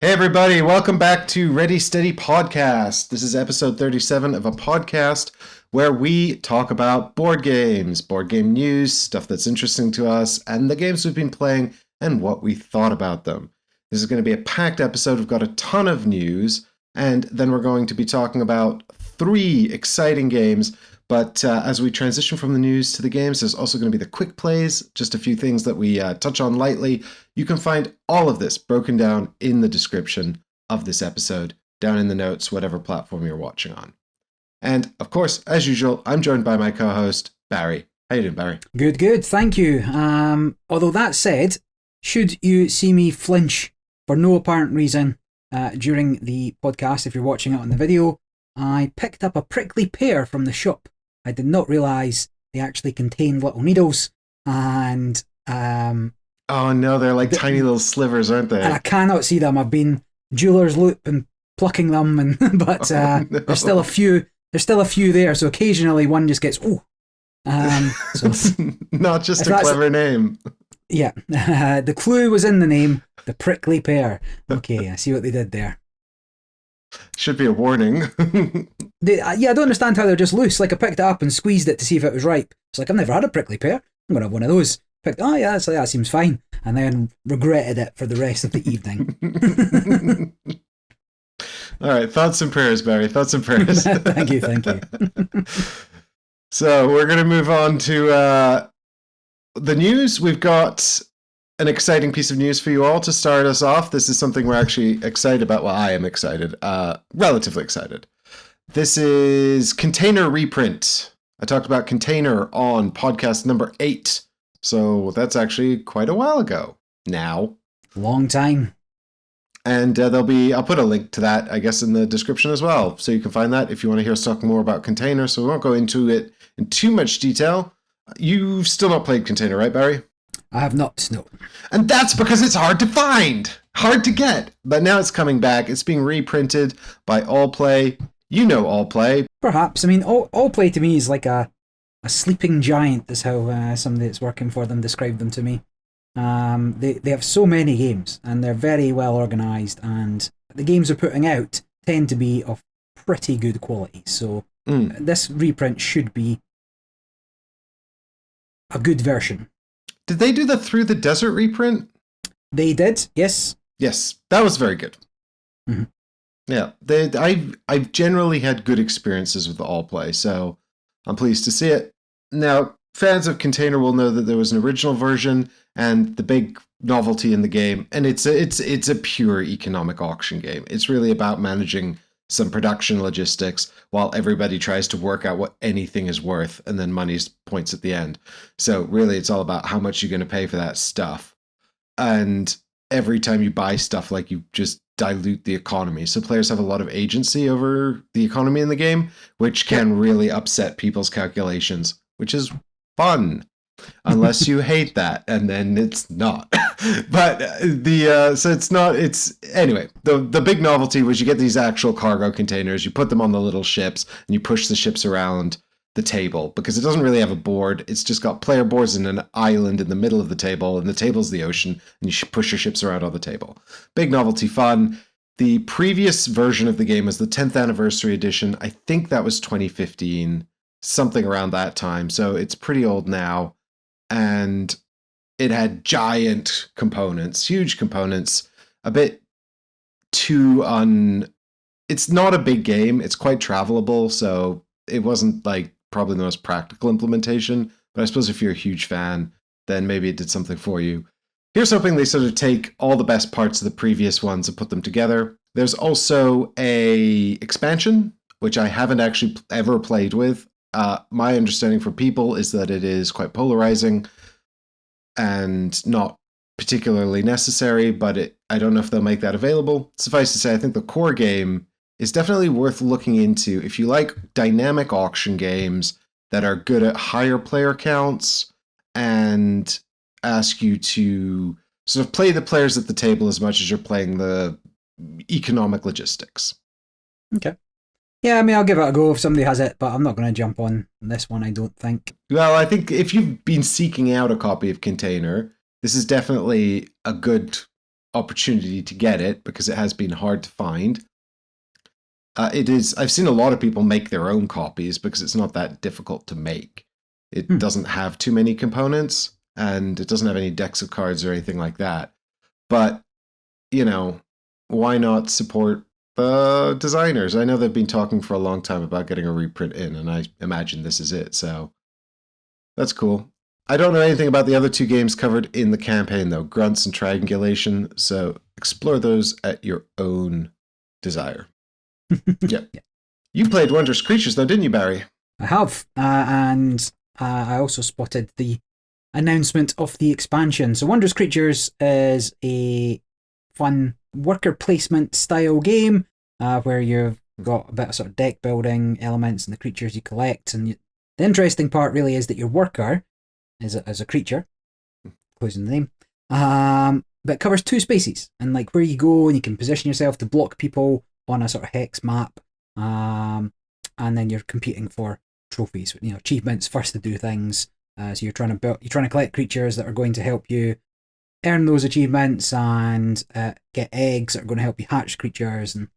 Hey everybody, welcome back to Ready Steady Podcast. This is episode 37 of a podcast where we talk about board games, board game news, stuff that's interesting to us, and the games we've been playing and what we thought about them. This is going to be a packed episode. We've got a ton of news, and then we're going to be talking about 3 exciting games. But as we transition from the news to the games, there's also going to be the quick plays, just a few things that we touch on lightly. You can find all of this broken down in the description of this episode, down in the notes, whatever platform you're watching on. And of course, as usual, I'm joined by my co-host, Barry. How you doing, Barry? Good, thank you. Although that said, should you see me flinch for no apparent reason during the podcast, if you're watching it on the video, I picked up a prickly pear from the shop. I did not realise they actually contained little needles, and oh no, they're like tiny little slivers, aren't they? And I cannot see them. I've been jeweler's loop and plucking them, but no. there's still a few. There's still a few there, so occasionally one just gets So it's not just a clever name. Yeah, the clue was in the name, the prickly pear. Okay, I see what they did there. Should be a warning. I don't understand how they're just loose. Like, I picked it up and squeezed it to see if it was ripe. It's like, I've never had a prickly pear. I'm going to have one of those. That seems fine. And then regretted it for the rest of the evening. All right, thoughts and prayers, Barry. Thoughts and prayers. Thank you. So we're going to move on to the news. We've got an exciting piece of news for you all to start us off. This is something we're actually excited about. Well, I am excited, relatively excited. This is Container Reprint. I talked about Container on podcast number 8. So that's actually quite a while ago now. Long time. And I'll put a link to that, I guess, in the description as well. So you can find that if you want to hear us talk more about Container. So we won't go into it in too much detail. You've still not played Container, right, Barry? I have not, no. And that's because it's hard to find, hard to get. But now it's coming back. It's being reprinted by Allplay. You know Allplay. Perhaps. I mean, Allplay to me is like a sleeping giant, is how somebody that's working for them described them to me. They have so many games, and they're very well organised, and the games they're putting out tend to be of pretty good quality. So this reprint should be a good version. Did they do the Through the Desert reprint? They did, yes. Yes, that was very good. Mm-hmm. Yeah, I've generally had good experiences with Allplay, so I'm pleased to see it. Now, fans of Container will know that there was an original version and the big novelty in the game, and it's a pure economic auction game. It's really about managing some production logistics while everybody tries to work out what anything is worth, and then money points at the end. So really it's all about how much you're going to pay for that stuff. And every time you buy stuff, like, you just dilute the economy. So players have a lot of agency over the economy in the game, which can really upset people's calculations, which is fun. Unless you hate that, and then it's not. But anyway, the big novelty was you get these actual cargo containers, you put them on the little ships, and you push the ships around the table, because it doesn't really have a board. It's just got player boards and an island in the middle of the table, and the table's the ocean, and you push your ships around on the table. Big novelty, fun. The previous version of the game was the 10th anniversary edition. I think that was 2015, something around that time. So it's pretty old now. And it had giant components, huge components, a bit too it's not a big game. It's quite travelable, so it wasn't like probably the most practical implementation. But I suppose if you're a huge fan, then maybe it did something for you. Here's hoping they sort of take all the best parts of the previous ones and put them together. There's also a expansion, which I haven't actually ever played with. My understanding from people is that it is quite polarizing and not particularly necessary, but I don't know if they'll make that available. Suffice to say, I think the core game is definitely worth looking into if you like dynamic auction games that are good at higher player counts and ask you to sort of play the players at the table as much as you're playing the economic logistics. Okay. Yeah, I mean, I'll give it a go if somebody has it, but I'm not going to jump on this one, I don't think. Well, I think if you've been seeking out a copy of Container, this is definitely a good opportunity to get it because it has been hard to find. I've seen a lot of people make their own copies because it's not that difficult to make. It doesn't have too many components, and it doesn't have any decks of cards or anything like that. But, why not support the designers? I know they've been talking for a long time about getting a reprint in, and I imagine this is it, so that's cool. I don't know anything about the other 2 games covered in the campaign, though, Grunts and Triangulation, so explore those at your own desire. Yeah. You played Wondrous Creatures, though, didn't you, Barry? I have, and I also spotted the announcement of the expansion. So Wondrous Creatures is a fun worker placement style game where you've got a bit of sort of deck building elements and the creatures you collect. And the interesting part really is that your worker is a creature, closing the name, but it covers 2 spaces. And like where you go and you can position yourself to block people on a sort of hex map, and then you're competing for trophies, achievements, first to do things. So you're trying to collect creatures that are going to help you earn those achievements and get eggs that are going to help you hatch creatures and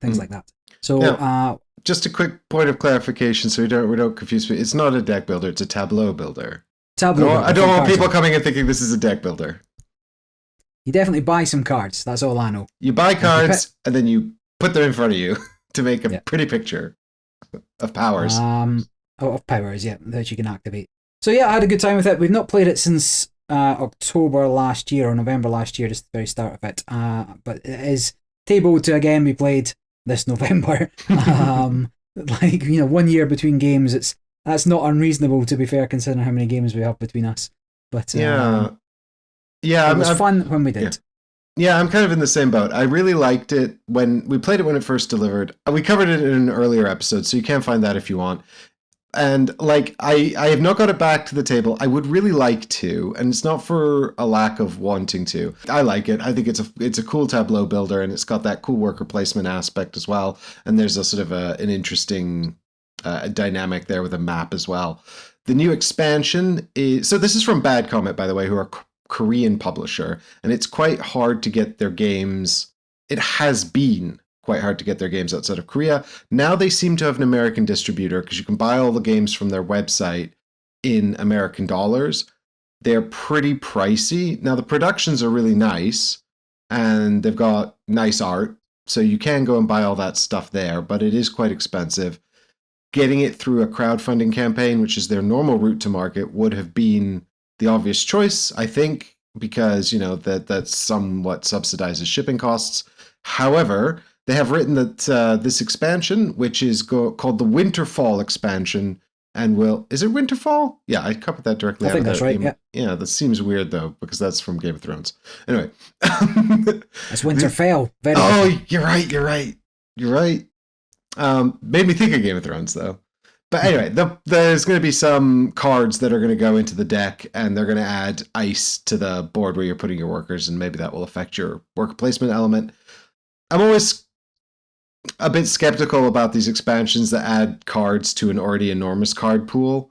things like that. So now, just a quick point of clarification, so we don't confuse me. It's not a deck builder; it's a tableau builder. I don't want people coming and thinking this is a deck builder. You definitely buy some cards. That's all I know. You buy cards and then you put them in front of you to make a pretty picture of powers. Of powers, that you can activate. So I had a good time with it. We've not played it since October last year or November last year, just the very start of it. But it is tabled to again be played this November. 1 year between games. That's not unreasonable, to be fair, considering how many games we have between us. But it was fun when we did. Yeah, I'm kind of in the same boat. I really liked it when we played it when it first delivered. We covered it in an earlier episode, so you can find that if you want. And I have not got it back to the table. I would really like to, and it's not for a lack of wanting to. I like it. I think it's a cool tableau builder, and it's got that cool worker placement aspect as well. And there's a sort of an interesting dynamic there with a map as well. The new expansion is this is from Bad Comet, by the way, who are Korean publisher, and it's quite hard to get their games. It has been quite hard to get their games outside of Korea. Now they seem to have an American distributor because you can buy all the games from their website in American dollars. They're pretty pricey. Now the productions are really nice and they've got nice art, so you can go and buy all that stuff there, but it is quite expensive. Getting it through a crowdfunding campaign, which is their normal route to market, would have been the obvious choice, I think, because that somewhat subsidizes shipping costs. However, they have written that this expansion, which is called the Winterfall expansion, and is it Winterfall? Yeah, I covered that directly. I think that's right. Yeah, that seems weird though because that's from Game of Thrones. Anyway, it's Winterfell. You're right. Made me think of Game of Thrones though. But anyway, there's going to be some cards that are going to go into the deck, and they're going to add ice to the board where you're putting your workers, and maybe that will affect your worker placement element. I'm always a bit skeptical about these expansions that add cards to an already enormous card pool,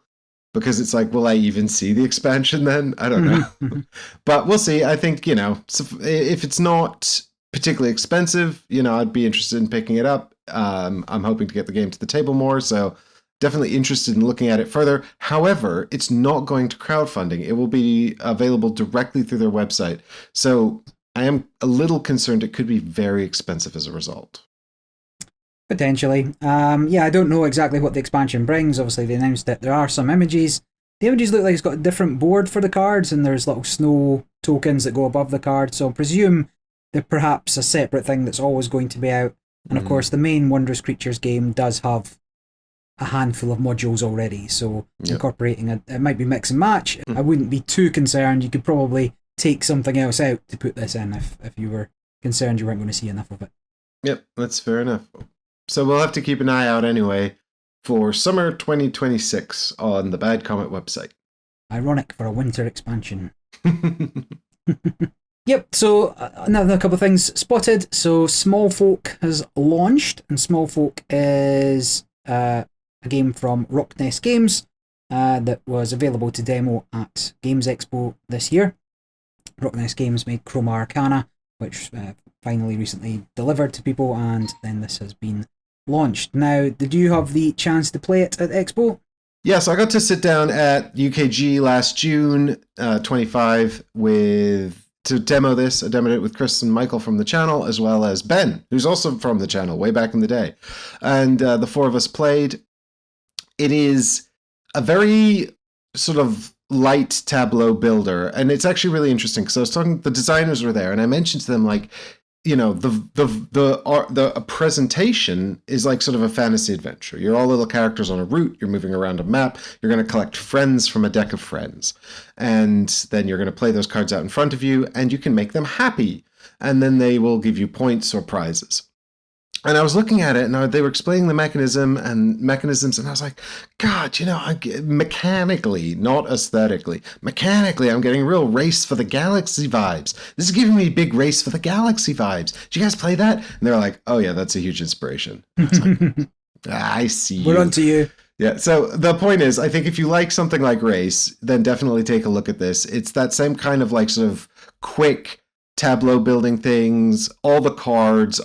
because it's like, will I even see the expansion then? I don't know. But we'll see. I think, if it's not particularly expensive, I'd be interested in picking it up. I'm hoping to get the game to the table more, so definitely interested in looking at it further. However, it's not going to crowdfunding. It will be available directly through their website. So I am a little concerned it could be very expensive as a result. Potentially. I don't know exactly what the expansion brings. Obviously, they announced that there are some images. The images look like it's got a different board for the cards, and there's little snow tokens that go above the card. So I presume they're perhaps a separate thing that's always going to be out. And of course, the main Wondrous Creatures game does have a handful of modules already, so incorporating it might be mix and match. I wouldn't be too concerned. You could probably take something else out to put this in if you were concerned you weren't going to see enough of it. Yep, that's fair enough. So we'll have to keep an eye out anyway for summer 2026 on the Bad Comet website. Ironic for a winter expansion. Yep, so another couple of things spotted. So Smallfolk has launched, and Smallfolk is a game from Rock Nest Games that was available to demo at Games Expo this year. Rocknest Games made Chroma Arcana, which finally recently delivered to people, and then this has been launched. Now, did you have the chance to play it at Expo? Yes, I got to sit down at UKG last June 25 to demo this. I demoed it with Chris and Michael from the channel, as well as Ben, who's also from the channel way back in the day. And the four of us played. It is a very sort of light tableau builder, and it's actually really interesting because I was talking, the designers were there, and I mentioned to them, like, you know, the presentation is like sort of a fantasy adventure. You're all little characters on a route. You're moving around a map. You're going to collect friends from a deck of friends, and then you're going to play those cards out in front of you, and you can make them happy, and then they will give you points or prizes. And I was looking at it, and they were explaining the mechanisms, and I was like, God, you know, mechanically, not aesthetically, mechanically, I'm getting real Race for the Galaxy vibes. This is giving me big Race for the Galaxy vibes. Do you guys play that? And they're like, oh yeah, that's a huge inspiration. I was like, I see you. We're on to you. Yeah, so the point is, I think if you like something like Race, then definitely take a look at this. It's that same kind of like sort of quick tableau building things. All the cards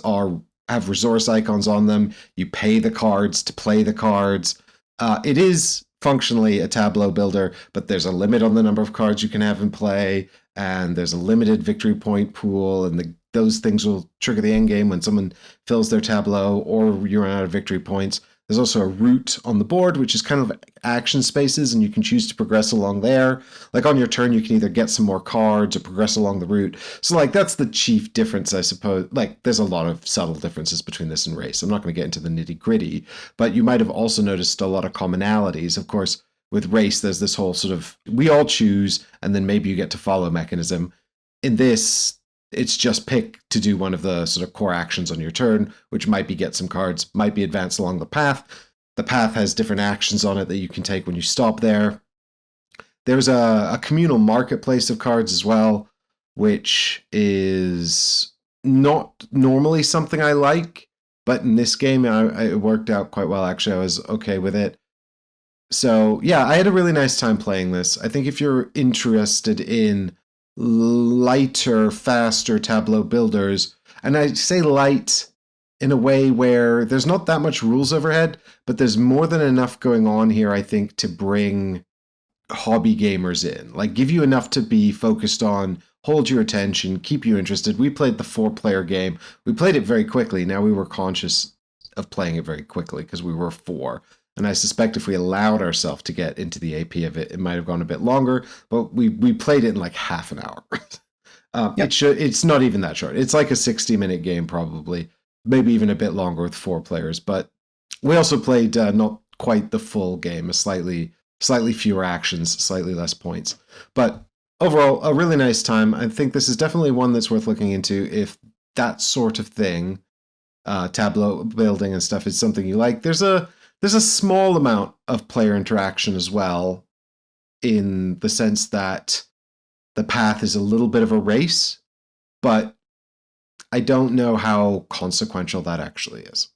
have resource icons on them. You pay the cards to play the cards. It is functionally a tableau builder, but there's a limit on the number of cards you can have in play, and there's a limited victory point pool, and those things will trigger the end game when someone fills their tableau or you run out of victory points. There's also a route on the board, which is kind of action spaces, and you can choose to progress along there. Like on your turn, you can either get some more cards or progress along the route. So like that's the chief difference, I suppose. Like there's a lot of subtle differences between this and Race. I'm not going to get into the nitty gritty, but you might have also noticed a lot of commonalities. Of course, with Race, there's this whole sort of, we all choose, and then maybe you get to follow mechanism. In this, it's just pick to do one of the sort of core actions on your turn, which might be get some cards, might be advance along the path. The path has different actions on it that you can take when you stop there. There's a communal marketplace of cards as well, which is not normally something I like, but in this game, it worked out quite well. Actually, I was okay with it. So yeah, I had a really nice time playing this. I think if you're interested in lighter, faster tableau builders, and I say light in a way where there's not that much rules overhead, but there's more than enough going on here, I think, to bring hobby gamers in. Like, give you enough to be focused on, hold your attention, keep you interested. We played the 4-player game. We played it very quickly. Now we were conscious of playing it very quickly because we were 4. And I suspect if we allowed ourselves to get into the AP of it, it might have gone a bit longer. But we played it in like half an hour. Yep. It's not even that short. It's like a 60-minute game probably, maybe even a bit longer with 4 players. But we also played not quite the full game, slightly fewer actions, slightly less points. But overall, a really nice time. I think this is definitely one that's worth looking into if that sort of thing, tableau building and stuff, is something you like. There's a small amount of player interaction as well, in the sense that the path is a little bit of a race, but I don't know how consequential that actually is.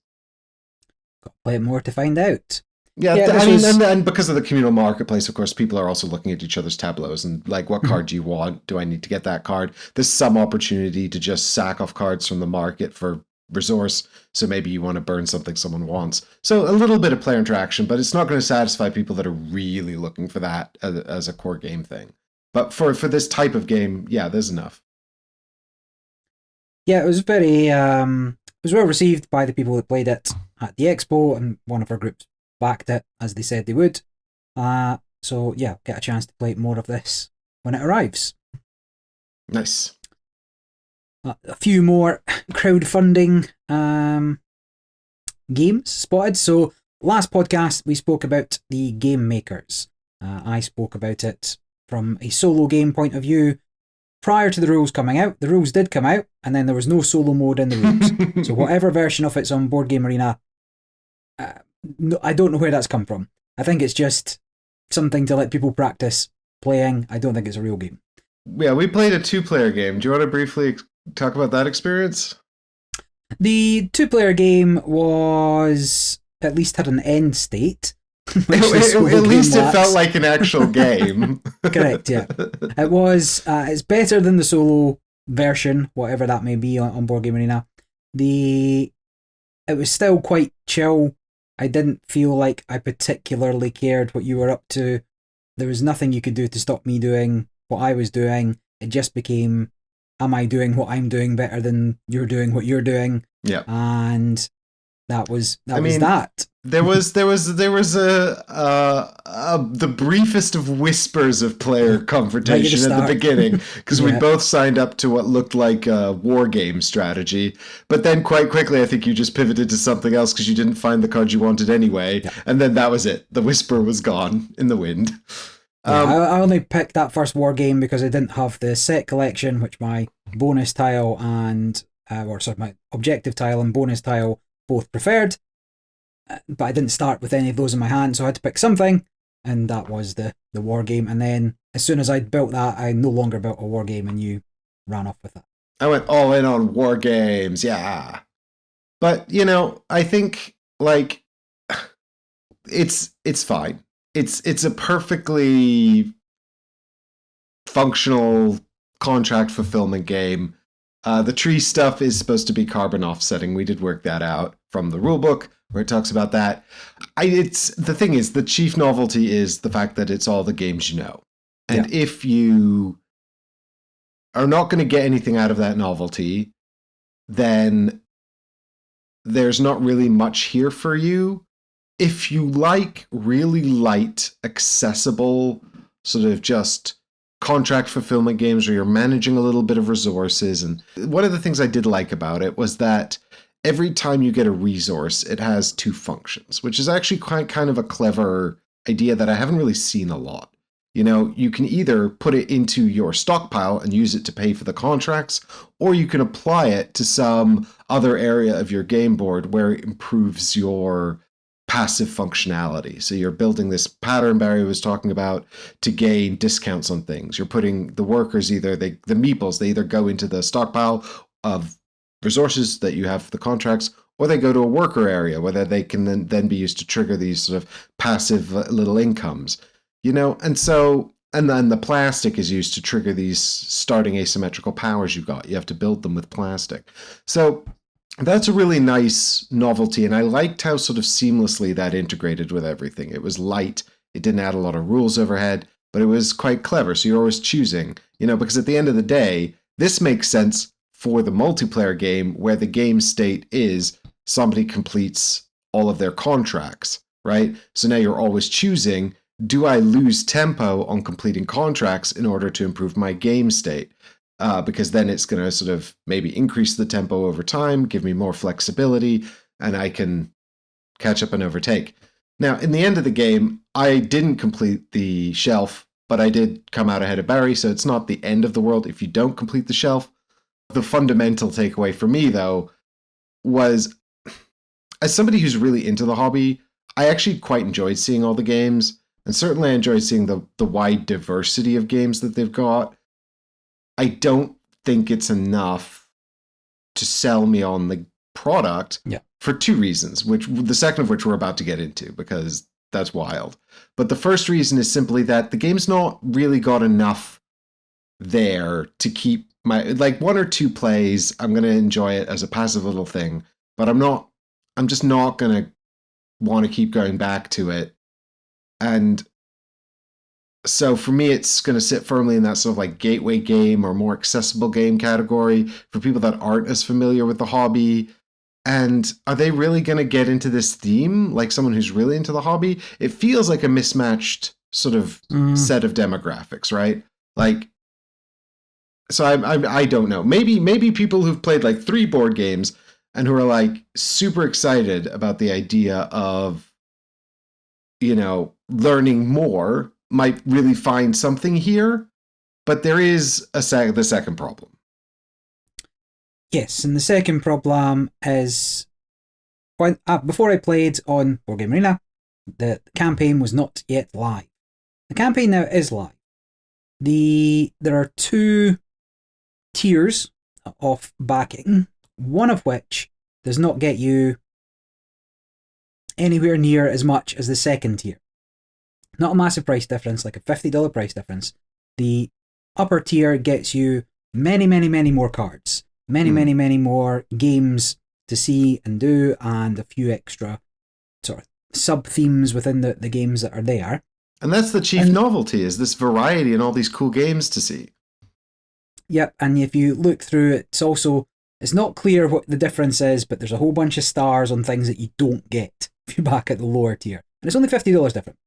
Got to play it more to find out. Yeah, I mean, and because of the communal marketplace, of course, people are also looking at each other's tableaus and like, what card do you want? Do I need to get that card? There's some opportunity to just sack off cards from the market for resource, so maybe you want to burn something someone wants. So a little bit of player interaction, but it's not going to satisfy people that are really looking for that as a core game thing. But for this type of game, yeah, there's enough. Yeah, it was very it was well received by the people that played it at the expo, and one of our groups backed it as they said they would. So yeah, get a chance to play more of this when it arrives. Nice. A few more crowdfunding games spotted. So last podcast we spoke about the game makers. I spoke about it from a solo game point of view. Prior to the rules coming out, the rules did come out, and then there was no solo mode in the rules. So whatever version of it's on Board Game Arena, I don't know where that's come from. I think it's just something to let people practice playing. I don't think it's a real game. Yeah, we played a 2-player game. Do you want to briefly talk about that experience? The 2-player game was, at least had an end state. At least it felt like an actual game. Correct, yeah. It was, it's better than the solo version, whatever that may be on Board Game Arena. It was still quite chill. I didn't feel like I particularly cared what you were up to. There was nothing you could do to stop me doing what I was doing. It just became, am I doing what I'm doing better than you're doing what you're doing? Yeah. And that was that. There was the briefest of whispers of player confrontation at the beginning, because we both signed up to what looked like a war game strategy, but then quite quickly I think you just pivoted to something else because you didn't find the cards you wanted anyway, and then that was it. The whisper was gone in the wind. I only picked that first war game because I didn't have the set collection, which my bonus tile and my objective tile and bonus tile both preferred. But I didn't start with any of those in my hand, so I had to pick something, and that was the war game. And then as soon as I'd built that, I no longer built a war game, and you ran off with it. I went all in on war games, yeah. But, I think, like, it's fine. It's a perfectly functional contract fulfillment game. The tree stuff is supposed to be carbon offsetting. We did work that out from the rulebook, where it talks about that. The thing is, the chief novelty is the fact that it's all the games you know. And if you are not going to get anything out of that novelty, then there's not really much here for you. If you like really light, accessible, sort of just contract fulfillment games where you're managing a little bit of resources. And one of the things I did like about it was that every time you get a resource, it has two functions, which is actually quite kind of a clever idea that I haven't really seen a lot. You can either put it into your stockpile and use it to pay for the contracts, or you can apply it to some other area of your game board where it improves your passive functionality. So you're building this pattern Barry was talking about to gain discounts on things. You're putting the workers the meeples, they either go into the stockpile of resources that you have for the contracts, or they go to a worker area where they can then be used to trigger these sort of passive little incomes, and then the plastic is used to trigger these starting asymmetrical powers you have to build them with plastic. So that's a really nice novelty, and I liked how sort of seamlessly that integrated with everything. It was light, it didn't add a lot of rules overhead, but it was quite clever, so you're always choosing, because at the end of the day, this makes sense for the multiplayer game where the game state is somebody completes all of their contracts, right? So now you're always choosing, do I lose tempo on completing contracts in order to improve my game state? Because then it's going to sort of maybe increase the tempo over time, give me more flexibility, and I can catch up and overtake. Now, in the end of the game, I didn't complete the shelf, but I did come out ahead of Barry, so it's not the end of the world if you don't complete the shelf. The fundamental takeaway for me, though, was as somebody who's really into the hobby, I actually quite enjoyed seeing all the games, and certainly I enjoyed seeing the wide diversity of games that they've got. I don't think it's enough to sell me on the product for two reasons, which the second of which we're about to get into because that's wild. But the first reason is simply that the game's not really got enough there to keep like one or two plays. I'm going to enjoy it as a passive little thing, but I'm just not going to want to keep going back to it. And so for me, it's going to sit firmly in that sort of like gateway game or more accessible game category for people that aren't as familiar with the hobby. And are they really going to get into this theme like someone who's really into the hobby? It feels like a mismatched sort of set of demographics, right? Like, so I don't know. Maybe people who've played like 3 board games and who are like super excited about the idea of, learning more might really find something here, but there is the second problem. Yes, and the second problem is before I played on Board Game Arena, the campaign was not yet live. The campaign now is live. There are 2 tiers of backing, one of which does not get you anywhere near as much as the second tier. Not a massive price difference, like a $50 price difference. The upper tier gets you many, many, many more cards. Many, many, many more games to see and do, and a few extra sort of sub-themes within the games that are there. And that's the chief novelty, is this variety and all these cool games to see. Yep, and if you look through it, it's not clear what the difference is, but there's a whole bunch of stars on things that you don't get if you're back at the lower tier. And it's only $50 different.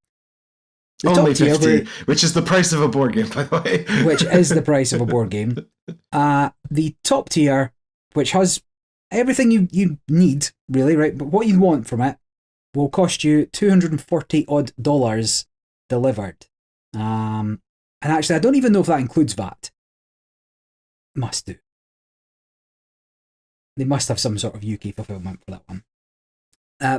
The only top 50, tier, which is the price of a board game, by the way. which is the price of a board game. The top tier, which has everything you need, really, right? But what you want from it will cost you $240 odd delivered. And actually, I don't even know if that includes VAT. Must do. They must have some sort of UK fulfillment for that one.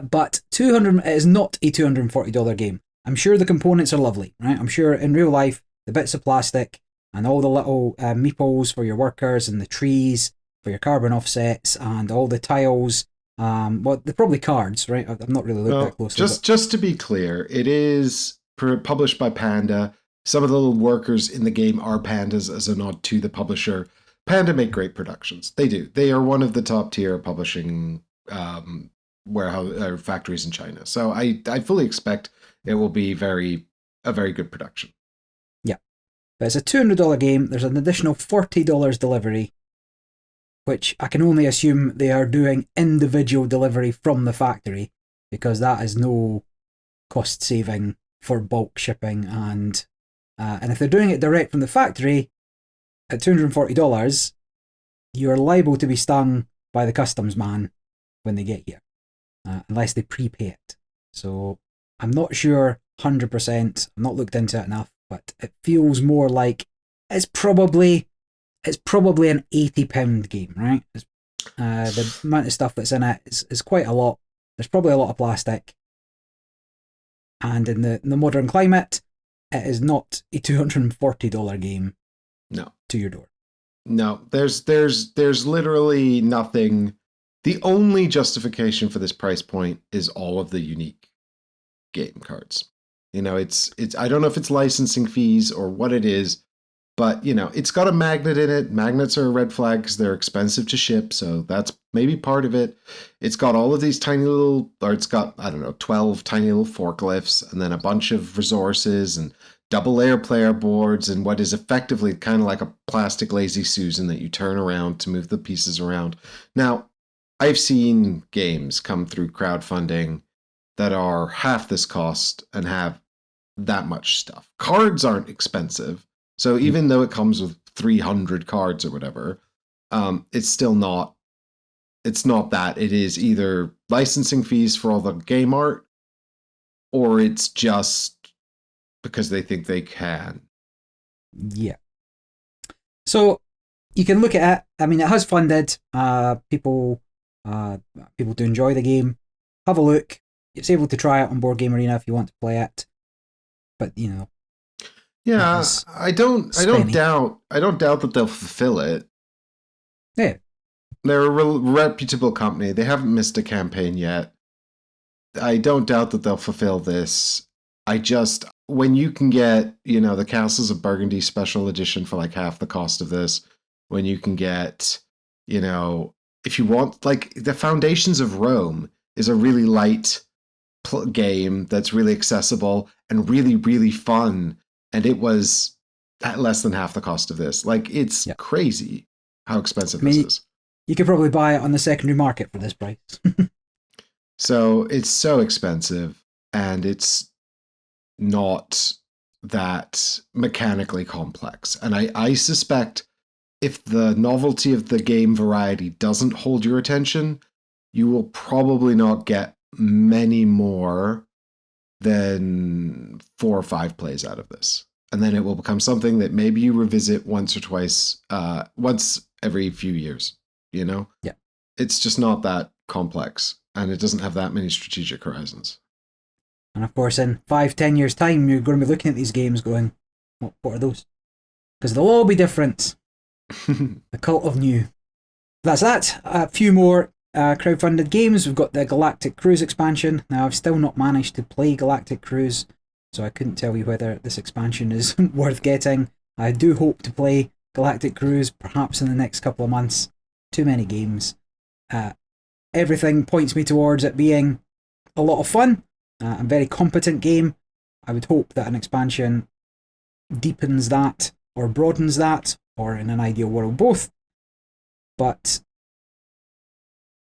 But it is not a $240 game. I'm sure the components are lovely, right? I'm sure in real life, the bits of plastic and all the little meeples for your workers and the trees for your carbon offsets and all the tiles. Well, they're probably cards, right? I've not really looked that closely. Just to be clear, it is published by Panda. Some of the little workers in the game are pandas as a nod to the publisher. Panda make great productions. They do. They are one of the top tier publishing warehouse factories in China. So I fully expect it will be a very good production. Yeah. But it's a $200 game. There's an additional $40 delivery, which I can only assume they are doing individual delivery from the factory, because that is no cost saving for bulk shipping. And if they're doing it direct from the factory at $240, you're liable to be stung by the customs man when they get here, unless they prepay it. So I'm not sure 100%. I've not looked into it enough, but it feels more like it's probably an £80 game, right? The amount of stuff that's in it is quite a lot. There's probably a lot of plastic. And in the modern climate, it is not a $240 game. No. To your door. No, there's literally nothing. The only justification for this price point is all of the unique game cards. It's I don't know if it's licensing fees or what it is, but it's got a magnet in it. Magnets are a red flag because they're expensive to ship, so that's maybe part of it. It's got all of these tiny little, or it's got, I don't know, 12 tiny little forklifts, and then a bunch of resources and double layer player boards, and what is effectively kind of like a plastic Lazy Susan that you turn around to move the pieces around. Now, I've seen games come through crowdfunding that are half this cost and have that much stuff. Cards aren't expensive, so even though it comes with 300 cards or whatever, it's still not. It's not that. It is either licensing fees for all the game art, or it's just because they think they can. Yeah. So you can look at it. I mean, it has funded people to enjoy the game. Have a look. It's able to try it on Board Game Arena if you want to play it. But yeah, I don't doubt that they'll fulfill it. Yeah, they're a reputable company. They haven't missed a campaign yet. I don't doubt that they'll fulfill this. When you can get, the Castles of Burgundy special edition for like half the cost of this, when you can get, if you want, like the Foundations of Rome is a really light game that's really accessible and really, really fun. And it was at less than half the cost of this. Like, it's crazy how expensive this is. You could probably buy it on the secondary market for this price. So it's so expensive, and it's not that mechanically complex. And I suspect if the novelty of the game variety doesn't hold your attention, you will probably not get many more than 4 or 5 plays out of this. And then it will become something that maybe you revisit once or twice, once every few years, Yeah. It's just not that complex, and it doesn't have that many strategic horizons. And of course, in 5-10 years' time, you're going to be looking at these games going, what are those? Because they'll all be different. The cult of new. That's that. A few more crowdfunded games. We've got the Galactic Cruise expansion. Now, I've still not managed to play Galactic Cruise. so I couldn't tell you whether this expansion is worth getting. I do hope to play Galactic Cruise perhaps in the next couple of months. Too many games. Everything points me towards it being a lot of fun, a very competent game. I would hope that an expansion deepens that or broadens that, or in an ideal world both. But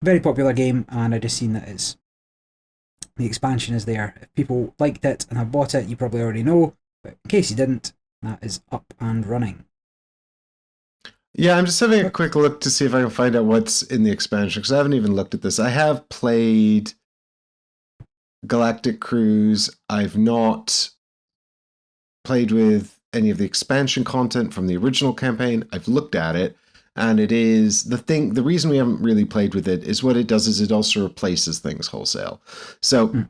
very popular game, and I just seen that the expansion is there. If people liked it and have bought it, you probably already know, but in case you didn't, that is up and running. Yeah, I'm just having a quick look to see if I can find out what's in the expansion, because I haven't even looked at this. I have played Galactic Cruise. I've not played with any of the expansion content from the original campaign. I've looked at it, and it is the reason we haven't really played with it is what it does is it also replaces things wholesale. So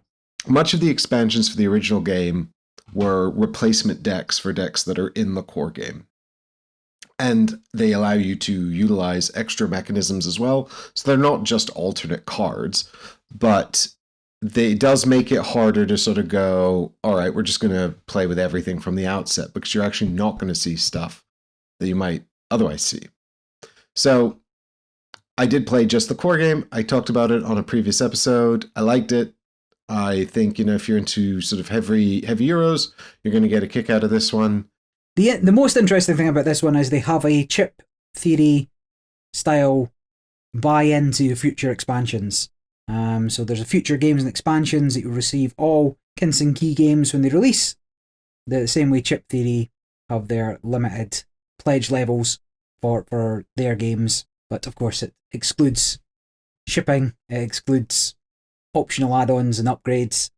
much of the expansions for the original game were replacement decks for decks that are in the core game. And they allow you to utilize extra mechanisms as well. So they're not just alternate cards, but it does make it harder to sort of go, all right, we're just going to play with everything from the outset, because you're actually not going to see stuff that you might otherwise see. So I did play just the core game. I talked about it on a previous episode. I liked it. I think, if you're into sort of heavy Euros, you're going to get a kick out of this one. The most interesting thing about this one is they have a chip theory style buy into future expansions. So there's a future games and expansions that you receive all Kints and Key games when they release. The same way Chip Theory have their limited pledge levels for their games, but of course it excludes shipping, it excludes optional add-ons and upgrades.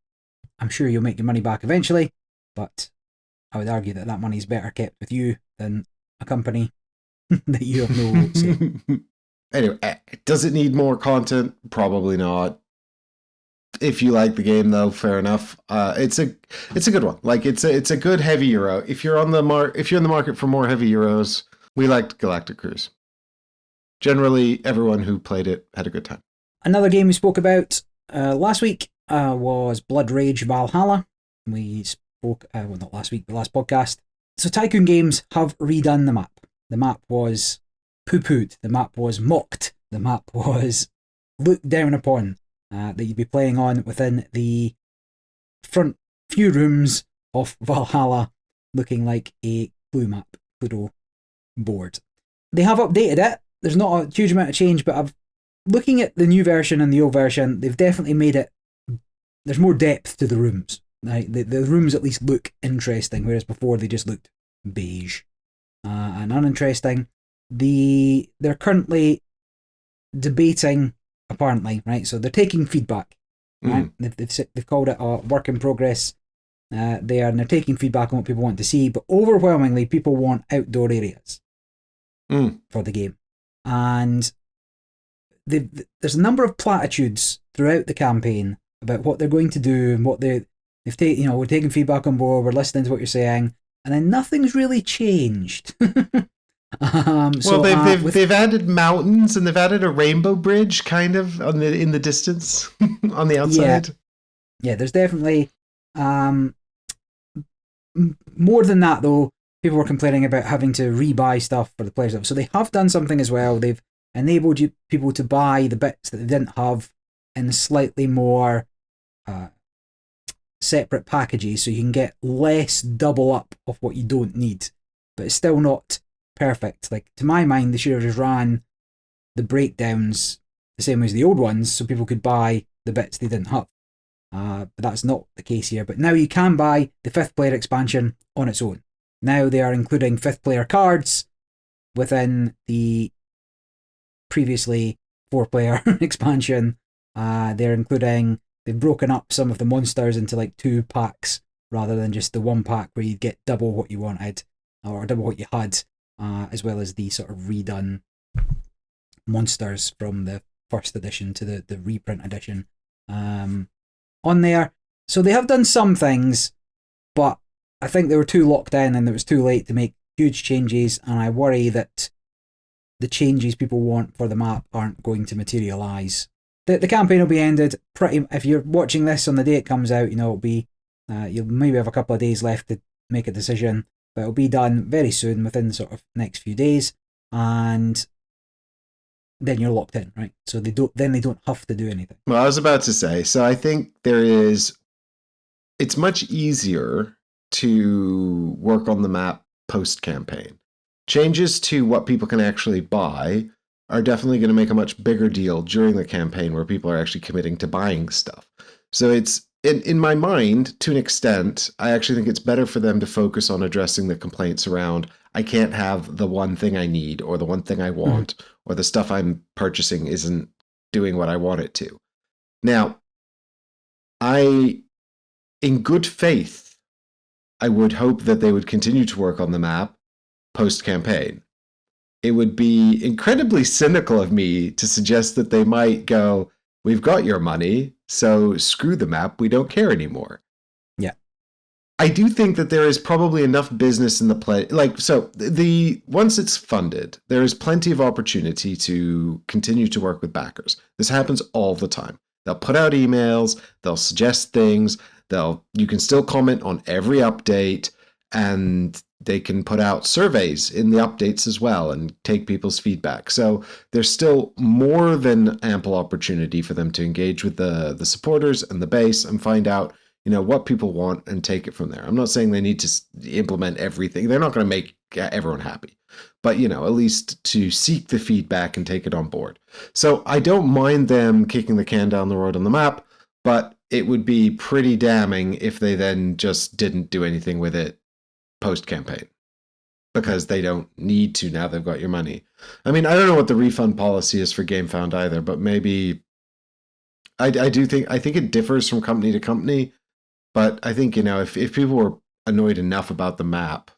I'm sure you'll make your money back eventually, but I would argue that money's better kept with you than a company that you have no say. Anyway, does it need more content? Probably not. If you like the game, though, fair enough. It's a good one. Like it's a good heavy Euro. If you're in the market for more heavy Euros, we liked Galactic Cruise. Generally, everyone who played it had a good time. Another game we spoke about last week was Blood Rage Valhalla. We spoke, not last week, but last podcast. So Tycoon Games have redone the map. The map was poo-pooed. The map was mocked. The map was looked down upon. That you'd be playing on within the front few rooms of Valhalla, looking like a Cluedo board. They have updated it. There's not a huge amount of change, but looking at the new version and the old version, they've definitely made it. There's more depth to the rooms. Right? The rooms at least look interesting, whereas before they just looked beige and uninteresting. They're currently debating, apparently, right? So they're taking feedback. Right? They've called it a work in progress. And they're taking feedback on what people want to see, but overwhelmingly people want outdoor areas for the game. And there's a number of platitudes throughout the campaign about what they're going to do and what they've taken. We're taking feedback on board. We're listening to what you're saying, and then nothing's really changed. They've added mountains and they've added a rainbow bridge, kind of in the distance on the outside. Yeah, there's definitely more than that, though. People were complaining about having to rebuy stuff for the players. So they have done something as well. They've enabled people to buy the bits that they didn't have in slightly more separate packages, so you can get less double up of what you don't need. But it's still not perfect. Like, to my mind, they should have just ran the breakdowns the same as the old ones, so people could buy the bits they didn't have. But that's not the case here. But now you can buy the 5th player expansion on its own. Now they are including 5th player cards within the previously 4-player expansion. They've broken up some of the monsters into like 2 packs rather than just the 1 pack where you get double what you wanted or double what you had, as well as the sort of redone monsters from the 1st edition to the reprint edition on there. So they have done some things, but I think they were too locked in and it was too late to make huge changes, and I worry that the changes people want for the map aren't going to materialise. The campaign will be ended if you're watching this on the day it comes out, it'll be You'll maybe have a couple of days left to make a decision, but it'll be done very soon, within the sort of next few days, and then you're locked in, right? So they don't have to do anything. Well, I was about to say, so I think it's much easier to work on the map post-campaign. Changes to what people can actually buy are definitely going to make a much bigger deal during the campaign, where people are actually committing to buying stuff. So it's, in my mind, to an extent, I actually think it's better for them to focus on addressing the complaints around, I can't have the one thing I need, or the one thing I want, or the stuff I'm purchasing isn't doing what I want it to. Now, in good faith, I would hope that they would continue to work on the map post-campaign. It would be incredibly cynical of me to suggest that they might go, we've got your money, so screw the map, we don't care anymore. Yeah. I do think that there is probably enough business in the play. Once it's funded, there is plenty of opportunity to continue to work with backers. This happens all the time. They'll put out emails, they'll suggest things, you can still comment on every update, and they can put out surveys in the updates as well and take people's feedback. So there's still more than ample opportunity for them to engage with the supporters and the base and find out, what people want and take it from there. I'm not saying they need to implement everything. They're not going to make everyone happy, but, at least to seek the feedback and take it on board. So I don't mind them kicking the can down the road on the map, but it would be pretty damning if they then just didn't do anything with it post-campaign, because they don't need to now they've got your money. I mean, I don't know what the refund policy is for GameFound either, but maybe I think it differs from company to company, but I think, if people were annoyed enough about the map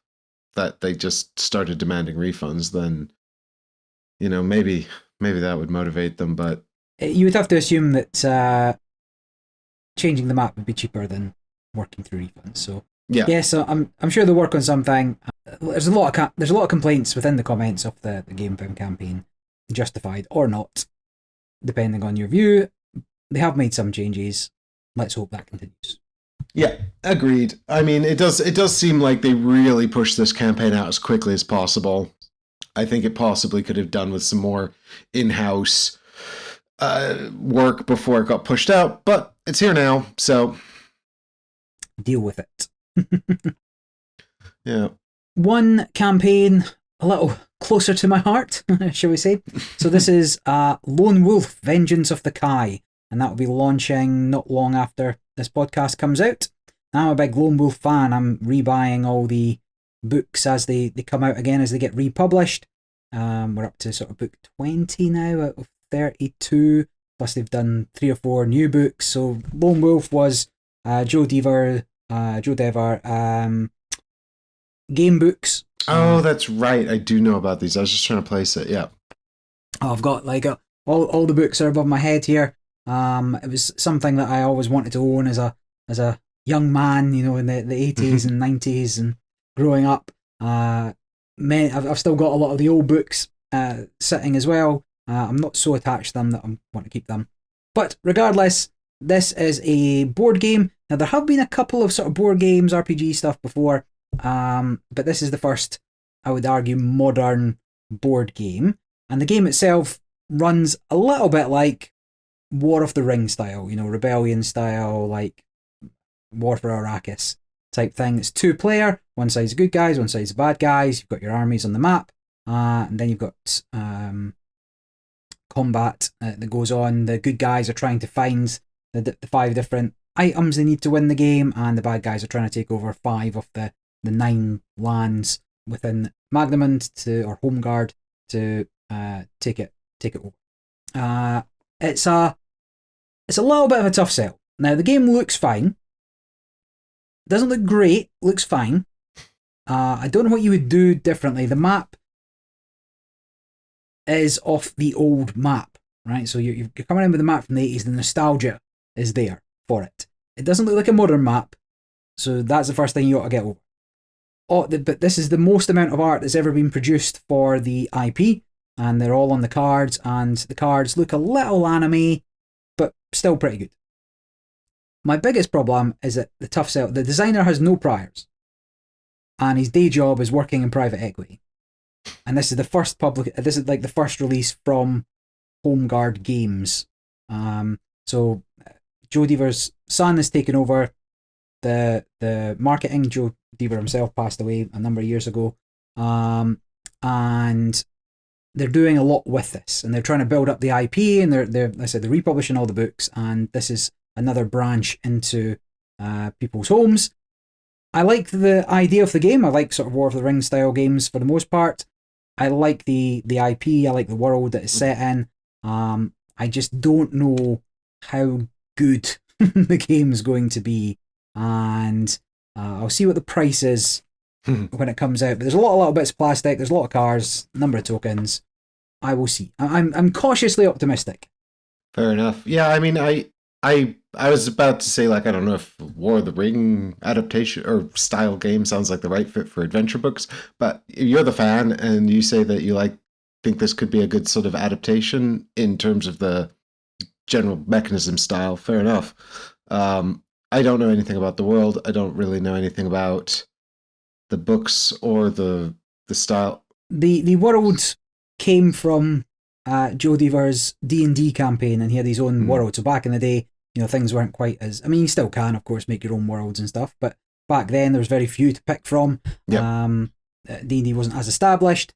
that they just started demanding refunds, then, maybe that would motivate them. But you would have to assume that changing the map would be cheaper than working through refunds. So yeah, so I'm sure they'll work on something. There's a lot of complaints within the comments of the GameFound campaign, justified or not, depending on your view. They have made some changes. Let's hope that continues. Yeah, agreed. I mean, it does seem like they really pushed this campaign out as quickly as possible. I think it possibly could have done with some more in-house work before it got pushed out, but it's here now, so deal with it. Yeah. One campaign a little closer to my heart, shall we say. So this is Lone Wolf, Vengeance of the Kai, and that will be launching not long after this podcast comes out. Now, I'm a big Lone Wolf fan. I'm rebuying all the books as they come out again, as they get republished. We're up to sort of book 20 now out of 32, plus they've done 3 or 4 new books. So Lone Wolf was Joe Dever game books. Oh, that's right. I do know about these. I was just trying to place it. Yeah. I've got all the books are above my head here. It was something that I always wanted to own as a young man, in the 80s and 90s and growing up. I've still got a lot of the old books sitting as well. I'm not so attached to them that I want to keep them. But regardless, this is a board game. Now, there have been a couple of sort of board games, RPG stuff before, but this is the first, I would argue, modern board game. And the game itself runs a little bit like War of the Ring style, Rebellion style, like War for Arrakis type thing. It's 2-player, one side's good guys, one side's bad guys. You've got your armies on the map, and then you've got combat that goes on. The good guys are trying to find the 5 different items they need to win the game, and the bad guys are trying to take over 5 of the 9 lands within Magnamund or Homeguard to take it over. It's a little bit of a tough sell. Now, the game looks fine. Doesn't look great, looks fine. I don't know what you would do differently. The map is off the old map, right? So you're coming in with the map from the 80s, the nostalgia is there for it. It doesn't look like a modern map, so that's the first thing you ought to get over. But this is the most amount of art that's ever been produced for the IP, and they're all on the cards, and the cards look a little anime, but still pretty good. My biggest problem is that the designer has no priors, and his day job is working in private equity. And this is the first this is like the first release from HomeGuard Games. So Joe Deaver's son has taken over the marketing. Joe Deaver himself passed away a number of years ago. And they're doing a lot with this, and they're trying to build up the IP, and they're republishing all the books, and this is another branch into people's homes. I like the idea of the game. I like sort of War of the Rings style games for the most part. I like the IP. I like the world that it's set in. I just don't know how good the game's going to be, and I'll see what the price is when it comes out. But there's a lot of little bits of plastic. There's a lot of cars. Number of tokens. I will see. I'm cautiously optimistic. Fair enough. Yeah, I mean, I was about to say, like, I don't know if War of the Ring adaptation or style game sounds like the right fit for adventure books, but you're the fan and you say that you think this could be a good sort of adaptation in terms of the general mechanism style. Fair enough. I don't know anything about the world. I don't really know anything about the books or the style. The world came from Joe Deaver's D&D campaign, and he had his own world. So back in the day, things weren't quite as... I mean, you still can, of course, make your own worlds and stuff, but back then there was very few to pick from. Yep. D&D wasn't as established.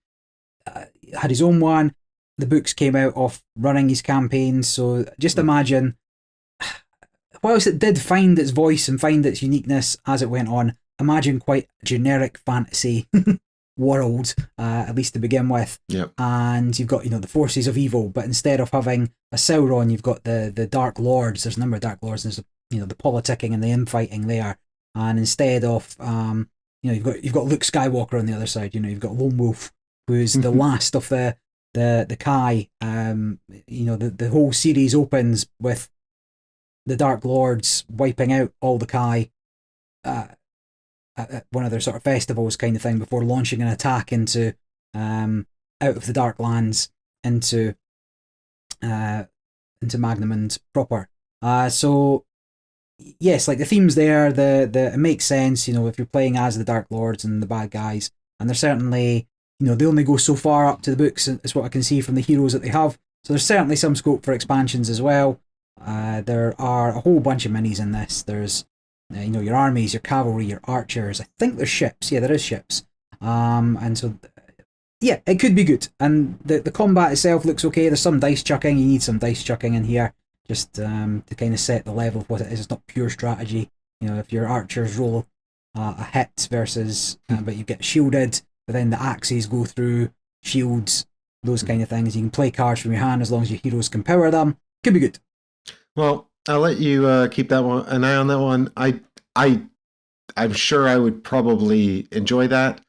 Had his own one. The books came out of running his campaigns, so just imagine, whilst it did find its voice and find its uniqueness as it went on, imagine quite a generic fantasy world, at least to begin with. Yep. And you've got, the forces of evil, but instead of having a Sauron, you've got the Dark Lords. There's a number of Dark Lords, and there's the politicking and the infighting there. And instead of you've got Luke Skywalker on the other side. You've got Lone Wolf, who's the last of the Kai. The whole series opens with the Dark Lords wiping out all the Kai at one of their sort of festivals kind of thing, before launching an attack into out of the Dark Lands into Magnamund proper. So yes, like the themes there, it makes sense, if you're playing as the Dark Lords and the bad guys, and they're certainly, they only go so far up to the books, is what I can see from the heroes that they have. So there's certainly some scope for expansions as well. There are a whole bunch of minis in this. There's your armies, your cavalry, your archers. I think there's ships. Yeah, there is ships. And so, yeah, it could be good. And the combat itself looks okay. There's some dice chucking. You need some dice chucking in here, just to kind of set the level of what it is. It's not pure strategy. If your archers roll a hit versus, but you get shielded, but then the axes go through shields, those kind of things. You can play cards from your hand as long as your heroes can power them. Could be good. Well, I'll let you keep an eye on that one. I'm sure I would probably enjoy that.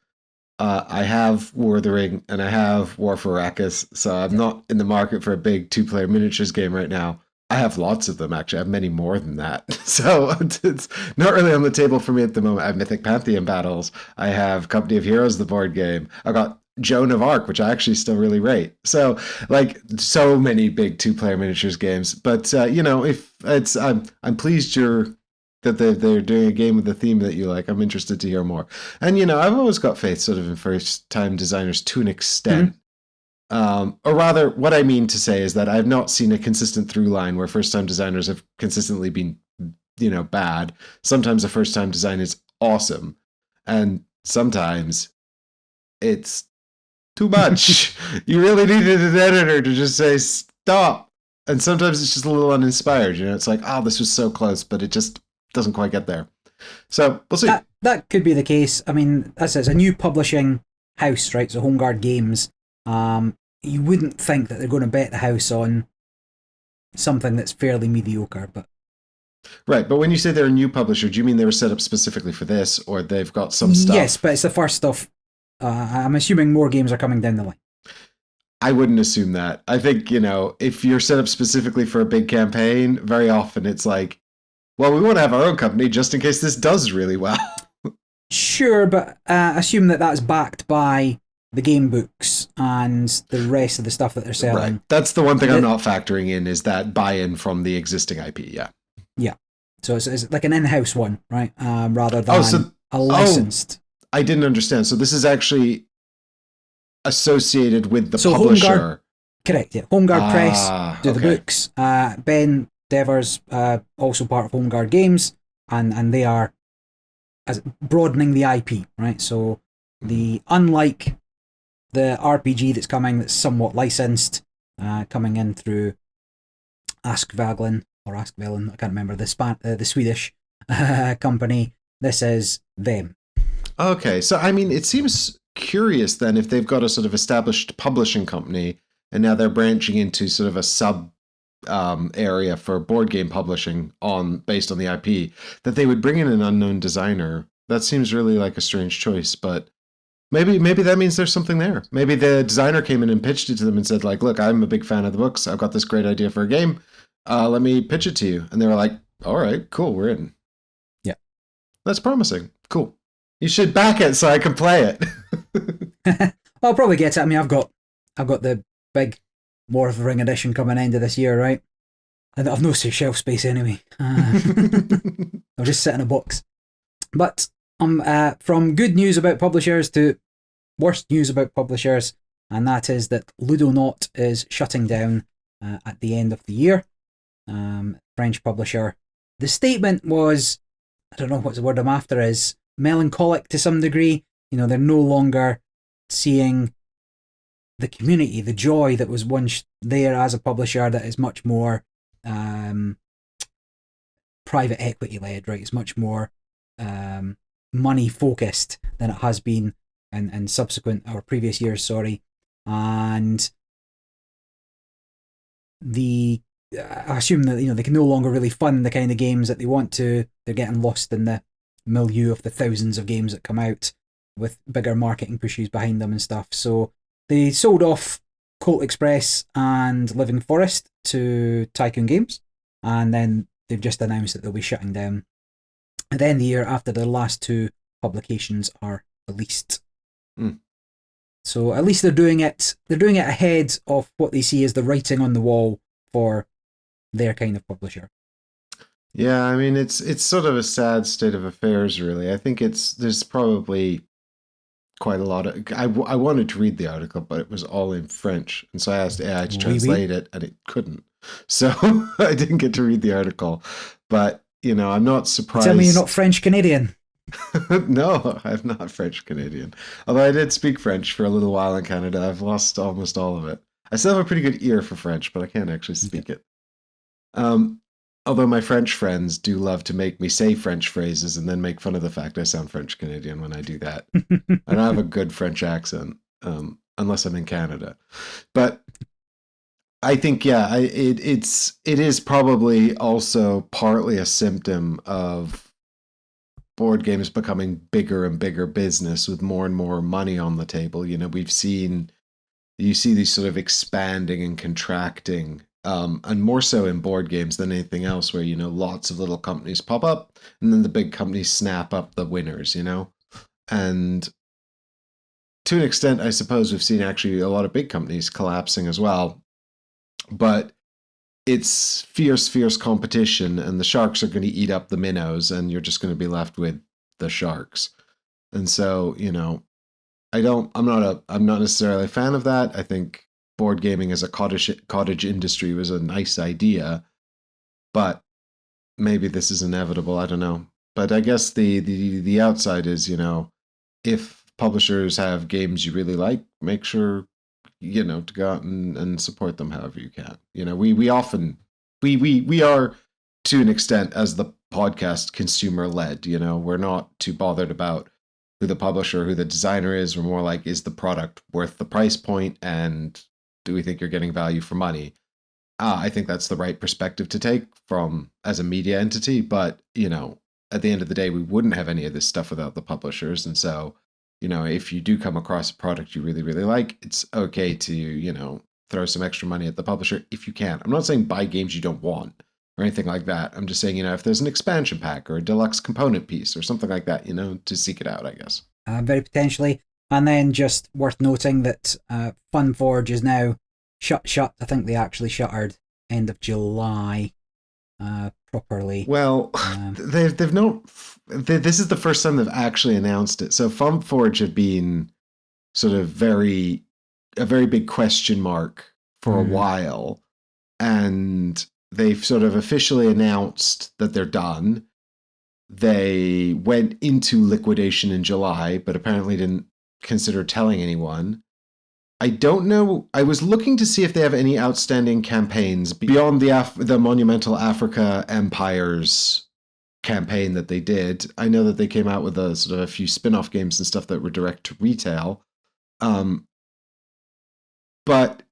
I have War of the Ring and I have War for Arrakis, so I'm not in the market for a big 2-player miniatures game right now. I have lots of them, actually. I have many more than that. So it's not really on the table for me at the moment. I have Mythic Pantheon Battles. I have Company of Heroes, the board game. I got Joan of Arc, which I actually still really rate. So, so many big 2-player miniatures games. But, if it's... I'm pleased that they're doing a game with a theme that you like. I'm interested to hear more. And, I've always got faith sort of in first-time designers to an extent. Mm-hmm. Or rather, what I mean to say is that I've not seen a consistent through line where first-time designers have consistently been, bad. Sometimes a first-time design is awesome. And sometimes it's too much. You really needed an editor to just say, stop. And sometimes it's just a little uninspired. It's like, this was so close, but it just doesn't quite get there. So we'll see. That could be the case. I mean, as it's a new publishing house, right? So HomeGuard Games. You wouldn't think that they're going to bet the house on something that's fairly mediocre, but right. But when you say they're a new publisher, do you mean they were set up specifically for this, or they've got some stuff? Yes, but it's the first stuff. I'm assuming more games are coming down the line. I wouldn't assume that. I think, if you're set up specifically for a big campaign, very often it's like, well, we want to have our own company just in case this does really well. Sure, but assume that that's backed by the game books and the rest of the stuff that they're selling. Right. That's the one thing I'm not factoring in, is that buy-in from the existing IP, yeah. Yeah. So it's like an in-house one, right? Rather Oh, than a licensed. I didn't understand. So this is actually associated with the So HomeGuard, publisher. correct, yeah. HomeGuard Press do the Okay. books. Ben Devers, also part of HomeGuard Games, and they are broadening the IP, right? So unlike the RPG that's coming, that's somewhat licensed, coming in through Ask Vaglin or Ask Velen, I can't remember the Swedish company. This is them. Okay. So, I mean, it seems curious then if they've got a sort of established publishing company and now they're branching into sort of a sub area for board game publishing based on the IP, that they would bring in an unknown designer. That seems really like a strange choice, but maybe that means there's something there. Maybe the designer came in and pitched it to them and said, like, look, I'm a big fan of the books. I've got this great idea for a game. Let me pitch it to you. And they were like, all right, cool, we're in. Yeah. That's promising. Cool. You should back it so I can play it. I'll probably get it. I mean, I've got the big War of the Ring edition coming end of this year, right? And I've no shelf space anyway. I'll just sit in a box. But from good news about publishers to worst news about publishers, and that is that Ludonaute is shutting down at the end of the year. French publisher. The statement was, I don't know what the word I'm after is, melancholic to some degree. You know, they're no longer seeing the community, the joy that was once there as a publisher that is much more private equity led, right? It's much more money focused than it has been in subsequent or previous years, sorry. And I assume that, you know, they can no longer really fund the kind of games that they want to. They're getting lost in the milieu of the thousands of games that come out with bigger marketing pushes behind them and stuff. So they sold off Colt Express and Living Forest to Tycoon Games, and then they've just announced that they'll be shutting down at the end of the year after the last two publications are released. So at least they're doing it ahead of what they see as the writing on the wall for their kind of publisher. Yeah, I mean, it's sort of a sad state of affairs, really. I think there's probably quite a lot of... I wanted to read the article, but it was all in French. And so I asked AI to translate it, and it couldn't. So I didn't get to read the article. But, you know, I'm not surprised... Tell me you're not French-Canadian. No, I'm not French-Canadian. Although I did speak French for a little while in Canada. I've lost almost all of it. I still have a pretty good ear for French, but I can't actually speak it. Although my French friends do love to make me say French phrases and then make fun of the fact I sound French-Canadian when I do that. I don't have a good French accent, unless I'm in Canada. But I think, yeah, it is probably also partly a symptom of board games becoming bigger and bigger business with more and more money on the table. You know, you see these sort of expanding and contracting, and more so in board games than anything else, where, you know, lots of little companies pop up and then the big companies snap up the winners, you know? And to an extent, I suppose we've seen actually a lot of big companies collapsing as well. But it's fierce competition, and the sharks are going to eat up the minnows, and you're just going to be left with the sharks. And so, you know, I'm not necessarily a fan of that. I think board gaming as a cottage industry was a nice idea, but maybe this is inevitable. I don't know. But I guess the outside is, you know, if publishers have games you really like, make sure, you know, to go out and support them however you can. You know, we often we are, to an extent, as the podcast, consumer led. You know, we're not too bothered about who the publisher, who the designer is. We're more like, is the product worth the price point, and do we think you're getting value for money? I think that's the right perspective to take from as a media entity. But, you know, at the end of the day, we wouldn't have any of this stuff without the publishers. And so, you know, if you do come across a product you really, really like, it's okay to, you know, throw some extra money at the publisher if you can. I'm not saying buy games you don't want or anything like that. I'm just saying, you know, if there's an expansion pack or a deluxe component piece or something like that, you know, to seek it out, I guess. Very potentially. And then just worth noting that Funforge is now shut. I think they actually shuttered end of July. properly. Well, they've not. This is the first time they've actually announced it. So Funforge had been sort of a very big question mark for a while, and they've sort of officially announced that they're done. They went into liquidation in July, but apparently didn't consider telling anyone. I don't know. I was looking to see if they have any outstanding campaigns beyond the Monumental Africa Empires campaign that they did. I know that they came out with a sort of a few spin-off games and stuff that were direct to retail. But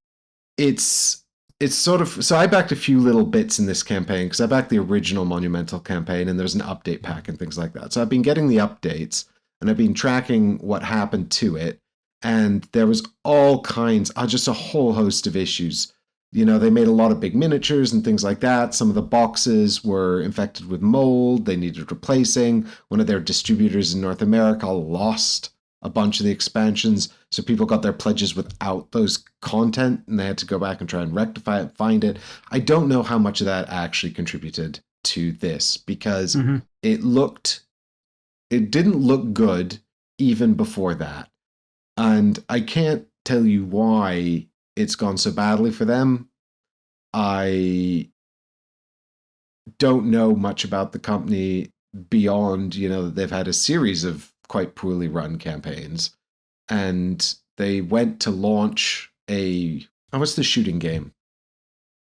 it's sort of, so I backed a few little bits in this campaign because I backed the original Monumental campaign and there's an update pack and things like that. So I've been getting the updates and I've been tracking what happened to it. And there was all kinds, just a whole host of issues. You know, they made a lot of big miniatures and things like that. Some of the boxes were infected with mold. They needed replacing. One of their distributors in North America lost a bunch of the expansions. So people got their pledges without those content and they had to go back and try and rectify it, find it. I don't know how much of that actually contributed to this because it didn't look good even before that. And I can't tell you why it's gone so badly for them. I don't know much about the company beyond, you know, that they've had a series of quite poorly run campaigns. And they went to launch what's the shooting game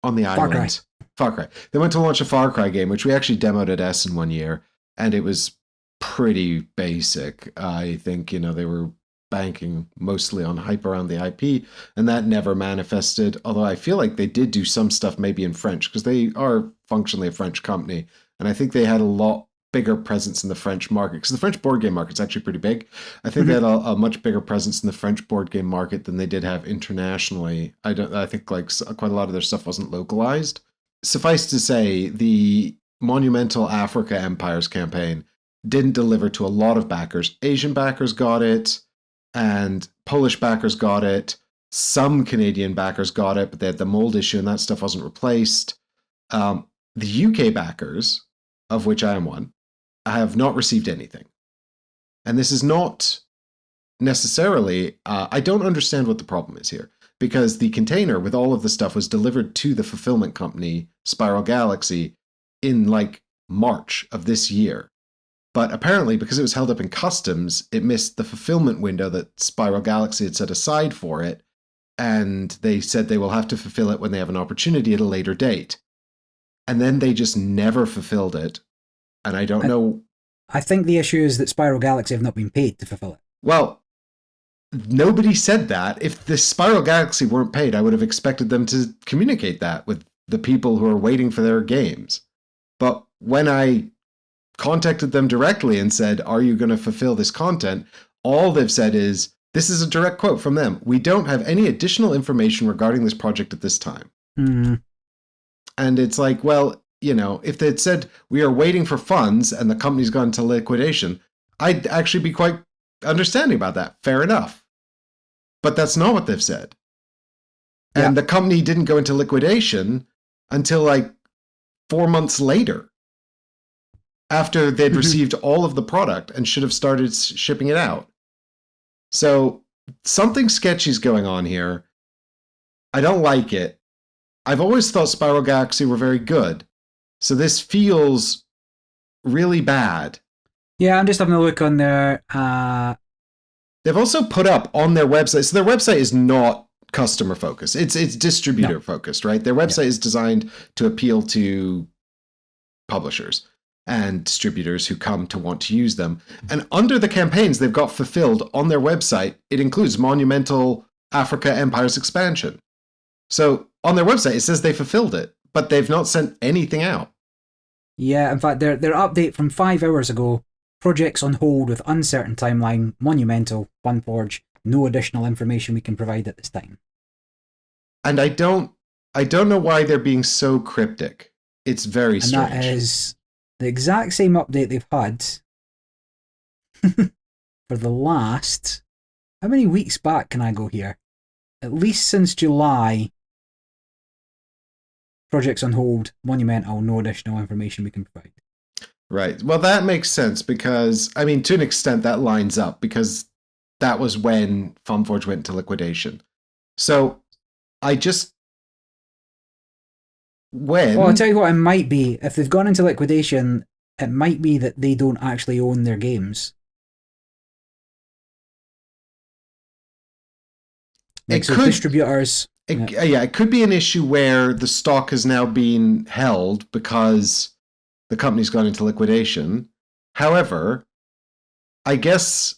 on the island? Far Cry. They went to launch a Far Cry game, which we actually demoed at Essen one year. And it was pretty basic. I think, you know, they were banking mostly on hype around the IP, and that never manifested, although I feel like they did do some stuff maybe in French, because they are functionally a French company, and I think they had a lot bigger presence in the French market, because the French board game market's actually pretty big. I think they had a much bigger presence in the French board game market than they did have internationally. I think like quite a lot of their stuff wasn't localized. Suffice to say, the Monumental Africa Empires campaign didn't deliver to a lot of backers. Asian backers got it, and Polish backers got it. Some Canadian backers got it, but they had the mold issue and that stuff wasn't replaced. The UK backers, of which I am one, have not received anything. And this is not necessarily, I don't understand what the problem is here, because the container with all of the stuff was delivered to the fulfillment company, Spiral Galaxy, in like March of this year. But apparently, because it was held up in customs, it missed the fulfillment window that Spiral Galaxy had set aside for it, and they said they will have to fulfill it when they have an opportunity at a later date. And then they just never fulfilled it, and I don't know... I think the issue is that Spiral Galaxy have not been paid to fulfill it. Well, nobody said that. If the Spiral Galaxy weren't paid, I would have expected them to communicate that with the people who are waiting for their games. But when I contacted them directly and said, are you going to fulfill this content? All they've said is, this is a direct quote from them. We don't have any additional information regarding this project at this time. And it's like, well, you know, if they'd said we are waiting for funds and the company's gone into liquidation, I'd actually be quite understanding about that. Fair enough. But that's not what they've said. And the company didn't go into liquidation until like 4 months later, after they'd received all of the product and should have started shipping it out. So something sketchy is going on here. I don't like it. I've always thought Spiral Galaxy were very good. So this feels really bad. Yeah, I'm just having a look on their... They've also put up on their website, so their website is not customer focused. It's distributor focused, right? Their website is designed to appeal to publishers and distributors who come to want to use them. And under the campaigns they've got fulfilled on their website, it includes Monumental Africa Empires Expansion. So on their website, it says they fulfilled it, but they've not sent anything out. Yeah, in fact, their update from 5 hours ago, projects on hold with uncertain timeline, Monumental, Funforge, no additional information we can provide at this time. And I don't know why they're being so cryptic. It's very strange. And that is the exact same update they've had for the last... How many weeks back can I go here? At least since July. projects on hold, monumental, no additional information we can provide. Right. Well, that makes sense because, I mean, to an extent, that lines up because that was when Funforge went into liquidation. So I just. When. Well, I'll tell you what, it might be. If they've gone into liquidation, it might be that they don't actually own their games. Like, so distributors. It could be an issue where the stock has now been held because the company's gone into liquidation. However, I guess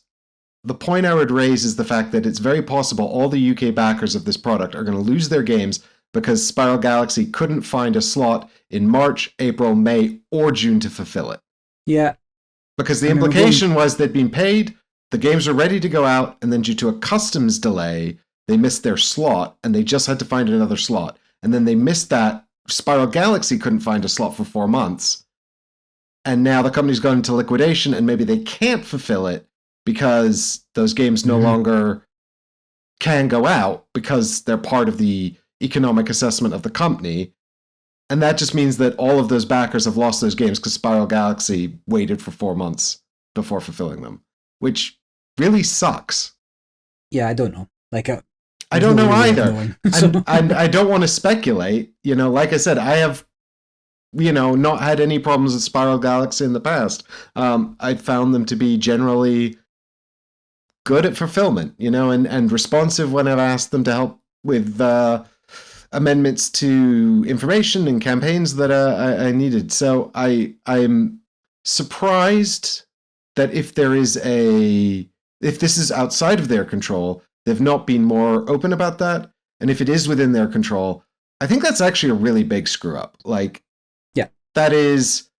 the point I would raise is the fact that it's very possible all the UK backers of this product are going to lose their games because Spiral Galaxy couldn't find a slot in March, April, May, or June to fulfill it. Yeah. Because the implication was they'd been paid, the games were ready to go out, and then due to a customs delay, they missed their slot, and they just had to find another slot. And then they missed that. Spiral Galaxy couldn't find a slot for 4 months. And now the company's gone into liquidation, and maybe they can't fulfill it because those games no longer can go out because they're part of the economic assessment of the company. And that just means that all of those backers have lost those games because Spiral Galaxy waited for 4 months before fulfilling them, which really sucks. Yeah, I don't know. I don't know either. And I don't want to speculate. Like I said, I have, not had any problems with Spiral Galaxy in the past. I found them to be generally good at fulfillment, and responsive when I've asked them to help with amendments to information and campaigns that I needed. So I'm surprised that if this is outside of their control, they've not been more open about that. And if it is within their control, I think that's actually a really big screw up. That is,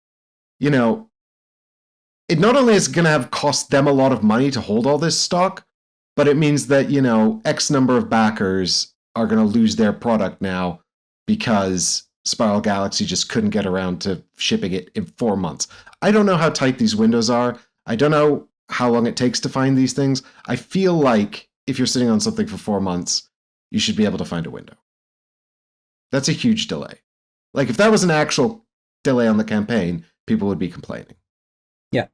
it not only is going to have cost them a lot of money to hold all this stock, but it means that, X number of backers are going to lose their product now because Spiral Galaxy just couldn't get around to shipping it in 4 months. I don't know how tight these windows are. I don't know how long it takes to find these things. I feel like if you're sitting on something for 4 months, you should be able to find a window. That's a huge delay. If that was an actual delay on the campaign, people would be complaining. Yeah.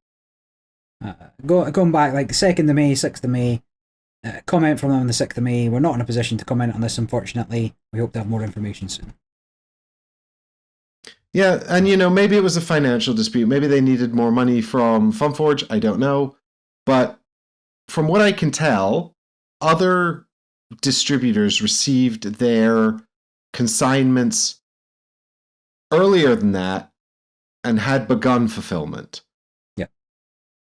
Going back, the 2nd of May, 6th of May, comment from them on the 6th of May. We're not in a position to comment on this, unfortunately. We hope to have more information soon. Yeah, and maybe it was a financial dispute. Maybe they needed more money from Funforge. I don't know. But from what I can tell, other distributors received their consignments earlier than that and had begun fulfillment. Yeah.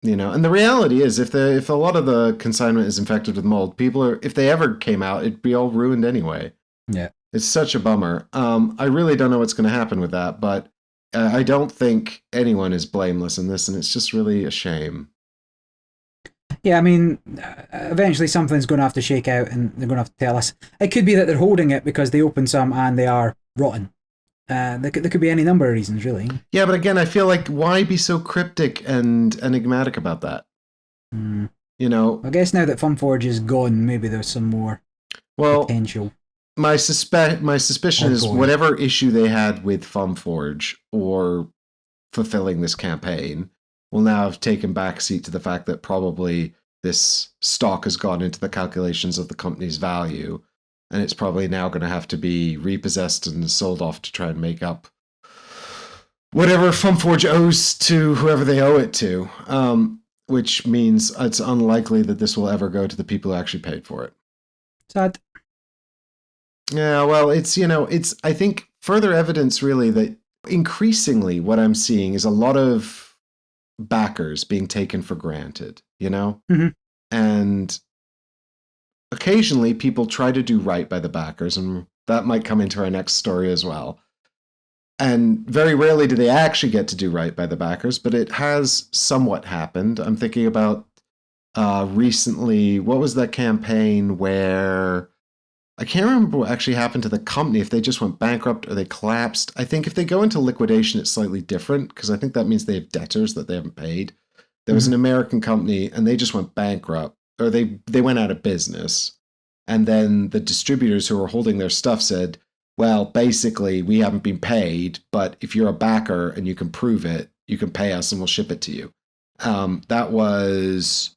And the reality is if a lot of the consignment is infected with mold, if they ever came out, it'd be all ruined anyway. Yeah. It's such a bummer. I really don't know what's going to happen with that, but I don't think anyone is blameless in this, and it's just really a shame. Yeah, I mean, eventually something's going to have to shake out, and they're going to have to tell us. It could be that they're holding it because they opened some and they are rotten. There could be any number of reasons, really. Yeah, but again, I feel like why be so cryptic and enigmatic about that? I guess now that Funforge is gone, maybe there's some more potential. My suspicion is whatever issue they had with Funforge or fulfilling this campaign will now have taken backseat to the fact that probably this stock has gone into the calculations of the company's value, and it's probably now going to have to be repossessed and sold off to try and make up whatever Funforge owes to whoever they owe it to, which means it's unlikely that this will ever go to the people who actually paid for it. Sad. Yeah, well, it's I think further evidence really that increasingly what I'm seeing is a lot of backers being taken for granted, and occasionally people try to do right by the backers, and that might come into our next story as well. And very rarely do they actually get to do right by the backers, but it has somewhat happened. I'm thinking about recently, what was that campaign where I can't remember what actually happened to the company, if they just went bankrupt or they collapsed. I think if they go into liquidation, it's slightly different because I think that means they have debtors that they haven't paid. There was an American company and they just went bankrupt, or they went out of business. And then the distributors who were holding their stuff said, well, basically, we haven't been paid, but if you're a backer and you can prove it, you can pay us and we'll ship it to you. That was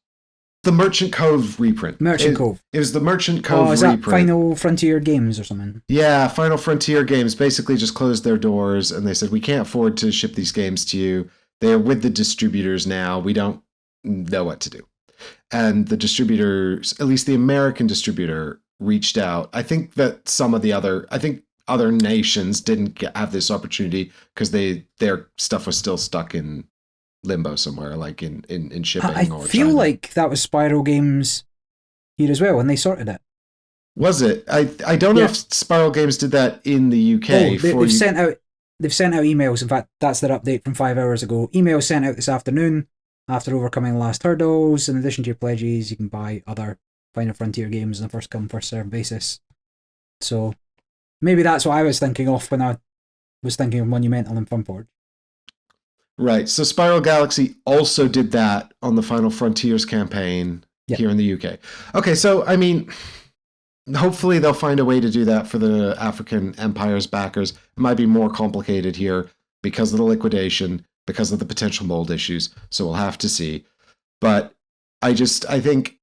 the Merchant Cove reprint. Merchant Cove. It was the Merchant Cove is reprint. That Final Frontier Games or something? Yeah, Final Frontier Games basically just closed their doors and they said, we can't afford to ship these games to you. They're with the distributors now. We don't know what to do. And the distributors, at least the American distributor, reached out. I think that some of the other nations didn't have this opportunity because their stuff was still stuck in limbo somewhere, like in shipping. I feel China. like that was Spiral Games here as well, and they sorted it. Was it? I don't know if Spiral Games did that in the UK. They've sent out emails. In fact, that's their update from 5 hours ago. Emails sent out this afternoon after overcoming the last hurdles. In addition to your pledges, you can buy other Final Frontier games on a first come first served basis. So maybe that's what I was thinking of when I was thinking of Monumental and Funforge. Right. So Spiral Galaxy also did that on the Final Frontiers campaign here in the UK. Okay, so I mean, hopefully they'll find a way to do that for the African Empire's backers. It might be more complicated here because of the liquidation, because of the potential mold issues. So we'll have to see. But I think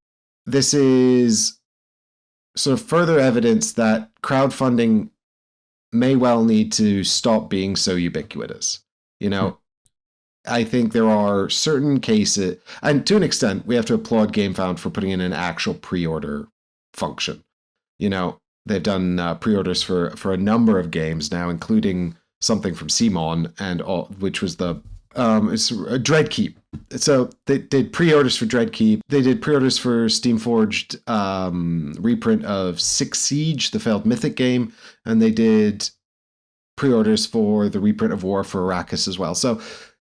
this is sort of further evidence that crowdfunding may well need to stop being so ubiquitous. You know, I think there are certain cases, and to an extent, we have to applaud GameFound for putting in an actual pre-order function. You know, they've done pre-orders for a number of games now, including something from CMON, and which was the it's Dreadkeep. So they did pre-orders for Dreadkeep. They did pre-orders for Steamforged reprint of Six Siege, the failed Mythic game, and they did pre-orders for the reprint of War for Arrakis as well. So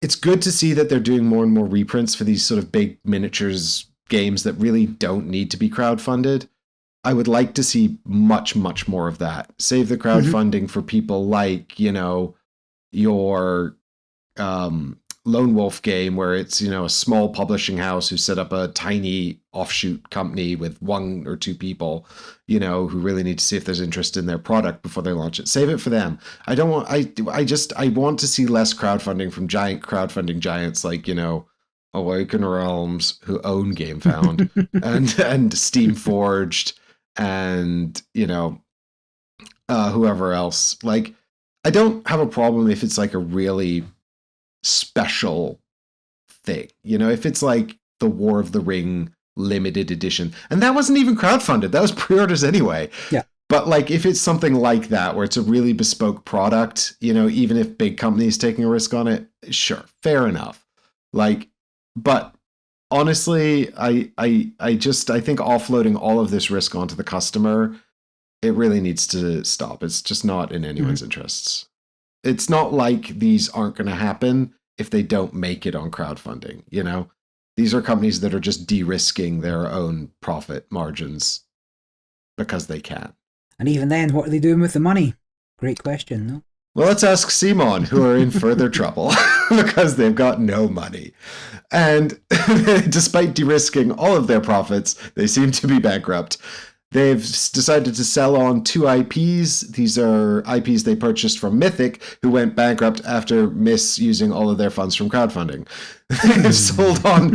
it's good to see that they're doing more and more reprints for these sort of big miniatures games that really don't need to be crowdfunded. I would like to see much, much more of that. Save the crowdfunding for people like, you know, your Lone Wolf game where it's, you know, a small publishing house who set up a tiny offshoot company with 1 or 2 people, you know, who really need to see if there's interest in their product before they launch it. Save it for them. I want to see less crowdfunding from giant crowdfunding giants like, you know, Awaken Realms, who own GameFound, and Steamforged, and, you know, whoever else. Like, I don't have a problem if it's like a really special thing, you know, if it's like the War of the Ring limited edition, and that wasn't even crowdfunded, that was pre-orders anyway. Yeah. But like, if it's something like that where it's a really bespoke product, you know, even if big companies taking a risk on it, sure, fair enough. Like, but honestly, I think offloading all of this risk onto the customer, it really needs to stop. It's just not in anyone's interests. It's not like these aren't going to happen if they don't make it on crowdfunding, you know? These are companies that are just de-risking their own profit margins because they can. And even then, what are they doing with the money? Great question, no? Well, let's ask CMON, who are in further trouble because they've got no money. And despite de-risking all of their profits, they seem to be bankrupt. They've decided to sell on 2 IPs. These are IPs they purchased from Mythic, who went bankrupt after misusing all of their funds from crowdfunding. They've sold on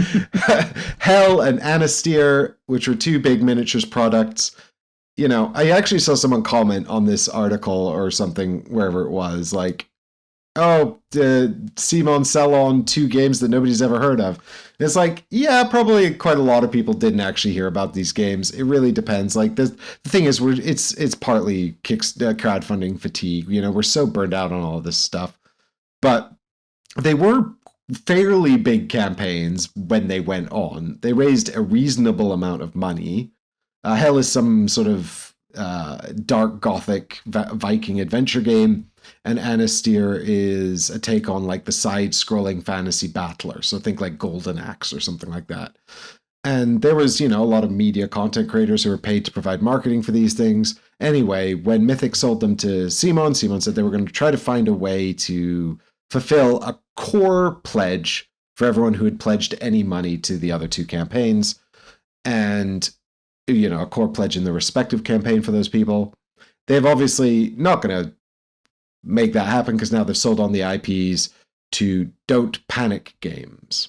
Hel and Anastyr, which were 2 big miniatures products. You know, I actually saw someone comment on this article or something, wherever it was, like, oh, CMON sell on 2 games that nobody's ever heard of. And it's like, yeah, probably quite a lot of people didn't actually hear about these games. It really depends. Like, the thing is, it's partly crowdfunding fatigue. You know, we're so burned out on all of this stuff. But they were fairly big campaigns when they went on. They raised a reasonable amount of money. Hel is some sort of dark gothic Viking adventure game, and Anastyr is a take on like the side-scrolling fantasy battler. So think like Golden Axe or something like that. And there was, you know, a lot of media content creators who were paid to provide marketing for these things. Anyway, when Mythic sold them to CMON, CMON said they were going to try to find a way to fulfill a core pledge for everyone who had pledged any money to the other 2 campaigns. And, you know, a core pledge in the respective campaign for those people. they've obviously not going to make that happen because now they've sold on the IPs to Don't Panic Games.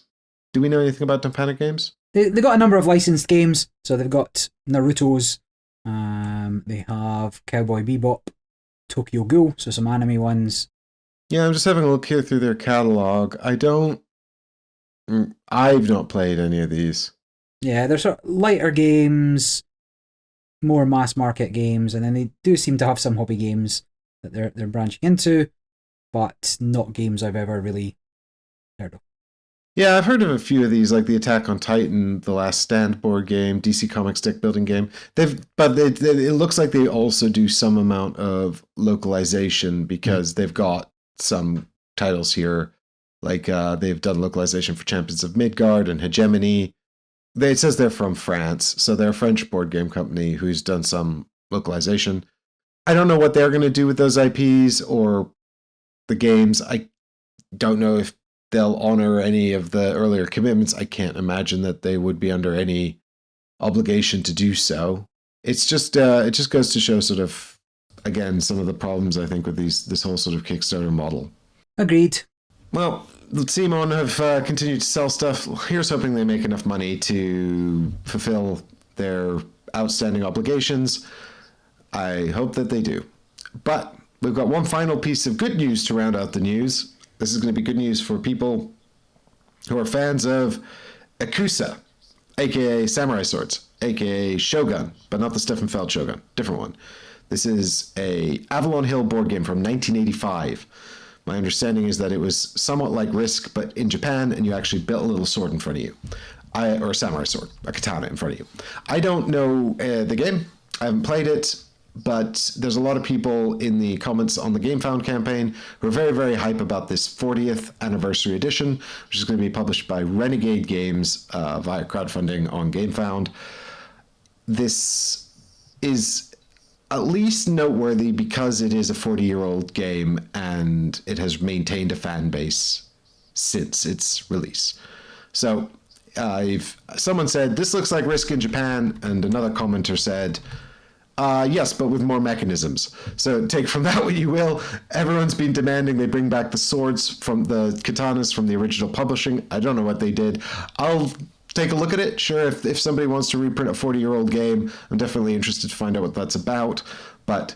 Do we know anything about Don't Panic Games? They got a number of licensed games. So they've got Naruto's, they have Cowboy Bebop, Tokyo Ghoul, so some anime ones. Yeah, I'm just having a look here through their catalog. I've not played any of these. Yeah, they're sort of lighter games, more mass market games, and then they do seem to have some hobby games that they're branching into, but not games I've ever really heard of. Yeah, I've heard of a few of these, like the Attack on Titan, the Last Stand board game, DC Comics deck building game. It looks like they also do some amount of localization because they've got some titles here, like they've done localization for Champions of Midgard and Hegemony. It says they're from France, so they're a French board game company who's done some localization. I don't know what they're going to do with those IPs or the games. I don't know if they'll honor any of the earlier commitments. I can't imagine that they would be under any obligation to do so. It's just it just goes to show sort of, again, some of the problems I think with this whole sort of Kickstarter model. Agreed. Well, the CMON have continued to sell stuff. Here's hoping they make enough money to fulfill their outstanding obligations. I hope that they do. But we've got one final piece of good news to round out the news. This is going to be good news for people who are fans of Ikusa, aka Samurai Swords, aka Shogun, but not the Stefan Feld Shogun, different one. This is a Avalon Hill board game from 1985. My understanding is that it was somewhat like Risk, but in Japan, and you actually built a little sword in front of you. Or a samurai sword, a katana in front of you. I don't know the game. I haven't played it. But there's a lot of people in the comments on the GameFound campaign who are very, very hype about this 40th anniversary edition, which is going to be published by Renegade Games via crowdfunding on GameFound. This is at least noteworthy because it is a 40-year-old game and it has maintained a fan base since its release. So someone said, this looks like Risk in Japan, and another commenter said, yes, but with more mechanisms. So take from that what you will. Everyone's been demanding they bring back the swords from the katanas from the original publishing. I don't know what they did. I'll take a look at it. Sure, if somebody wants to reprint a 40-year-old game, I'm definitely interested to find out what that's about. But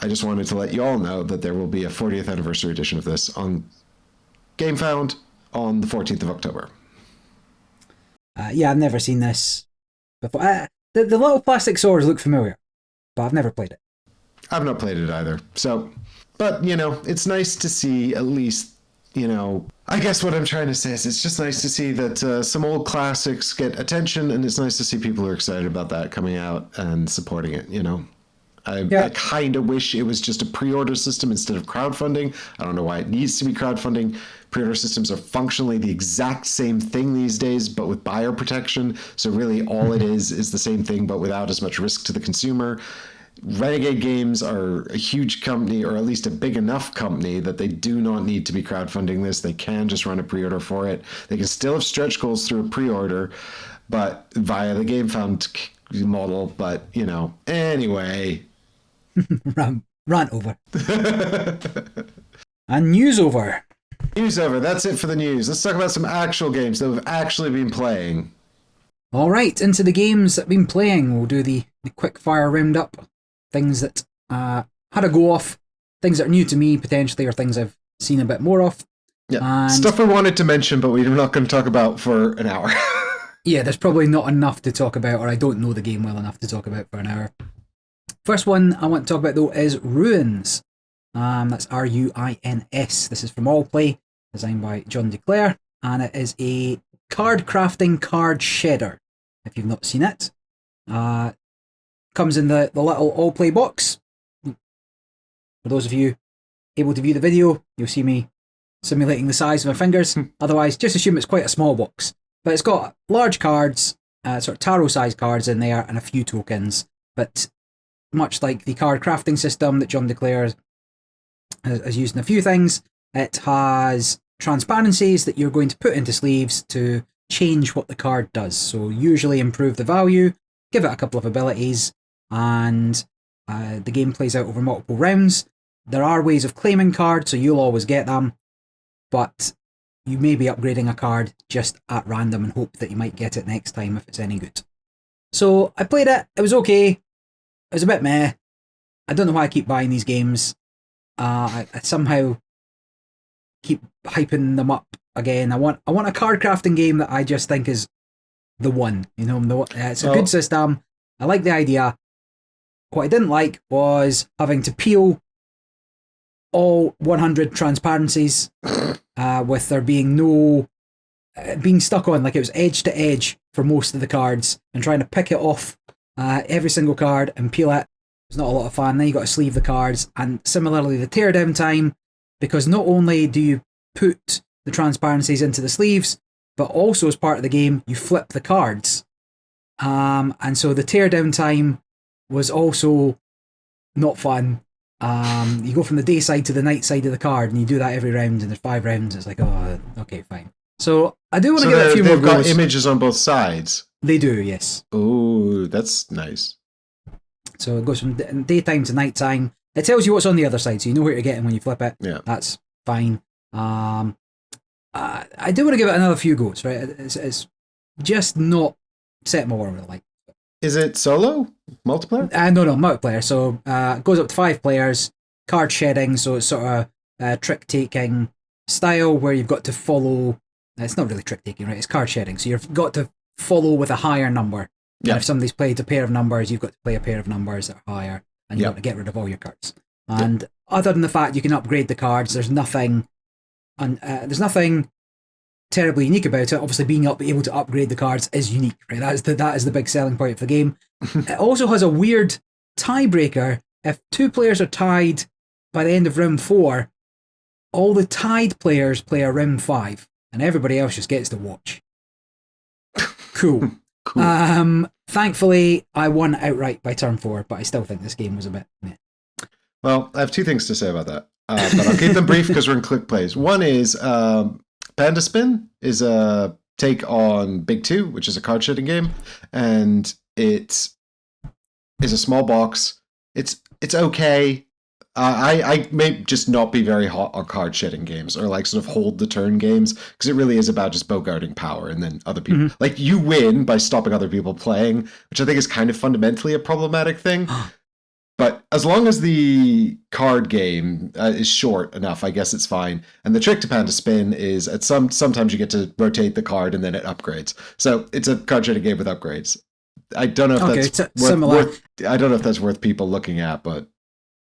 I just wanted to let you all know that there will be a 40th anniversary edition of this on GameFound on the 14th of October. Yeah, I've never seen this before. The little plastic swords look familiar, but I've never played it. I've not played it either. So, but, it's nice to see at least, I guess what I'm trying to say is it's just nice to see that some old classics get attention, and it's nice to see people who are excited about that coming out and supporting it, I kind of wish it was just a pre-order system instead of crowdfunding. I don't know why it needs to be crowdfunding. Pre-order systems are functionally the exact same thing these days, but with buyer protection. So really all it is the same thing, but without as much risk to the consumer. Renegade Games are a huge company, or at least a big enough company, that they do not need to be crowdfunding this. They can just run a pre-order for it. They can still have stretch goals through a pre-order, but via the GameFound model. But, anyway. Rant over. And news over. News over. That's it for the news. Let's talk about some actual games that we've actually been playing. All right, into the games that I've been playing. We'll do the quick fire roundup. Things that had a go off, things that are new to me potentially, or things I've seen a bit more of. Yeah, and stuff I wanted to mention, but we're not going to talk about for an hour. Yeah, there's probably not enough to talk about, or I don't know the game well enough to talk about for an hour. First one I want to talk about, though, is Ruins. That's Ruins. This is from Allplay, designed by John DeClaire, and it is a card crafting card shedder, if you've not seen it. Comes in the little Allplay box. For those of you able to view the video, you'll see me simulating the size of my fingers. Otherwise, just assume it's quite a small box. But it's got large cards, sort of tarot-sized cards in there, and a few tokens. But much like the card crafting system that John DeClaire has used in a few things, it has transparencies that you're going to put into sleeves to change what the card does. So usually improve the value, give it a couple of abilities, and The game plays out over multiple rounds. There are ways of claiming cards, so you'll always get them, but you may be upgrading a card just at random and hope that you might get it next time if it's any good. So I played it. It was okay. It was a bit meh. I don't know why I keep buying these games. I somehow keep hyping them up again. I want a card crafting game that I just think is the one. It's a good system. I like the idea. What I didn't like was having to peel all 100 transparencies with there being no being stuck on, like it was edge to edge for most of the cards, and trying to pick it off every single card and peel it. It's not a lot of fun. Then you got to sleeve the cards, and similarly the teardown time, because not only do you put the transparencies into the sleeves, but also as part of the game you flip the cards, and so the teardown time was also not fun. You go from the day side to the night side of the card, and you do that every round, and there's 5 rounds. It's like, oh, okay, fine. So I do want to give it a few more goes. They've got images on both sides. They do, yes. Oh, that's nice. So it goes from daytime to nighttime. It tells you what's on the other side, so you know what you're getting when you flip it. Yeah, that's fine. I do want to give it another few goes. Right, it's just not set my world like. Is it solo? Multiplayer? No, multiplayer. So it goes up to 5 players, card shedding, so it's sort of trick-taking style where you've got to follow... It's not really trick-taking, right? It's card shedding. So you've got to follow with a higher number. Yeah. And if somebody's played a pair of numbers, you've got to play a pair of numbers that are higher, and you've got to get rid of all your cards. And other than the fact you can upgrade the cards, there's nothing terribly unique about it. Obviously, being able to upgrade the cards is unique, right? That is the big selling point of the game. It also has a weird tiebreaker. If 2 players are tied by the end of round 4, all the tied players play a round 5, and everybody else just gets to watch. Cool. Thankfully, I won outright by turn 4, but I still think this game was a bit meh. Well, I have 2 things to say about that, but I'll keep them brief because we're in Quickplays. One is Panda Spin is a take on Big 2, which is a card shedding game, and it is a small box. It's okay. I may just not be very hot on card shedding games, or like sort of hold the turn games, because it really is about just bogarting power, and then other people like you win by stopping other people playing, which I think is kind of fundamentally a problematic thing. But as long as the card game is short enough, I guess it's fine. And the trick to Panda Spin is sometimes you get to rotate the card and then it upgrades. So it's a card shedding game with upgrades. I don't know if I don't know if that's worth people looking at, but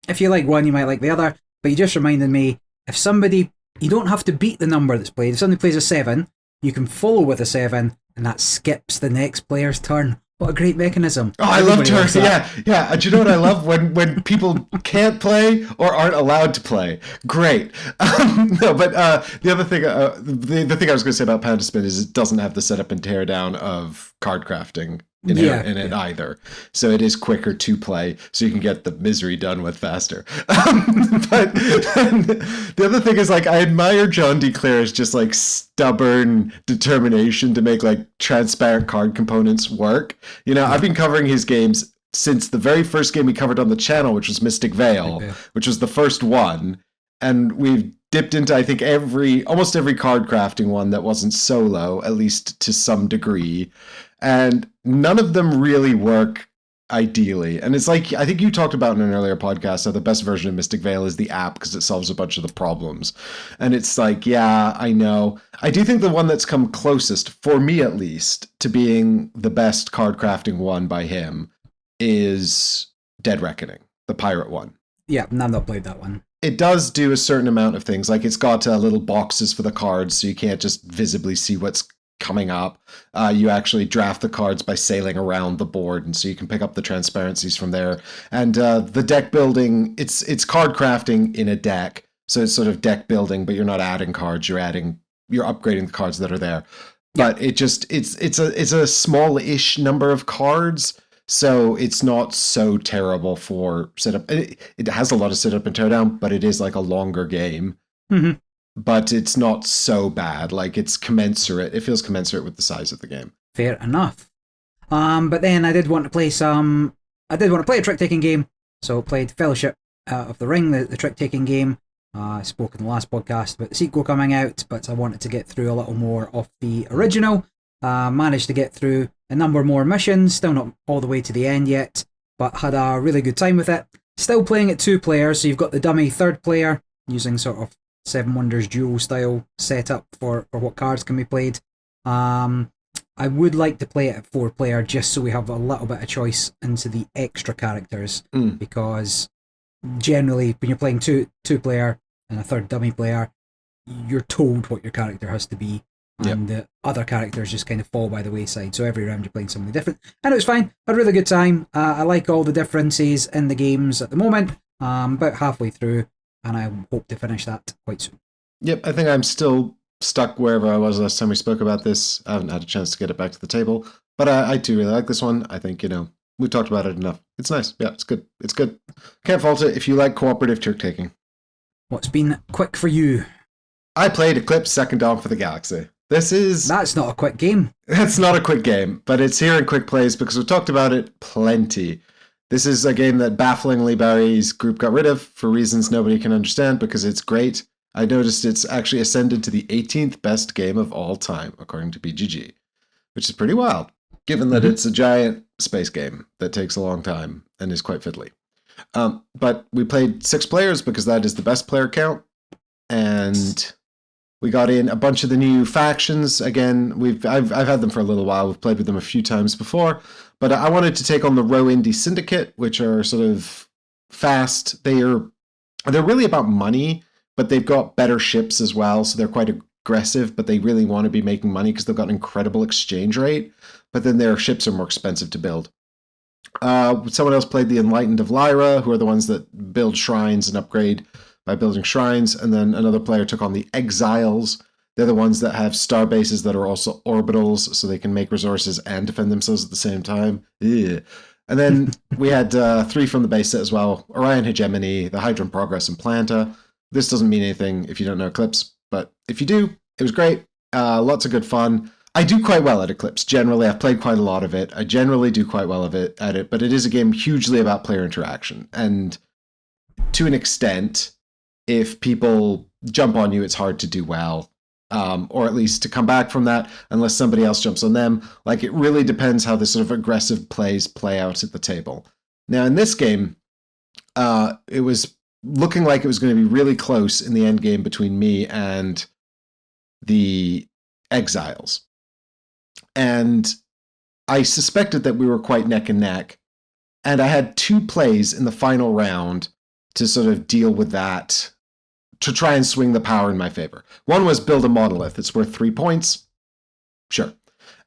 if you like one, you might like the other. But you just reminded me, you don't have to beat the number that's played. If somebody plays a 7, you can follow with a 7, and that skips the next player's turn. What a great mechanism. Oh, I love turns. Yeah. Do you know what I love? When people can't play or aren't allowed to play. Great. The other thing, the thing I was going to say about Panda Spin is it doesn't have the setup and teardown of card crafting in it either. So it is quicker to play, so you can get the misery done with faster. But the other thing is, like, I admire John D. Clare's just like stubborn determination to make like transparent card components work. I've been covering his games since the very first game we covered on the channel, which was Mystic Veil, which was the first one. And we've dipped into, I think, almost every card crafting one that wasn't solo, at least to some degree. And none of them really work ideally. And it's like, I think you talked about in an earlier podcast how the best version of Mystic Veil is the app because it solves a bunch of the problems. And it's like, yeah, I know. I do think the one that's come closest, for me at least, to being the best card crafting one by him is Dead Reckoning, the pirate one. Yeah, I've not played that one. It does do a certain amount of things. Like, it's got little boxes for the cards, so you can't just visibly see what's coming up. You actually draft the cards by sailing around the board, and so you can pick up the transparencies from there. And the deck building, it's card crafting in a deck, so it's sort of deck building, but you're not adding cards. You're upgrading the cards that are there. But it's a small-ish number of cards. So it's not so terrible for setup. It has a lot of setup and teardown, but it is like a longer game. Mm-hmm. But it's not so bad. Like, it's commensurate. It feels commensurate with the size of the game. Fair enough. But then I did want to play a trick-taking game. So played Fellowship of the Ring, the trick-taking game. I spoke in the last podcast about the sequel coming out, but I wanted to get through a little more of the original. Managed to get through a number more missions, still not all the way to the end yet, but had a really good time with it. Still playing it 2 players, so you've got the dummy 3rd player, using sort of Seven Wonders duel style setup for what cards can be played. I would like to play it at 4 player just so we have a little bit of choice into the extra characters, because generally when you're playing two player and a 3rd dummy player, you're told what your character has to be, and the other characters just kind of fall by the wayside. So every round you're playing something different, and it was fine. Had a really good time. I like all the differences in the games at the moment. About halfway through, and I hope to finish that quite soon. Yep, I think I'm still stuck wherever I was last time we spoke about this. I haven't had a chance to get it back to the table, but I do really like this one. I think, we've talked about it enough. It's nice. Yeah, it's good. It's good. Can't fault it if you like cooperative trick-taking. What's been quick for you? I played Eclipse Second Dawn for the Galaxy. That's not a quick game. It's not a quick game, but it's here in Quickplays because we've talked about it plenty. This is a game that bafflingly Barry's group got rid of for reasons nobody can understand because it's great. I noticed it's actually ascended to the 18th best game of all time, according to BGG, which is pretty wild, given that it's a giant space game that takes a long time and is quite fiddly. But we played 6 players because that is the best player count, and we got in a bunch of the new factions. Again, I've had them for a little while. We've played with them a few times before, but I wanted to take on the Row Indie Syndicate, which are sort of fast. They're really about money, but they've got better ships as well, so they're quite aggressive, but they really want to be making money because they've got an incredible exchange rate, but then their ships are more expensive to build. Someone else played the Enlightened of Lyra, who are the ones that build shrines and upgrade by building shrines, and then another player took on the Exiles. They're the ones that have star bases that are also orbitals, so they can make resources and defend themselves at the same time. Ugh. And then we had 3 from the base set as well: Orion Hegemony, the Hydron Progress, and Planta. This doesn't mean anything if you don't know Eclipse, but if you do, it was great. Lots of good fun. I do quite well at Eclipse. Generally, I've played quite a lot of it. I generally do quite well at it, but it is a game hugely about player interaction. And to an extent, if people jump on you, it's hard to do well, or at least to come back from that unless somebody else jumps on them. Like, it really depends how the sort of aggressive plays play out at the table. Now, in this game, it was looking like it was going to be really close in the end game between me and the Exiles. And I suspected that we were quite neck and neck. And I had 2 plays in the final round to sort of deal with that, to try and swing the power in my favor. One was build a monolith. It's worth 3 points. Sure.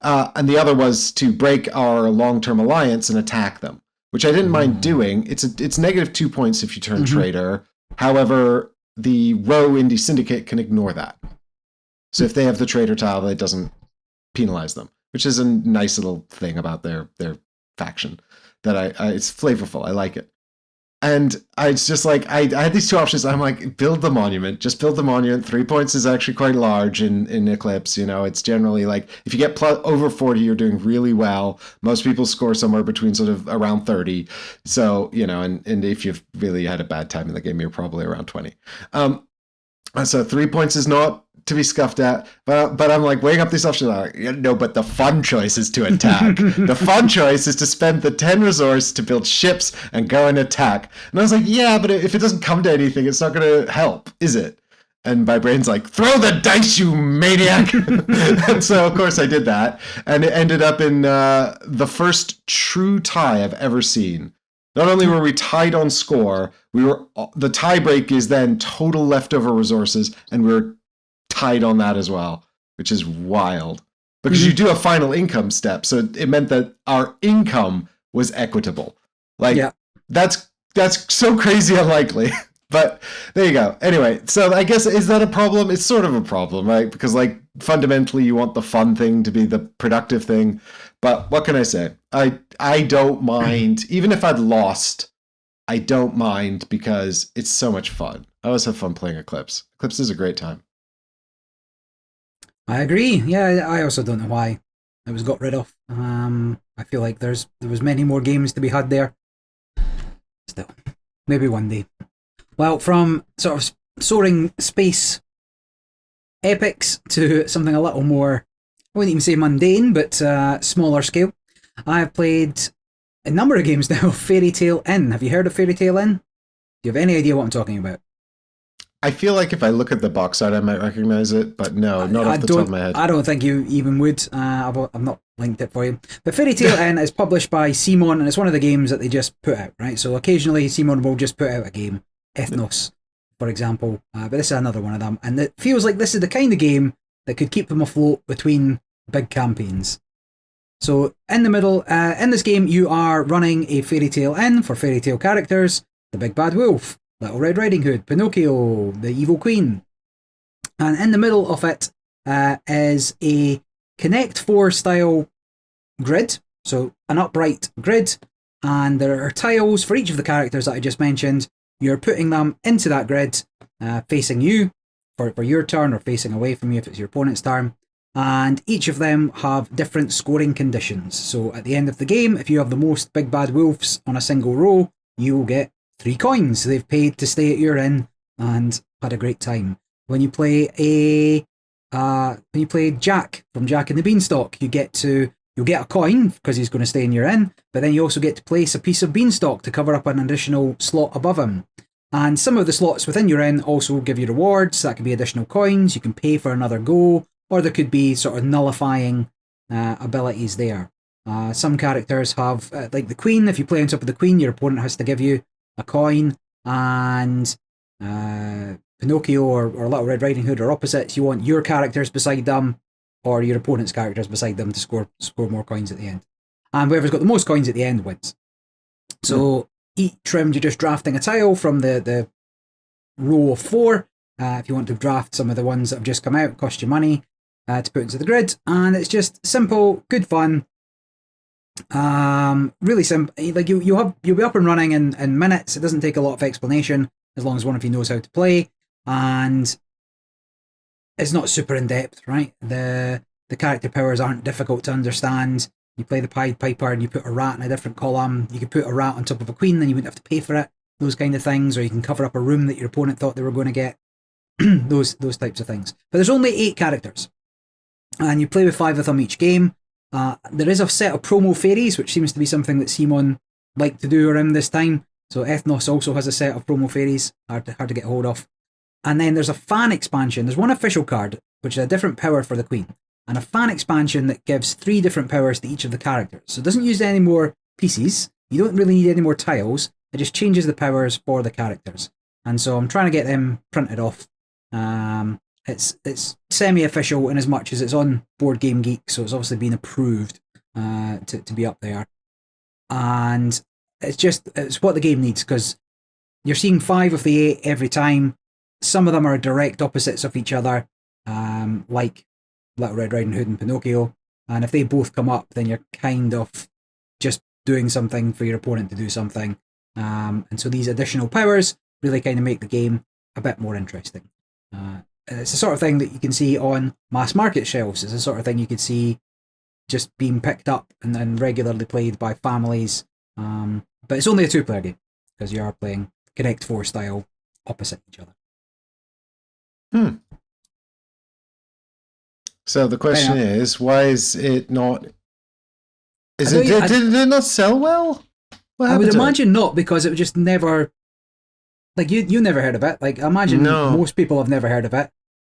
And the other was to break our long-term alliance and attack them, which I didn't mind doing. It's negative 2 points if you turn traitor. However, the Row Indie Syndicate can ignore that. So if they have the traitor tile, it doesn't penalize them, which is a nice little thing about their faction that it's flavorful. I like it. And it's just like, I had these 2 options. I'm like, build the monument. Just build the monument. 3 points is actually quite large in Eclipse. It's generally like, if you get over 40, you're doing really well. Most people score somewhere between sort of around 30. So, and if you've really had a bad time in the game, you're probably around 20. So 3 points is not to be scuffed at, but I'm like weighing up these options. I'm like, no, but the fun choice is to attack. The fun choice is to spend the 10 resource to build ships and go and attack. And I was like, yeah, but if it doesn't come to anything, it's not going to help, is it? And my brain's like, throw the dice, you maniac! And so, of course, I did that. And it ended up in the first true tie I've ever seen. Not only were we tied on score, the tie break is then total leftover resources, and we were tied on that as well, which is wild. Because you do a final income step, so it meant that our income was equitable. That's so crazy unlikely. But there you go. Anyway, so I guess, is that a problem? It's sort of a problem, right? Because fundamentally you want the fun thing to be the productive thing. But what can I say? I don't mind. Even if I'd lost, I don't mind because it's so much fun. I always have fun playing Eclipse. Eclipse is a great time. I agree. Yeah, I also don't know why it was got rid of. I feel like there was many more games to be had there. Still. Maybe one day. Well, from sort of soaring space epics to something a little more, I wouldn't even say mundane, but smaller scale, I have played a number of games now. Fairy Tail Inn. Have you heard of Fairy Tail Inn? Do you have any idea what I'm talking about? I feel like if I look at the box art, I might recognize it, but no, not off the top of my head. I don't think you even would. I've not linked it for you. But Fairy Tail Inn is published by CMON, and it's one of the games that they just put out, right? So occasionally CMON will just put out a game. Ethnos, for example. But this is another one of them. And it feels like this is the kind of game that could keep them afloat between big campaigns. So in the middle, in this game, you are running a fairy tale inn for fairy tale characters. The Big Bad Wolf, Little Red Riding Hood, Pinocchio, the Evil Queen. And in the middle of it is a Connect 4 style grid. So an upright grid. And there are tiles for each of the characters that I just mentioned. You're putting them into that grid, facing you for your turn, or facing away from you if it's your opponent's turn. And each of them have different scoring conditions. So at the end of the game, if you have the most Big Bad Wolves on a single row, you will get 3 coins. They've paid to stay at your inn and had a great time. When you play Jack from Jack and the Beanstalk, you'll get a coin because he's going to stay in your inn, but then you also get to place a piece of beanstalk to cover up an additional slot above him. And some of the slots within your inn also give you rewards. That could be additional coins, you can pay for another go, or there could be sort of nullifying abilities there. Some characters have, like the Queen, if you play on top of the Queen, your opponent has to give you a coin, and Pinocchio or Little Red Riding Hood are opposites. You want your characters beside them, or your opponent's characters beside them to score more coins at the end. And whoever's got the most coins at the end wins. So each round you're just drafting a tile from the row of 4. If you want to draft some of the ones that have just come out, cost you money to put into the grid. And it's just simple, good fun. Really simple. Like you'll be up and running in minutes. It doesn't take a lot of explanation as long as one of you knows how to play. And it's not super in depth, right? The character powers aren't difficult to understand. You play the Pied Piper and you put a rat in a different column. You could put a rat on top of a queen, then you wouldn't have to pay for it. Those kind of things. Or you can cover up a room that your opponent thought they were going to get. those types of things. But there's only 8 characters. And you play with 5 of them each game. There is a set of promo fairies, which seems to be something that CMON like to do around this time. So Ethnos also has a set of promo fairies, hard to get hold of. And then there's a fan expansion. There's one official card, which is a different power for the Queen, and a fan expansion that gives 3 different powers to each of the characters. So it doesn't use any more pieces. You don't really need any more tiles. It just changes the powers for the characters. And so I'm trying to get them printed off. It's semi-official in as much as it's on Board Game Geek, so it's obviously been approved to be up there. And it's what the game needs, because you're seeing 5 of the 8 every time. Some of them are direct opposites of each other, like Little Red Riding Hood and Pinocchio. And if they both come up, then you're kind of just doing something for your opponent to do something. And so these additional powers really kind of make the game a bit more interesting. It's the sort of thing that you can see on mass market shelves. It's the sort of thing you could see just being picked up and regularly played by families. But it's only a 2-player game, because you are playing Connect 4 style opposite each other. So the question is, why is it not... Did it not sell well? I would imagine not, because it would just never... Like, you never heard of it. Like, I imagine most people have never heard of it.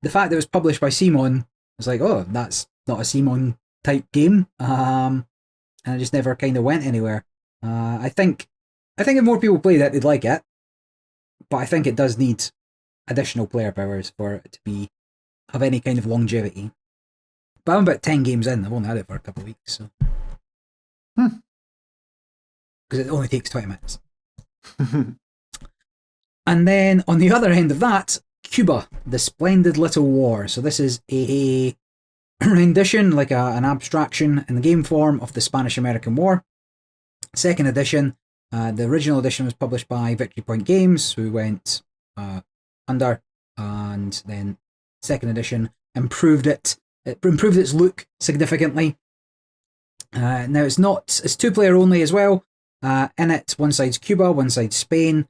The fact that it was published by CMON was like, oh, that's not a CMON type game. And it just never kind of went anywhere. I think if more people played it, they'd like it. But I think it does need additional player powers for it to have any kind of longevity. But I'm about 10 games in. I've only had it for a couple of weeks, so. Because it only takes 20 minutes. And then on the other end of that, Cuba, the Splendid Little War. So this is a rendition, like an abstraction in the game form of the Spanish-American War. Second edition. The original edition was published by Victory Point Games, who went under, and then second edition improved it. It improved its look significantly. Now it's 2-player only as well. In it, one side's Cuba, one side's Spain.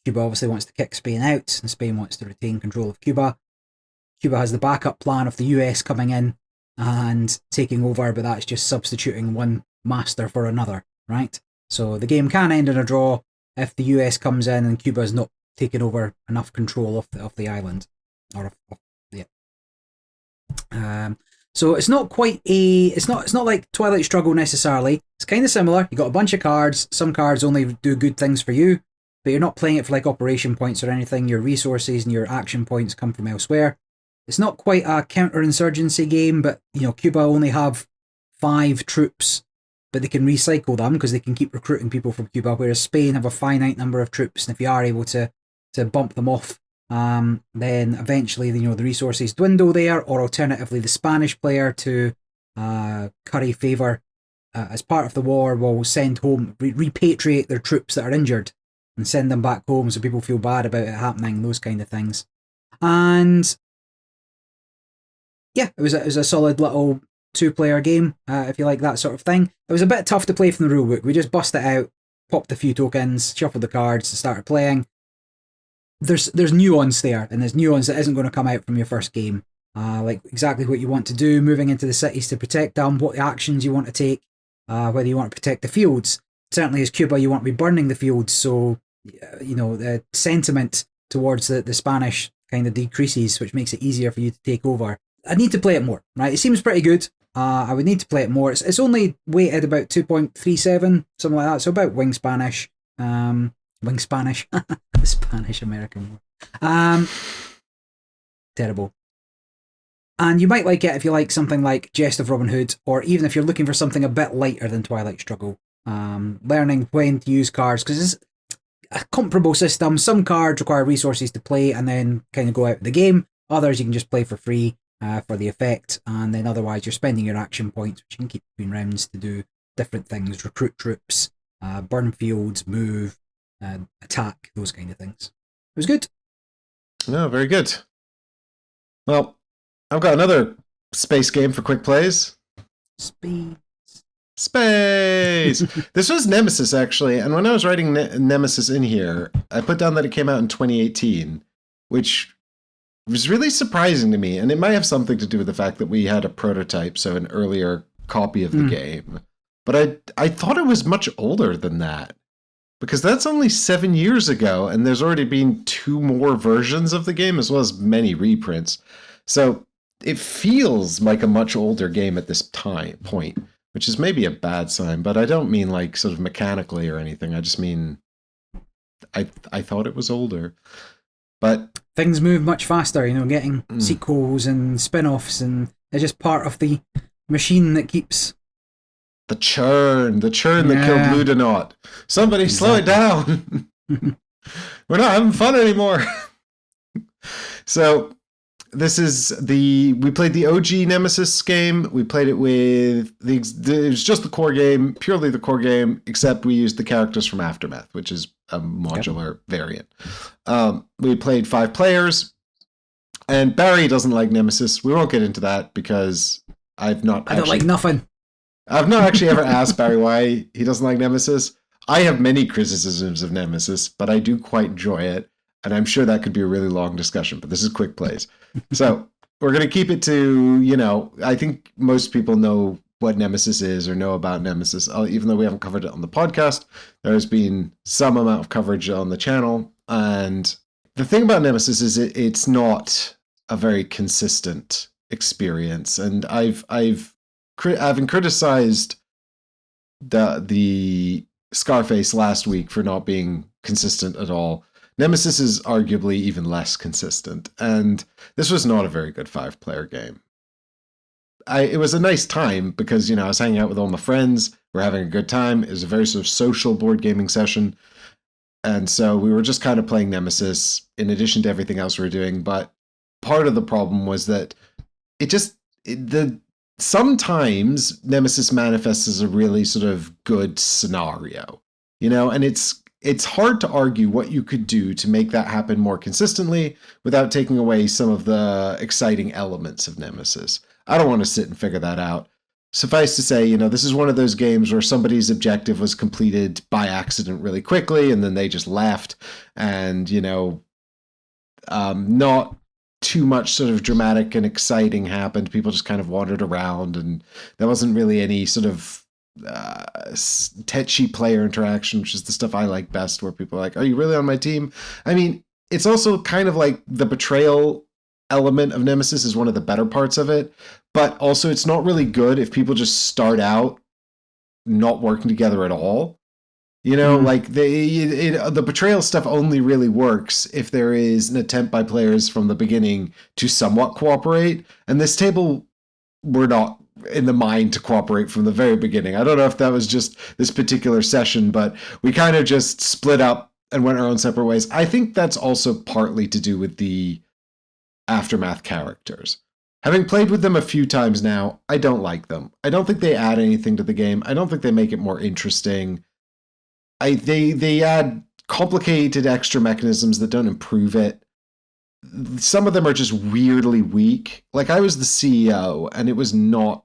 Cuba obviously wants to kick Spain out, and Spain wants to retain control of Cuba. Cuba has the backup plan of the US coming in and taking over, but that's just substituting one master for another, right? So the game can end in a draw if the US comes in and Cuba's not taken over enough control of the island. So it's not quite it's not like Twilight Struggle necessarily. It's kind of similar. You got a bunch of cards. Some cards only do good things for you, but you're not playing it for like operation points or anything. Your resources and your action points come from elsewhere. It's not quite a counterinsurgency game, but Cuba only have 5 troops, but they can recycle them because they can keep recruiting people from Cuba, whereas Spain have a finite number of troops, and if you are able to bump them off, then eventually the resources dwindle there, or alternatively the Spanish player to curry favour as part of the war will send home, repatriate their troops that are injured and send them back home so people feel bad about it happening, those kind of things. And yeah, it was a solid little 2-player game, if you like that sort of thing. It was a bit tough to play from the rulebook. We just bust it out, popped a few tokens, shuffled the cards, and started playing. There's nuance there, and there's nuance that isn't going to come out from your first game. Like exactly what you want to do, moving into the cities to protect them, what actions you want to take, whether you want to protect the fields. Certainly as Cuba, you want to be burning the fields, so the sentiment towards the Spanish kind of decreases, which makes it easier for you to take over. I need to play it more, right? It seems pretty good. I would need to play it more. It's only weighted about 2.37, something like that, so about Wing Spanish. Wing Spanish. The Spanish-American War. Terrible. And you might like it if you like something like Jest of Robin Hood, or even if you're looking for something a bit lighter than Twilight Struggle. Learning when to use cards, because it's a comparable system. Some cards require resources to play and then kind of go out of the game. Others you can just play for free for the effect, and then otherwise you're spending your action points, which you can keep between rounds to do different things, recruit troops, burn fields, move, attack, those kind of things. It was good. No, very good. Well, I've got another space game for Quickplays. Space! This was Nemesis, actually, and when I was writing Nemesis in here, I put down that it came out in 2018, which was really surprising to me, and it might have something to do with the fact that we had a prototype, so an earlier copy of the game. But I thought it was much older than that, because that's only 7 years ago, and there's already been 2 more versions of the game, as well as many reprints. So it feels like a much older game at this point, which is maybe a bad sign, but I don't mean like sort of mechanically or anything. I just mean I thought it was older. But things move much faster, getting sequels and spin-offs, and they're just part of the machine that keeps... The churn that killed Ludonaute. Somebody slow it down. We're not having fun anymore. So this is we played the OG Nemesis game. We played it with it was just the core game, purely the core game, except we used the characters from Aftermath, which is a modular variant. We played 5 players, and Barry doesn't like Nemesis. We won't get into that because I don't like nothing. I've not actually ever asked Barry why he doesn't like Nemesis. I have many criticisms of Nemesis, but I do quite enjoy it, and I'm sure that could be a really long discussion, but this is Quickplays. So we're going to keep it to, I think most people know what Nemesis is or know about Nemesis, even though we haven't covered it on the podcast. There has been some amount of coverage on the channel, and the thing about Nemesis is it's not a very consistent experience, and having criticized the Scarface last week for not being consistent at all, Nemesis is arguably even less consistent, and this was not a very good 5-player game. It was a nice time because, I was hanging out with all my friends, we're having a good time, it was a very sort of social board gaming session, and so we were just kind of playing Nemesis in addition to everything else we were doing, but part of the problem was that sometimes Nemesis manifests as a really sort of good scenario, and it's hard to argue what you could do to make that happen more consistently without taking away some of the exciting elements of Nemesis. I don't want to sit and figure that out. suffice to say, this is one of those games where somebody's objective was completed by accident really quickly, and then they just left, and, not too much sort of dramatic and exciting happened. People just kind of wandered around, and there wasn't really any sort of tetchy player interaction, which is the stuff I like best, where people are like, are you really on my team? I mean, it's also kind of like the betrayal element of Nemesis is one of the better parts of it, but also it's not really good if people just start out not working together at all. Like the betrayal stuff only really works if there is an attempt by players from the beginning to somewhat cooperate. And this table, we're not in the mind to cooperate from the very beginning. I don't know if that was just this particular session, but we kind of just split up and went our own separate ways. I think that's also partly to do with the Aftermath characters. Having played with them a few times now, I don't like them. I don't think they add anything to the game. I don't think they make it more interesting. They add complicated extra mechanisms that don't improve it. Some of them are just weirdly weak. Like, I was the CEO, and it was not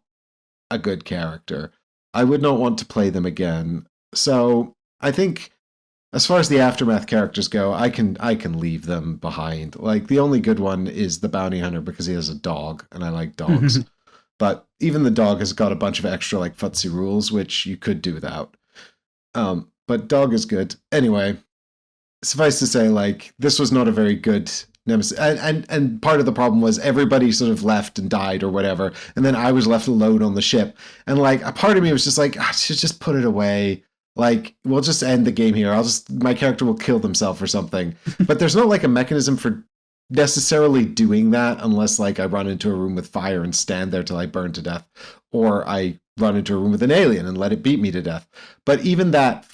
a good character. I would not want to play them again. So I think, as far as the Aftermath characters go, I can leave them behind. Like, the only good one is the bounty hunter because he has a dog, and I like dogs. But even the dog has got a bunch of extra, like, futzy rules, which you could do without. But dog is good. Anyway, suffice to say, like, this was not a very good Nemesis. And part of the problem was everybody sort of left and died or whatever, and then I was left alone on the ship. And, like, a part of me was just like, I should just put it away. Like, we'll just end the game here. My character will kill themselves or something. But there's not, like, a mechanism for necessarily doing that unless, like, I run into a room with fire and stand there till I burn to death, or I run into a room with an alien and let it beat me to death. But even that,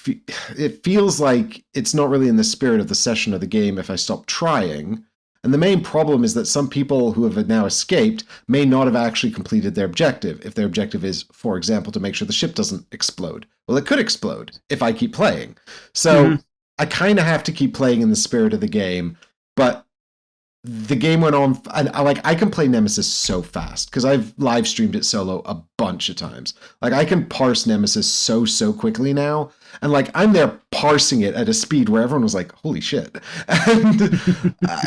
it feels like it's not really in the spirit of the session of the game if I stop trying. And the main problem is that some people who have now escaped may not have actually completed their objective. If their objective is, for example, to make sure the ship doesn't explode. Well, it could explode if I keep playing. So I kind of have to keep playing in the spirit of the game. But the game went on, and I can play Nemesis so fast because I've live streamed it solo a bunch of times. Like, I can parse Nemesis so quickly now, and, like, I'm there parsing it at a speed where everyone was like, holy shit. And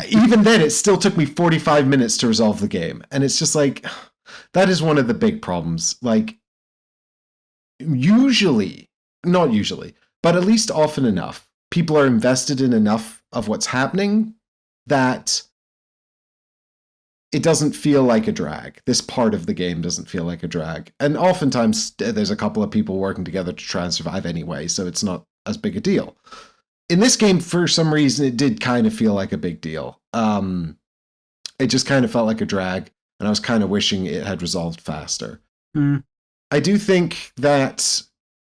even then it still took me 45 minutes to resolve the game, and it's just like, that is one of the big problems. Like, not usually, but at least often enough, people are invested in enough of what's happening that it doesn't feel like a drag. This part of the game doesn't feel like a drag. And oftentimes there's a couple of people working together to try and survive anyway, so it's not as big a deal. In this game, for some reason, it did kind of feel like a big deal. It just kind of felt like a drag, and I was kind of wishing it had resolved faster. I do think that...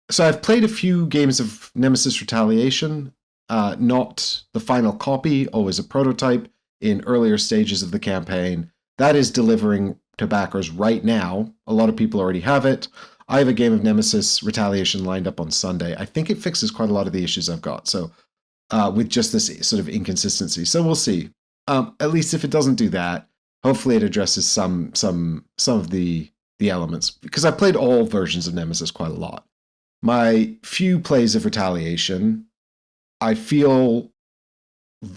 So I've played a few games of Nemesis Retaliation, not the final copy, always a prototype, in earlier stages of the campaign. That is delivering to backers right now. A lot of people already have it. I have a game of Nemesis Retaliation lined up on Sunday. I think it fixes quite a lot of the issues I've got. So with just this sort of inconsistency. So we'll see. At least if it doesn't do that, hopefully it addresses some of the elements. Because I've played all versions of Nemesis quite a lot. My few plays of Retaliation, I feel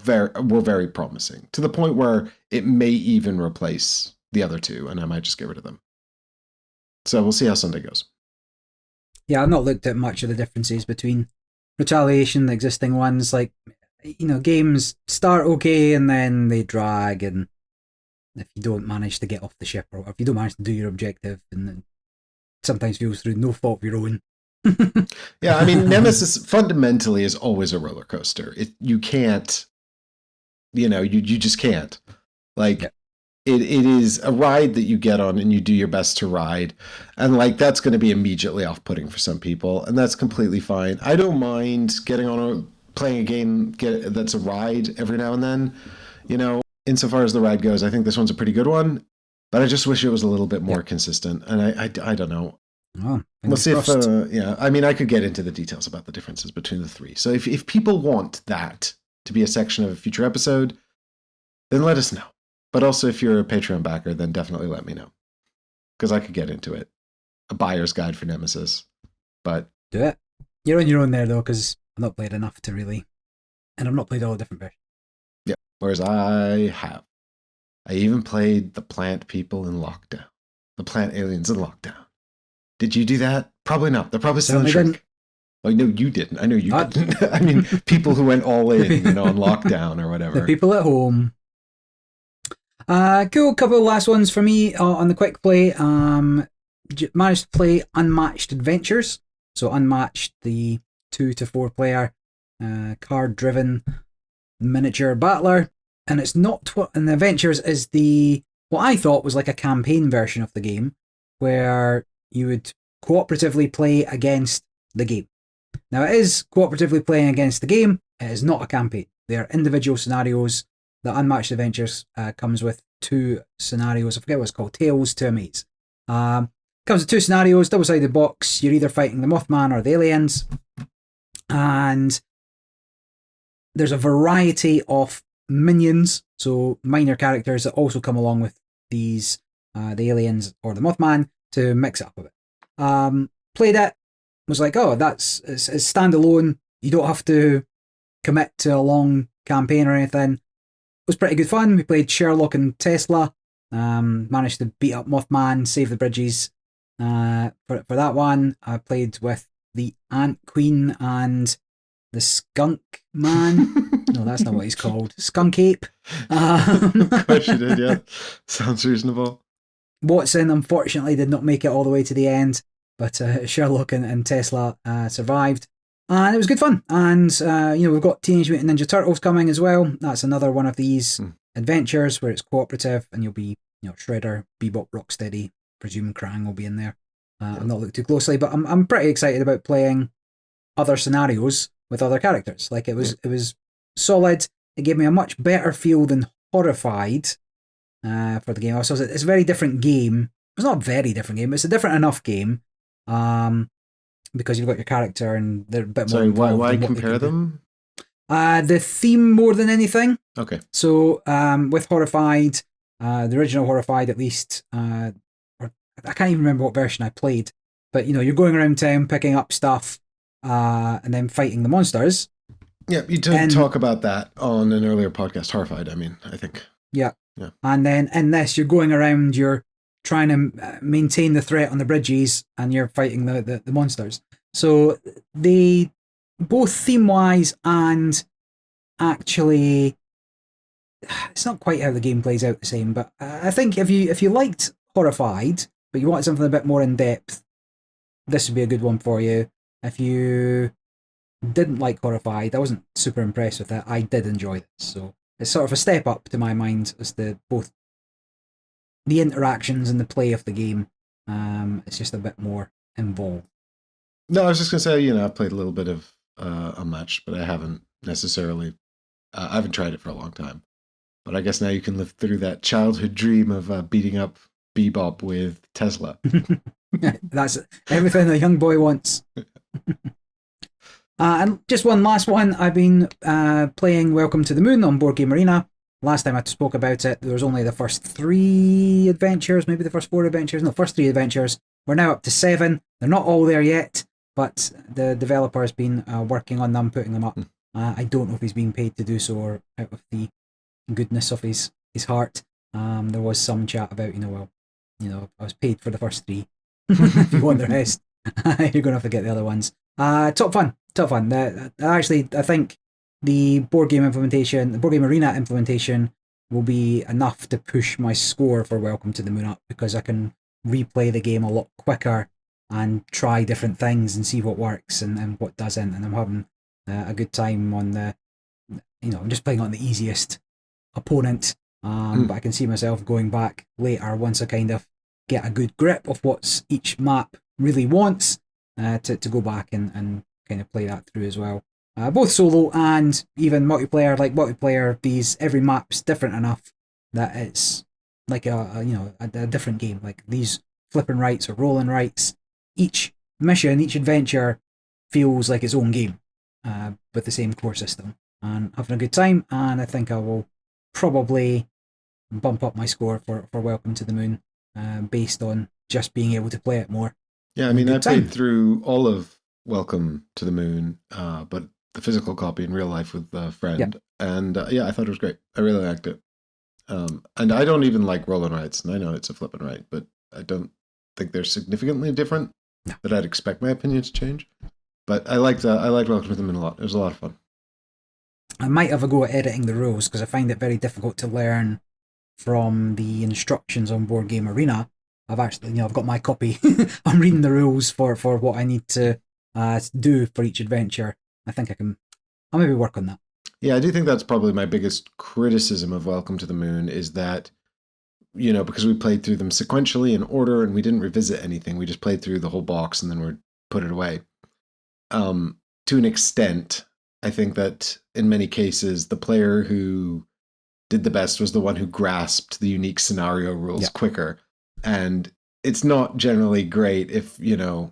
were very promising, to the point where it may even replace the other two, and I might just get rid of them. So we'll see how Sunday goes. Yeah, I've not looked at much of the differences between Retaliation, the existing ones. Like, games start okay and then they drag, and if you don't manage to get off the ship, or if you don't manage to do your objective, and it sometimes feels through no fault of your own. Yeah, I mean, Nemesis fundamentally is always a roller coaster. You can't, you just can't. Like, it is a ride that you get on and you do your best to ride. And, like, that's going to be immediately off-putting for some people, and that's completely fine. I don't mind getting on playing a game that's a ride every now and then. Insofar as the ride goes, I think this one's a pretty good one, but I just wish it was a little bit more consistent. And I don't know. Oh, we'll see if, I mean, I could get into the details about the differences between the three. So if people want that to be a section of a future episode, then let us know. But also, if you're a Patreon backer, then definitely let me know, because I could get into it. a buyer's guide for Nemesis. But Do it. You're on your own there though, because I've not played enough to really, and I've not played all the different versions. yeah, whereas I have. I even played the plant people in lockdown. The plant aliens in lockdown. Did you do that? Probably not. They're probably still in Certainly shrink. Oh, no, you didn't. I know you didn't. I mean, people who went all in, on lockdown or whatever. The people at home. Cool. Couple of last ones for me on the quick play. Managed to play Unmatched Adventures. So Unmatched, the 2 to 4 player card-driven miniature battler, and it's not and the Adventures is what I thought was like a campaign version of the game, where you would cooperatively play against the game. Now it is cooperatively playing against the game. It is not a campaign. They are individual scenarios. The Unmatched Adventures comes with 2 scenarios. I forget what it's called. Tales to Amaze. Comes with 2 scenarios, double-sided box. You're either fighting the Mothman or the aliens. And there's a variety of minions, so minor characters that also come along with these, the aliens or the Mothman, to mix it up a bit. Played it, was like, oh, it's standalone. You don't have to commit to a long campaign or anything. It was pretty good fun. We played Sherlock and Tesla. Managed to beat up Mothman, save the bridges. For that one, I played with the Ant Queen and the Skunk Man. No, that's not what he's called. Skunk Ape. Of course you did, yeah. Sounds reasonable. Watson, unfortunately, did not make it all the way to the end, but Sherlock and Tesla survived. And it was good fun. And, we've got Teenage Mutant Ninja Turtles coming as well. That's another one of these adventures where it's cooperative, and you'll be, Shredder, Bebop, Rocksteady, presume Krang will be in there. I've not looked too closely, but I'm pretty excited about playing other scenarios with other characters. Like, it was solid. It gave me a much better feel than Horrified for the game. Also, it's a very different game. It's not a very different game, but it's a different enough game. Because you've got your character and they're a bit more involved. Sorry, why compare them? The theme more than anything. Okay. So with Horrified, the original Horrified at least, or I can't even remember what version I played, but you're going around town picking up stuff and then fighting the monsters. Yeah, you did talk about that on an earlier podcast, Horrified, I think. Yeah. And then in this, you're going around, you're trying to maintain the threat on the bridges, and you're fighting the monsters. So they, both theme-wise and actually, it's not quite how the game plays out the same, but I think if you liked Horrified, but you wanted something a bit more in-depth, this would be a good one for you. If you didn't like Horrified, I wasn't super impressed with it, I did enjoy this. So it's sort of a step up to my mind as to both the interactions and the play of the game. It's just a bit more involved. No, I was just going to say, I've played a little bit of Unmatched, but I haven't necessarily, I haven't tried it for a long time. But I guess now you can live through that childhood dream of beating up Bebop with Tesla. That's everything a young boy wants. And just one last one. I've been playing Welcome to the Moon on Board Game Arena. Last time I spoke about it, there was only the first 3 adventures, maybe the first 4 adventures. No, first 3 adventures. We're now up to 7. They're not all there yet, but the developer has been working on them, putting them up. I don't know if he's being paid to do so or out of the goodness of his heart. There was some chat about, I was paid for the first 3. If you want the rest, you're going to have to get the other ones. Top fun. Actually, I think the board game arena implementation will be enough to push my score for Welcome to the Moon up, because I can replay the game a lot quicker and try different things and see what works and what doesn't. And I'm having a good time on I'm just playing on the easiest opponent. But I can see myself going back later once I kind of get a good grip of what each map really wants to go back and kind of play that through as well. Both solo and even multiplayer. Like multiplayer, every map's different enough that it's like a different game. Like these flipping rights or rolling rights. Each mission, each adventure feels like its own game with the same core system. And having a good time, and I think I will probably bump up my score for Welcome to the Moon based on just being able to play it more. Yeah, I mean, I played through all of Welcome to the Moon, but the physical copy in real life with a friend. Yep. And yeah, I thought it was great. I really liked it. And I don't even like roll and rights, and I know it's a flip and right, but I don't think they're significantly different that I'd expect my opinion to change. But I liked Welcome to the Moon a lot. It was a lot of fun. I might have a go at editing the rules because I find it very difficult to learn from the instructions on Board Game Arena. I've actually, I've got my copy. I'm reading the rules for what I need to do for each adventure. I think I'll maybe work on that. Yeah, I do think that's probably my biggest criticism of Welcome to the Moon is that, because we played through them sequentially in order and we didn't revisit anything. We just played through the whole box and then we put it away. To an extent, I think that in many cases, the player who did the best was the one who grasped the unique scenario rules quicker. And it's not generally great if, a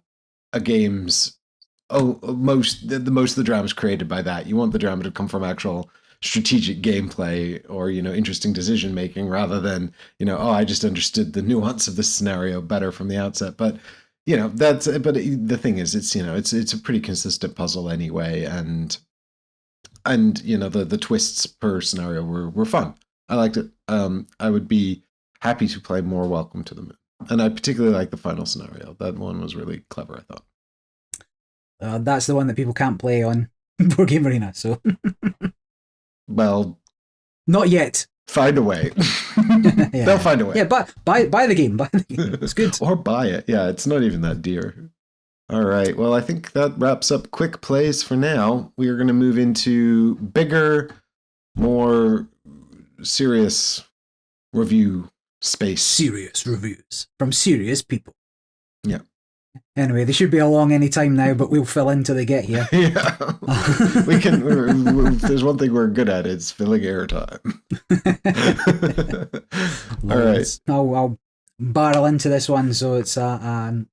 game's most of the drama is created by that. You want the drama to come from actual strategic gameplay or, interesting decision making rather than, I just understood the nuance of this scenario better from the outset. But, the thing is, it's a pretty consistent puzzle anyway. And the twists per scenario were fun. I liked it. I would be happy to play more Welcome to the Moon. And I particularly like the final scenario. That one was really clever, I thought. That's the one that people can't play on Board Game Arena, so... Well... Not yet. Find a way. They'll find a way. Yeah, but buy the game. Buy the game. It's good. Or buy it. Yeah, it's not even that dear. All right. Well, I think that wraps up Quick Plays for now. We are going to move into bigger, more serious review space. Serious reviews from serious people. Yeah. Anyway, they should be along any time now, but we'll fill in till they get here. Yeah. We can. There's one thing we're good at. It's filling airtime. All right. I'll barrel into this one. So it's an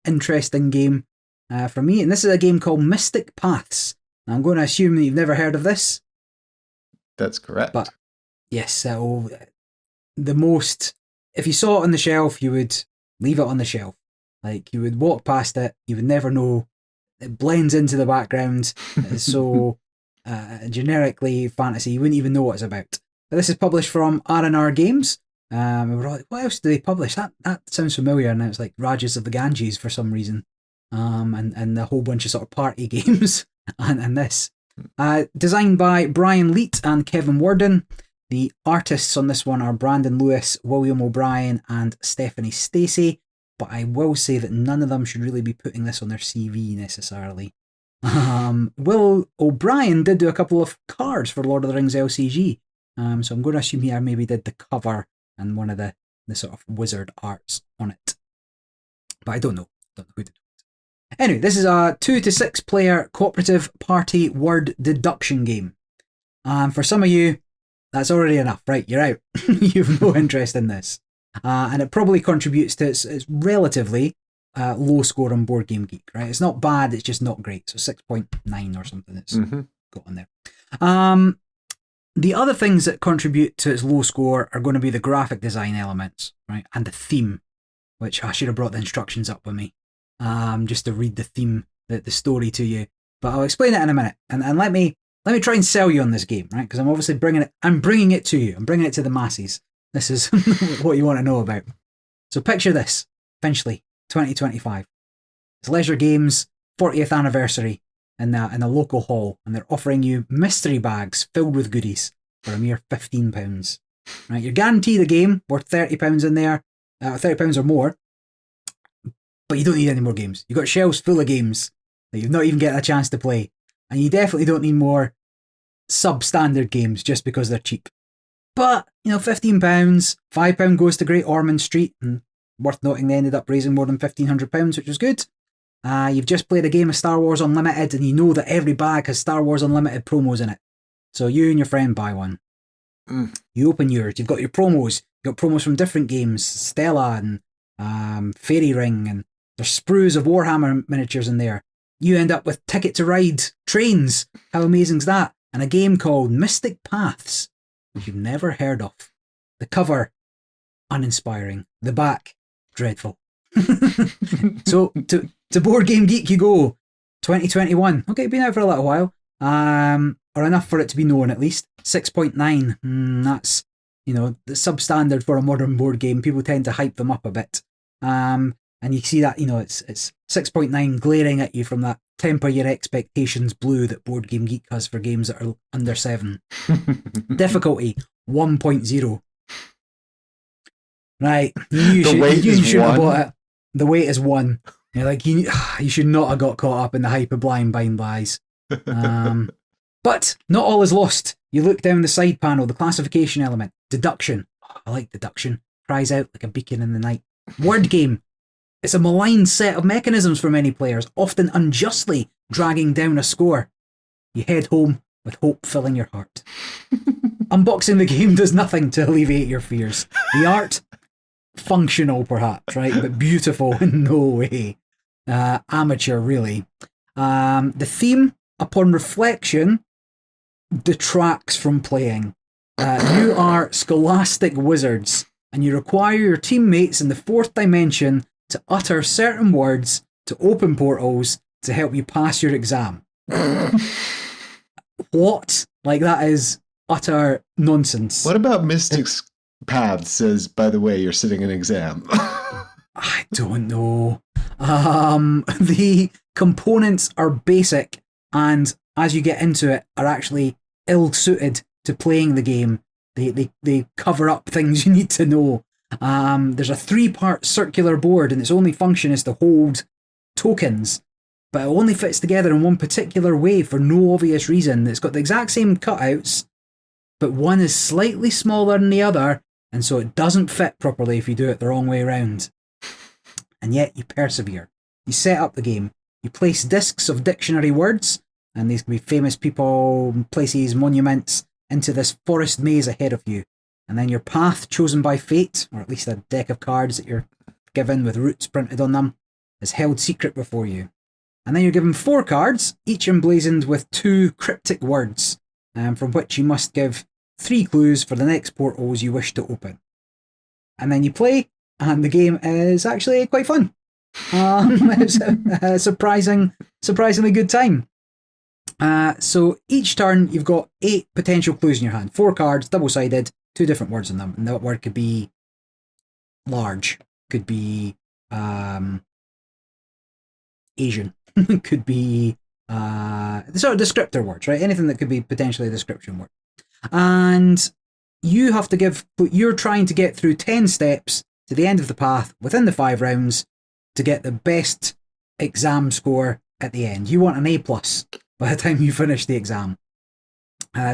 interesting game for me. And this is a game called Mystic Paths. I'm going to assume that you've never heard of this. That's correct. But yes, so if you saw it on the shelf, you would leave it on the shelf. Like, you would walk past it, you would never know. It blends into the background. It's so generically fantasy, you wouldn't even know what it's about. But this is published from R&R Games. We were like, what else do they publish? That sounds familiar. And it's like Rajas of the Ganges for some reason. And a whole bunch of sort of party games. and this. Designed by Brian Leet and Kevin Worden. The artists on this one are Brandon Lewis, William O'Brien, and Stephanie Stacey. But I will say that none of them should really be putting this on their CV necessarily. Will O'Brien did do a couple of cards for Lord of the Rings LCG. So I'm going to assume he maybe did the cover and one of the sort of wizard arts on it. But I don't know. Don't know who did it. Anyway, this is a 2 to 6 player cooperative party word deduction game. For some of you, that's already enough, right? You're out. You've no interest in this. And it probably contributes to its relatively low score on Board Game Geek, right? It's not bad, it's just not great. So 6.9 or something it's got on there. The other things that contribute to its low score are going to be the graphic design elements, right? And the theme, which I should have brought the instructions up with me, just to read the theme, the story to you. But I'll explain it in a minute. And let me try and sell you on this game, right? Because I'm obviously bringing it to you. I'm bringing it to the masses. This is what you want to know about. So picture this, eventually, 2025. It's Leisure Games' 40th anniversary in a local hall, and they're offering you mystery bags filled with goodies for a mere £15. Right, you're guaranteed a game worth £30 in there, £30 or more, but you don't need any more games. You've got shelves full of games that you've not even getting a chance to play, and you definitely don't need more substandard games just because they're cheap. But, £15, £5 goes to Great Ormond Street, and worth noting they ended up raising more than £1,500, which was good. You've just played a game of Star Wars Unlimited, and you know that every bag has Star Wars Unlimited promos in it. So you and your friend buy one. You open yours, you've got your promos. You've got promos from different games, Stella and Fairy Ring, and there's sprues of Warhammer miniatures in there. You end up with Ticket to Ride trains. How amazing's that? And a game called Mystic Paths, which you've never heard of. The cover, uninspiring. The back, dreadful. So to Board Game Geek you go. 2021. Okay, been out for a little while. Or enough for it to be known at least. 6.9. That's, the substandard for a modern board game. People tend to hype them up a bit. And you see that, it's 6.9 glaring at you from that temper your expectations blue that Board Game Geek has for games that are under 7. Difficulty 1.0. Right, you shouldn't have bought it. The weight is 1. You're like, you should not have got caught up in the hype of blind buys. But not all is lost. You look down the side panel, the classification element, deduction. I like deduction. Cries out like a beacon in the night. Word game. It's a maligned set of mechanisms for many players, often unjustly dragging down a score. You head home with hope filling your heart. Unboxing the game does nothing to alleviate your fears. The art, functional perhaps, right? But beautiful in no way. Amateur, really. The theme, upon reflection, detracts from playing. You are scholastic wizards, and you require your teammates in the 4th dimension to utter certain words to open portals to help you pass your exam. What? Like, that is utter nonsense. What about Mystic's Path says, by the way, you're sitting an exam? I don't know. The components are basic, and as you get into it, are actually ill-suited to playing the game. They cover up things you need to know. There's a 3-part circular board, and its only function is to hold tokens, but it only fits together in one particular way for no obvious reason. It's got the exact same cutouts, but one is slightly smaller than the other, and so it doesn't fit properly if you do it the wrong way around. And yet you persevere. You set up the game. You place discs of dictionary words, and these can be famous people, places, monuments, into this forest maze ahead of you. And then your path, chosen by fate, or at least a deck of cards that you're given with routes printed on them, is held secret before you. And then you're given 4 cards, each emblazoned with 2 cryptic words, from which you must give 3 clues for the next portals you wish to open. And then you play, and the game is actually quite fun. It's a surprisingly good time. So each turn you've got 8 potential clues in your hand. 4 cards, double-sided, 2 different words in them. And that word could be large, could be Asian, could be sort of descriptor words, right? Anything that could be potentially a description word. And you have to you're trying to get through 10 steps to the end of the path within the 5 rounds to get the best exam score at the end. You want an A+ by the time you finish the exam.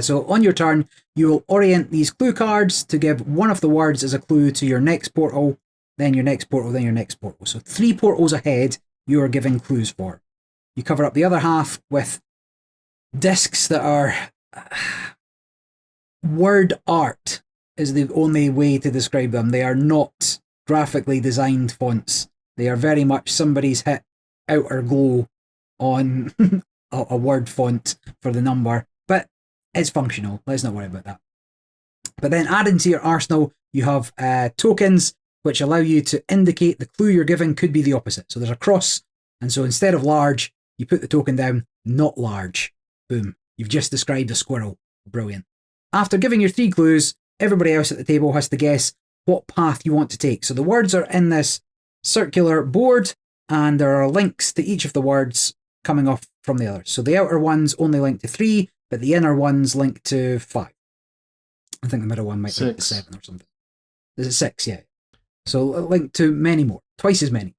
So on your turn, you will orient these clue cards to give one of the words as a clue to your next portal, then your next portal, then your next portal. So 3 portals ahead, you are giving clues for. You cover up the other half with discs that are... word art is the only way to describe them. They are not graphically designed fonts. They are very much somebody's hit outer glow on a word font for the number, but it's functional. Let's not worry about that. But then adding to your arsenal, you have tokens which allow you to indicate the clue you're given could be the opposite. So there's a cross, and so instead of large, you put the token down, not large. Boom. You've just described a squirrel. Brilliant. After giving your 3 clues, everybody else at the table has to guess what path you want to take. So the words are in this circular board, and there are links to each of the words coming off from the others. So the outer ones only link to 3, but the inner ones link to 5. I think the middle one might link to 7 or something. Is it 6? Yeah. So link to many more, twice as many.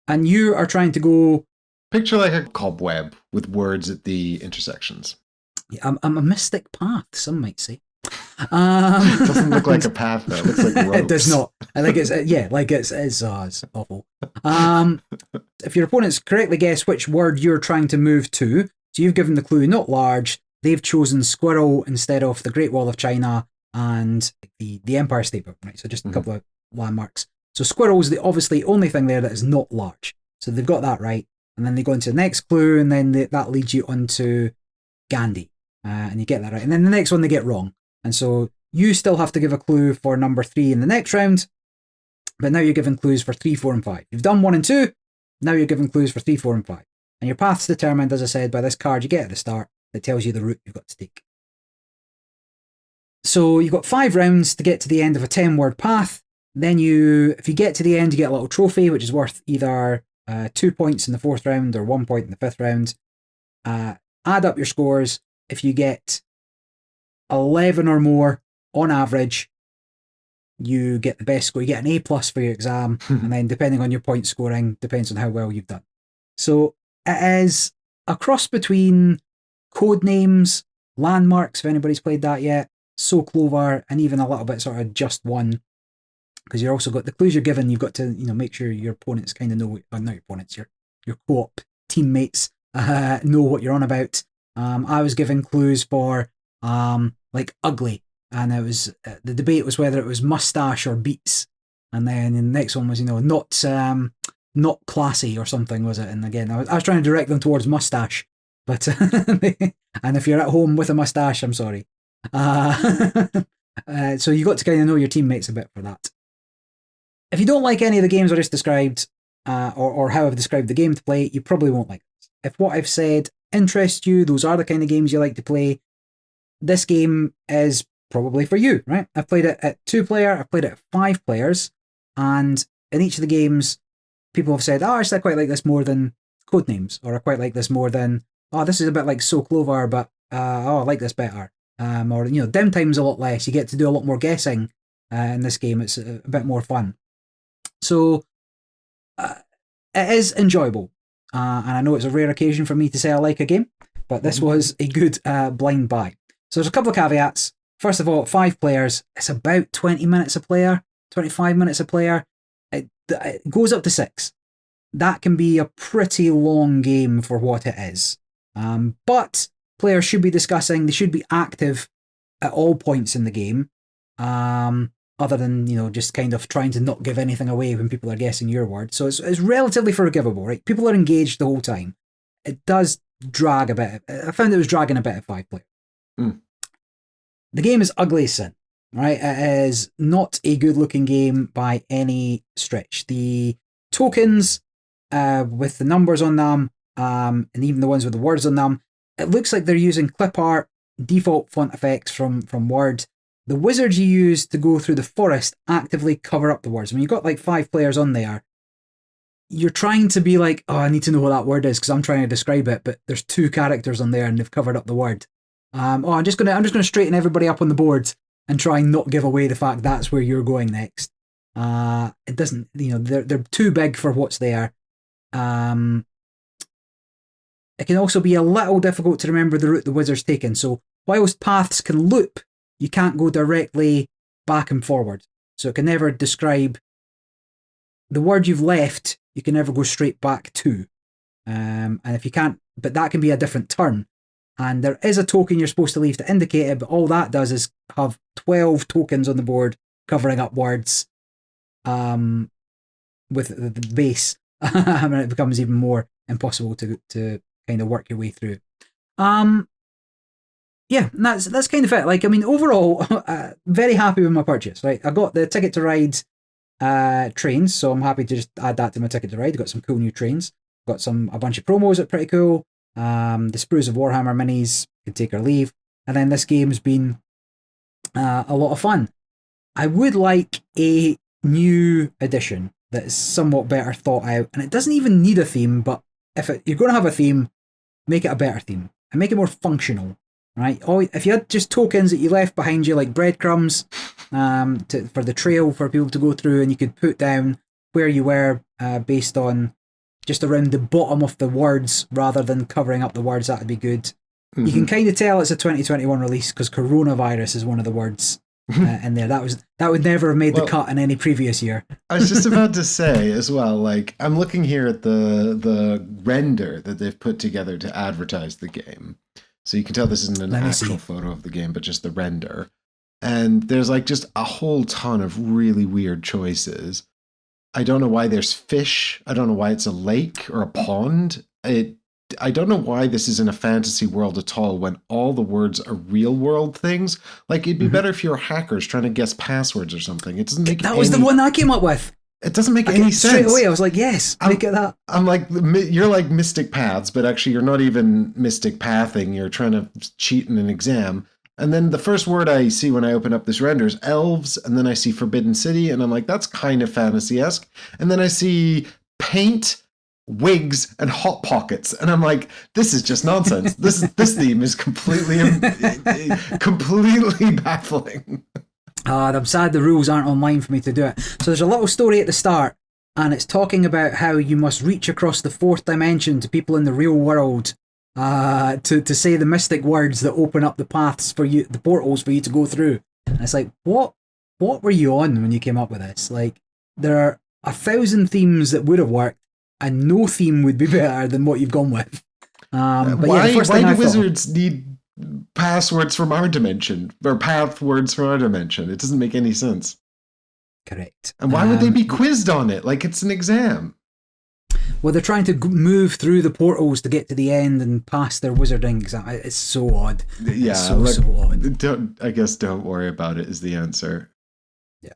And you are trying to go... Picture like a cobweb with words at the intersections. Yeah, I'm a mystic path, some might say. It doesn't look like a path, though. It looks like ropes. It does not. I think it's awful. If your opponents correctly guess which word you're trying to move to, so you've given the clue not large, they've chosen squirrel instead of the Great Wall of China and the Empire State Building, right? So just a couple of landmarks. So squirrel is the obviously only thing there that is not large. So they've got that right. And then they go into the next clue, and then that leads you onto Gandhi. And you get that right. And then the next one they get wrong. And so you still have to give a clue for number 3 in the next round. but now you're given clues for 3, 4, and 5. You've done 1 and 2, now you're given clues for 3, 4, and 5. And your path's determined, as I said, by this card you get at the start that tells you the route you've got to take. So you've got 5 rounds to get to the end of a 10-word path. Then if you get to the end, you get a little trophy, which is worth either 2 points in the 4th round or 1 point in the 5th round. Add up your scores. If you get 11 or more on average, you get the best score. You get an A+ for your exam, and then depending on your point scoring, depends on how well you've done. So it is a cross between Codenames, Landmarks, if anybody's played that yet, So Clover, and even a little bit sort of Just One, because you're also got the clues you're given. You've got to make sure your opponents kind of know, not your opponents, your co-op teammates know what you're on about. I was given clues for like ugly, and it was the debate was whether it was mustache or beats, and then the next one was not classy or something, was it? And again, I was trying to direct them towards mustache, but and if you're at home with a mustache, I'm sorry. So you got to kind of know your teammates a bit for that. If you don't like any of the games I just described, or how I've described the game to play, you probably won't like this. If what I've said interests you, those are the kind of games you like to play, this game is probably for you, right? I've played it at 2-player, I've played it at 5 players, and in each of the games, people have said, actually, I quite like this more than Codenames, or I quite like this more than, this is a bit like So Clover, but I like this better. Or, downtime's a lot less, you get to do a lot more guessing in this game, it's a bit more fun. So, it is enjoyable, and I know it's a rare occasion for me to say I like a game, but this was a good blind buy. So there's a couple of caveats. First of all, 5 players, it's about 20 minutes a player, 25 minutes a player. It goes up to 6. That can be a pretty long game for what it is. But players should be discussing, they should be active at all points in the game, other than, just kind of trying to not give anything away when people are guessing your word. So it's relatively forgivable, right? People are engaged the whole time. It does drag a bit. I found it was dragging a bit at 5 players. The game is ugly as sin, right? It is not a good-looking game by any stretch. The tokens with the numbers on them, and even the ones with the words on them, it looks like they're using clip art, default font effects from Word. The wizards you use to go through the forest actively cover up the words. When you've got like 5 players on there, you're trying to be like, I need to know what that word is because I'm trying to describe it, but there's 2 characters on there and they've covered up the word. I'm just gonna straighten everybody up on the board and try and not give away the fact that's where you're going next. It doesn't, they're too big for what's there. It can also be a little difficult to remember the route the wizard's taken. So whilst paths can loop, you can't go directly back and forward. So it can never describe the word you've left. You can never go straight back to. And if you can't, but that can be a different turn. And there is a token you're supposed to leave to indicate it, but all that does is have 12 tokens on the board covering up words with the base. And it becomes even more impossible to kind of work your way through. Yeah, and that's kind of it. Overall, very happy with my purchase. Right, I got the Ticket to Ride trains, so I'm happy to just add that to my Ticket to Ride. Got some cool new trains. Got a bunch of promos that are pretty cool. The Sprues of Warhammer minis, could take or leave. And then this game's been a lot of fun. I would like a new edition that is somewhat better thought out, and it doesn't even need a theme, but if you're going to have a theme, make it a better theme and make it more functional, right? If you had just tokens that you left behind you, like breadcrumbs, for the trail for people to go through, and you could put down where you were based on just around the bottom of the words rather than covering up the words, that would be good. Mm-hmm. You can kind of tell it's a 2021 release because coronavirus is one of the words in there. That would never have made the cut in any previous year. I was just about to say as well, I'm looking here at the render that they've put together to advertise the game. So you can tell this isn't an actual photo of the game, but just the render. And there's just a whole ton of really weird choices. I don't know why there's fish. I don't know why it's a lake or a pond. I don't know why this is in a fantasy world at all when all the words are real world things. It'd be better if you were hackers trying to guess passwords or something. It doesn't make That was the one I came up with. It doesn't make any sense. Straight away, I was like, yes, make it that. I'm like, you're like Mystic Paths, but actually you're not even Mystic Pathing. You're trying to cheat in an exam. And then the first word I see when I open up this render is elves, and then I see Forbidden City, and I'm like, that's kind of fantasy-esque. And then I see paint, wigs, and hot pockets, and I'm like, this is just nonsense. This theme is completely baffling. I'm sad the rules aren't online for me to do it. So there's a little story at the start, and it's talking about how you must reach across the fourth dimension to people in the real world to say the mystic words that open up the paths for you, the portals for you to go through. And it's like, what were you on when you came up with this? Like, there are 1,000 themes that would have worked, and no theme would be better than what you've gone with. Why do wizards need passwords from our dimension, or pathwords from our dimension? It doesn't make any sense. Correct. And why would they be quizzed on it like it's an exam? Well, they're trying to move through the portals to get to the end and pass their wizarding exam. It's so odd. Yeah, it's so odd. Don't worry about it is the answer. Yeah.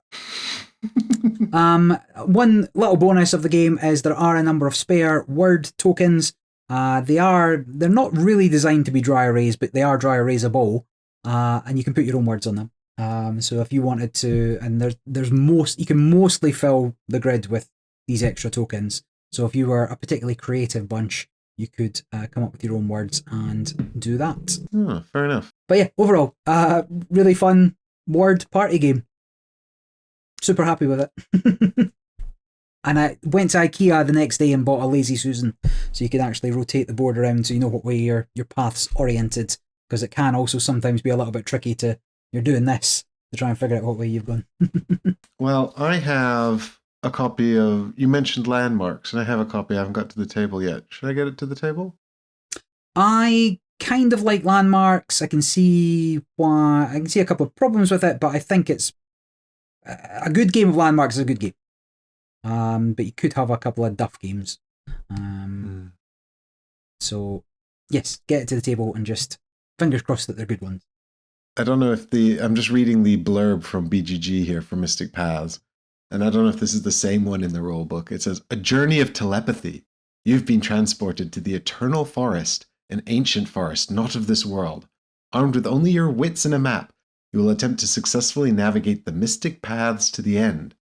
One little bonus of the game is there are a number of spare word tokens. They're not really designed to be dry erase, but they are dry erasable, and you can put your own words on them. So if you wanted to, and you can mostly fill the grid with these extra tokens. So if you were a particularly creative bunch, you could come up with your own words and do that. Oh, fair enough. But yeah, overall, really fun word party game. Super happy with it. And I went to IKEA the next day and bought a Lazy Susan, so you can actually rotate the board around so you know what way your path's oriented, because it can also sometimes be a little bit tricky you're doing this to try and figure out what way you've gone. Well, I have a copy of, you mentioned landmarks, and I have a copy I haven't got to the table yet. Should I get it to the table? I kind of like landmarks. I can see a couple of problems with it, but I think it's a good game of landmarks is a good game. But you could have a couple of duff games. So, yes, get it to the table and just fingers crossed that they're good ones. I don't know if I'm just reading the blurb from BGG here for Mystic Paths, and I don't know if this is the same one in the rule book. It says, a journey of telepathy. You've been transported to the eternal forest, an ancient forest not of this world. Armed with only your wits and a map, you will attempt to successfully navigate the mystic paths to the end.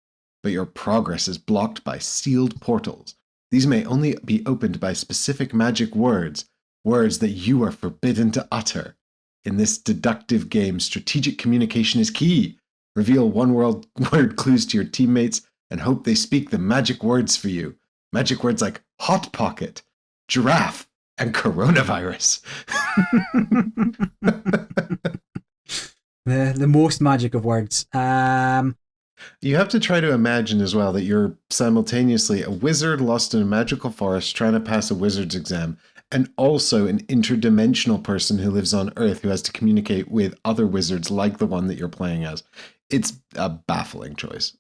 But your progress is blocked by sealed portals. These may only be opened by specific magic words that you are forbidden to utter. In this deductive game, strategic communication is key. Reveal word clues to your teammates and hope they speak the magic words for you. Magic words like hot pocket, giraffe, and coronavirus. The most magic of words. You have to try to imagine as well that you're simultaneously a wizard lost in a magical forest trying to pass a wizard's exam, and also an interdimensional person who lives on Earth who has to communicate with other wizards like the one that you're playing as. It's a baffling choice.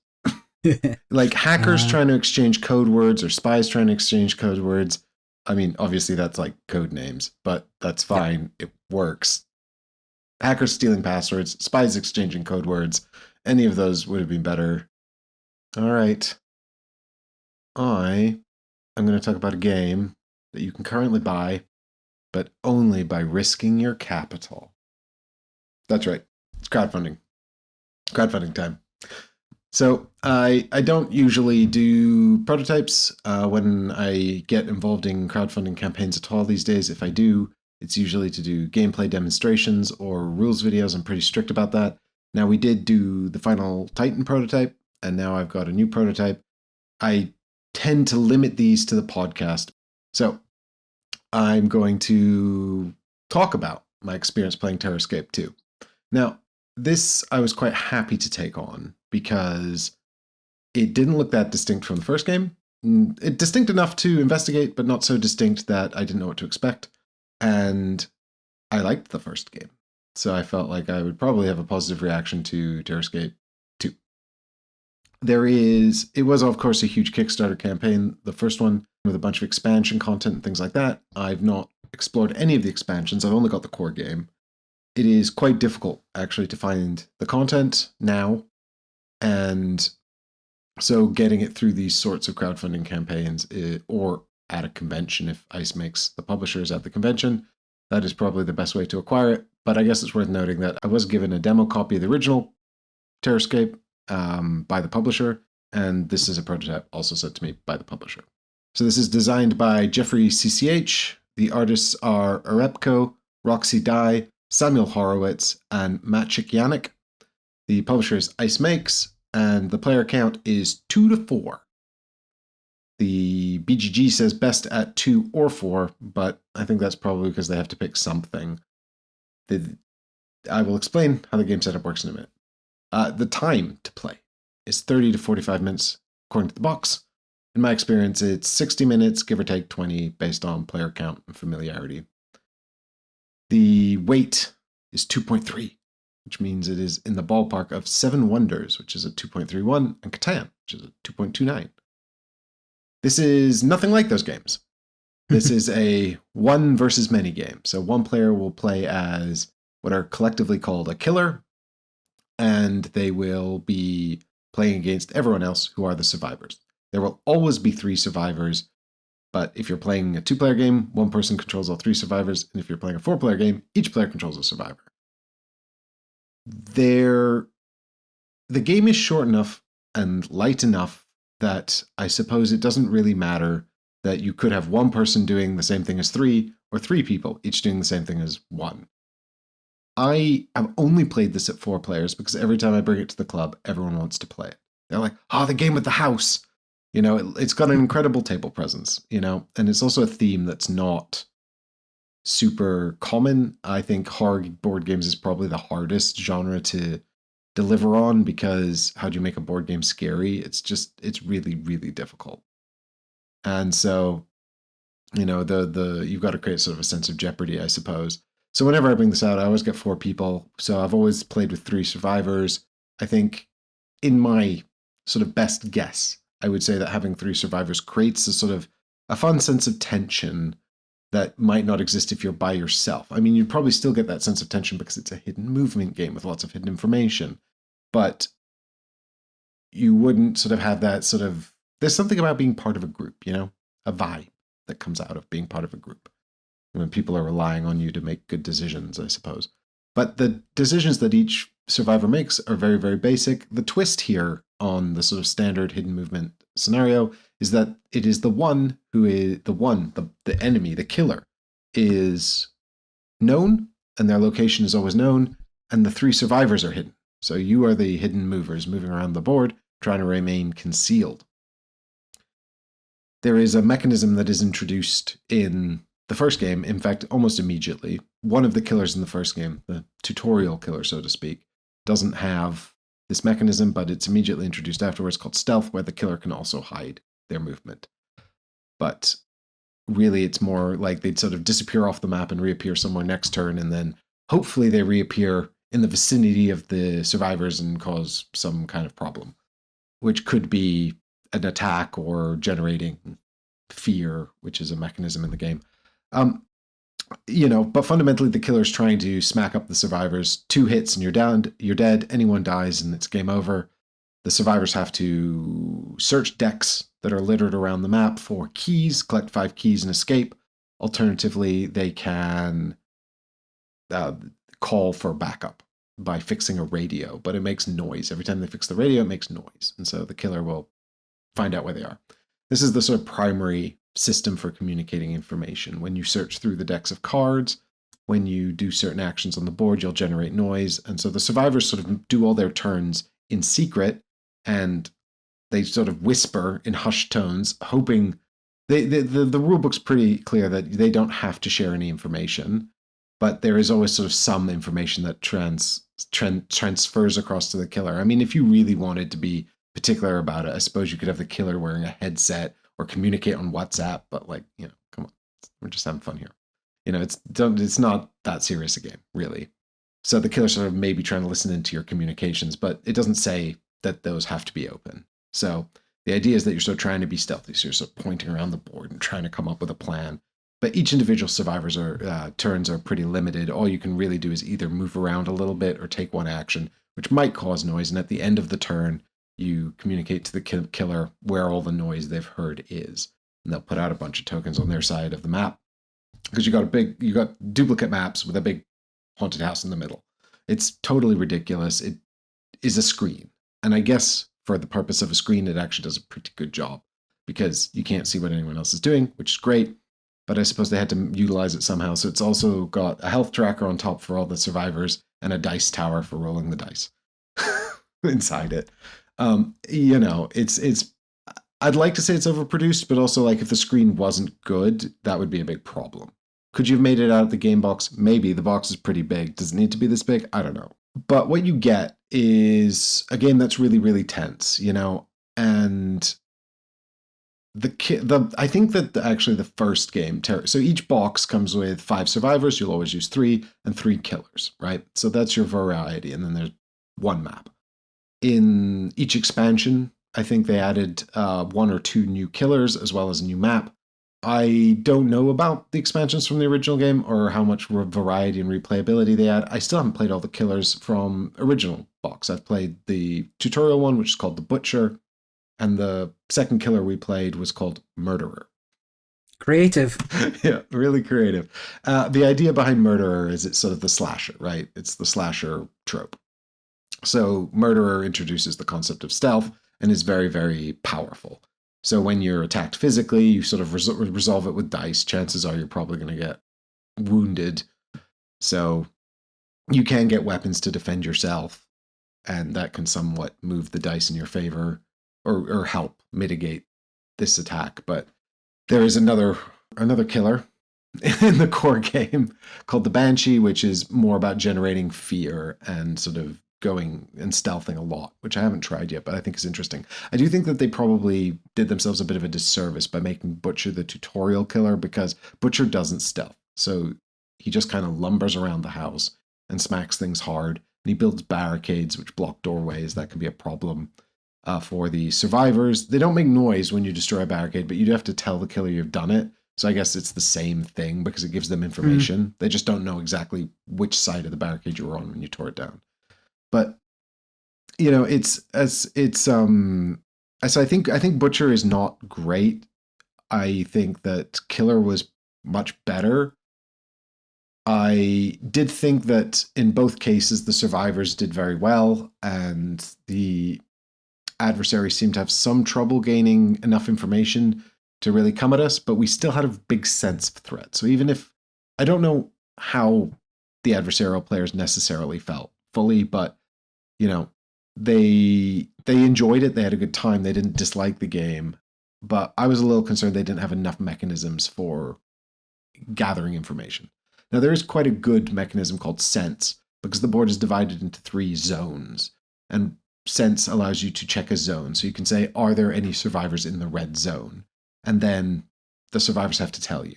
Like hackers trying to exchange code words or spies trying to exchange code words. I mean, obviously that's like code names, but that's fine. Yeah. It works. Hackers stealing passwords, spies exchanging code words. Any of those would have been better. All right. I'm going to talk about a game that you can currently buy, but only by risking your capital. That's right. It's crowdfunding. Crowdfunding time. So I don't usually do prototypes when I get involved in crowdfunding campaigns at all these days. If I do, it's usually to do gameplay demonstrations or rules videos. I'm pretty strict about that. Now, we did do the final Titan prototype, and now I've got a new prototype. I tend to limit these to the podcast. So I'm going to talk about my experience playing Terrorscape 2. Now, this I was quite happy to take on because it didn't look that distinct from the first game. It distinct enough to investigate, but not so distinct that I didn't know what to expect. And I liked the first game. So I felt like I would probably have a positive reaction to Terrorscape 2. It was, of course, a huge Kickstarter campaign, the first one, with a bunch of expansion content and things like that. I've not explored any of the expansions. I've only got the core game. It is quite difficult, actually, to find the content now. And So getting it through these sorts of crowdfunding campaigns or at a convention, if ICE makes the publishers at the convention, that is probably the best way to acquire it. But I guess it's worth noting that I was given a demo copy of the original Terrorscape by the publisher, and this is a prototype also sent to me by the publisher. So this is designed by Jeffrey CCH. The artists are Arepko, Roxy Dye, Samuel Horowitz, and Maciek Janik. The publisher is Ice Makes, and the player count is 2 to 4. The BGG says best at 2 or 4, but I think that's probably because they have to pick something. I will explain how the game setup works in a minute. The time to play is 30 to 45 minutes according to the box. In my experience, it's 60 minutes, give or take 20, based on player count and familiarity. The weight is 2.3, which means it is in the ballpark of 7 Wonders, which is a 2.31, and Catan, which is a 2.29. This is nothing like those games. This is a one versus many game. So one player will play as what are collectively called a killer, and they will be playing against everyone else who are the survivors. There will always be 3 survivors, but if you're playing a 2-player game, one person controls all 3 survivors, and if you're playing a 4-player game, each player controls a survivor. The game is short enough and light enough that I suppose it doesn't really matter that you could have one person doing the same thing as 3, or 3 people each doing the same thing as 1. I have only played this at 4 players because every time I bring it to the club, everyone wants to play it. They're like, oh, the game with the house. You know, it's got an incredible table presence, you know, and it's also a theme that's not super common. I think horror board games is probably the hardest genre to deliver on because how do you make a board game scary? It's really, really difficult. And so, you know, you've got to create sort of a sense of jeopardy, I suppose. So whenever I bring this out, I always get 4 people. So I've always played with 3 survivors. I think in my sort of best guess, I would say that having 3 survivors creates a sort of a fun sense of tension that might not exist if you're by yourself. I mean, you'd probably still get that sense of tension because it's a hidden movement game with lots of hidden information. But you wouldn't sort of have that sort of... There's something about being part of a group, you know? A vibe that comes out of being part of a group. When people are relying on you to make good decisions, I suppose. But the decisions that each survivor makes are very, very basic. The twist here on the sort of standard hidden movement scenario is that it is the one who is the enemy, the killer, is known, and their location is always known, and the 3 survivors are hidden. So you are the hidden movers moving around the board, trying to remain concealed. There is a mechanism that is introduced in the first game, in fact, almost immediately. One of the killers in the first game, the tutorial killer, so to speak, doesn't have this mechanism, but it's immediately introduced afterwards called stealth, where the killer can also hide their movement. But really, it's more like they'd sort of disappear off the map and reappear somewhere next turn, and then hopefully they reappear in the vicinity of the survivors and cause some kind of problem, which could be an attack or generating fear, which is a mechanism in the game. You know, but fundamentally the killer's trying to smack up the survivors. 2 hits and you're down, you're dead. Anyone dies and it's game over. The survivors have to search decks that are littered around the map for keys, collect 5 keys and escape. Alternatively, they can call for backup by fixing a radio, but it makes noise. Every time they fix the radio, it makes noise. And so the killer will find out where they are. This is the sort of primary system for communicating information. When you search through the decks of cards, when you do certain actions on the board, you'll generate noise. And so the survivors sort of do all their turns in secret, and they sort of whisper in hushed tones, hoping... The rule book's pretty clear that they don't have to share any information, but there is always sort of some information that transfers across to the killer. I mean, if you really wanted to be particular about it, I suppose you could have the killer wearing a headset or communicate on WhatsApp, but like, you know, come on, we're just having fun here. You know, it's not that serious a game, really. So the killer sort of maybe trying to listen into your communications, but it doesn't say that those have to be open. So the idea is that you're sort of trying to be stealthy, so you're sort of pointing around the board and trying to come up with a plan. But each individual survivor's turns are pretty limited. All you can really do is either move around a little bit or take one action, which might cause noise. And at the end of the turn, you communicate to the killer where all the noise they've heard is, and they'll put out a bunch of tokens on their side of the map, because you got duplicate maps with a big haunted house in the middle. It's totally ridiculous. It is a screen, and I guess for the purpose of a screen, it actually does a pretty good job, because you can't see what anyone else is doing, which is great. But I suppose they had to utilize it somehow. So it's also got a health tracker on top for all the survivors and a dice tower for rolling the dice inside it. It's. I'd like to say it's overproduced, but also, like, if the screen wasn't good, that would be a big problem. Could you have made it out of the game box? Maybe. The box is pretty big. Does it need to be this big? I don't know. But what you get is a game that's really, really tense, and I think that actually the first game, so each box comes with 5 survivors. You'll always use 3 and 3 killers, right? So that's your variety, and then there's 1 map. In each expansion, I think they added 1 or 2 new killers as well as a new map. I don't know about the expansions from the original game or how much variety and replayability they add. I still haven't played all the killers from original box. I've played the tutorial one, which is called the Butcher, and the second killer we played was called Murderer. Creative. Yeah, really creative. The idea behind Murderer is it's sort of the slasher, right? It's the slasher trope. So Murderer introduces the concept of stealth and is very, very powerful. So when you're attacked physically, you sort of resolve it with dice. Chances are you're probably going to get wounded. So you can get weapons to defend yourself, and that can somewhat move the dice in your favor or help mitigate this attack. But there is another killer in the core game called the Banshee, which is more about generating fear and sort of going and stealthing a lot, which I haven't tried yet, but I think is interesting. I do think that they probably did themselves a bit of a disservice by making Butcher the tutorial killer, because Butcher doesn't stealth. So he just kind of lumbers around the house and smacks things hard. And he builds barricades which block doorways. That can be a problem for the survivors. They don't make noise when you destroy a barricade, but you do have to tell the killer you've done it. So I guess it's the same thing because it gives them information. They just don't know exactly which side of the barricade you were on when you tore it down. But so I think Butcher is not great. I think that Killer was much better. I did think that in both cases the survivors did very well, and the adversaries seemed to have some trouble gaining enough information to really come at us, but we still had a big sense of threat. So even if I don't know how the adversarial players necessarily felt fully, but they enjoyed it. They had a good time. They didn't dislike the game, but I was a little concerned they didn't have enough mechanisms for gathering information. Now, there is quite a good mechanism called Sense, because the board is divided into 3 zones, and Sense allows you to check a zone. So you can say, are there any survivors in the red zone? And then the survivors have to tell you.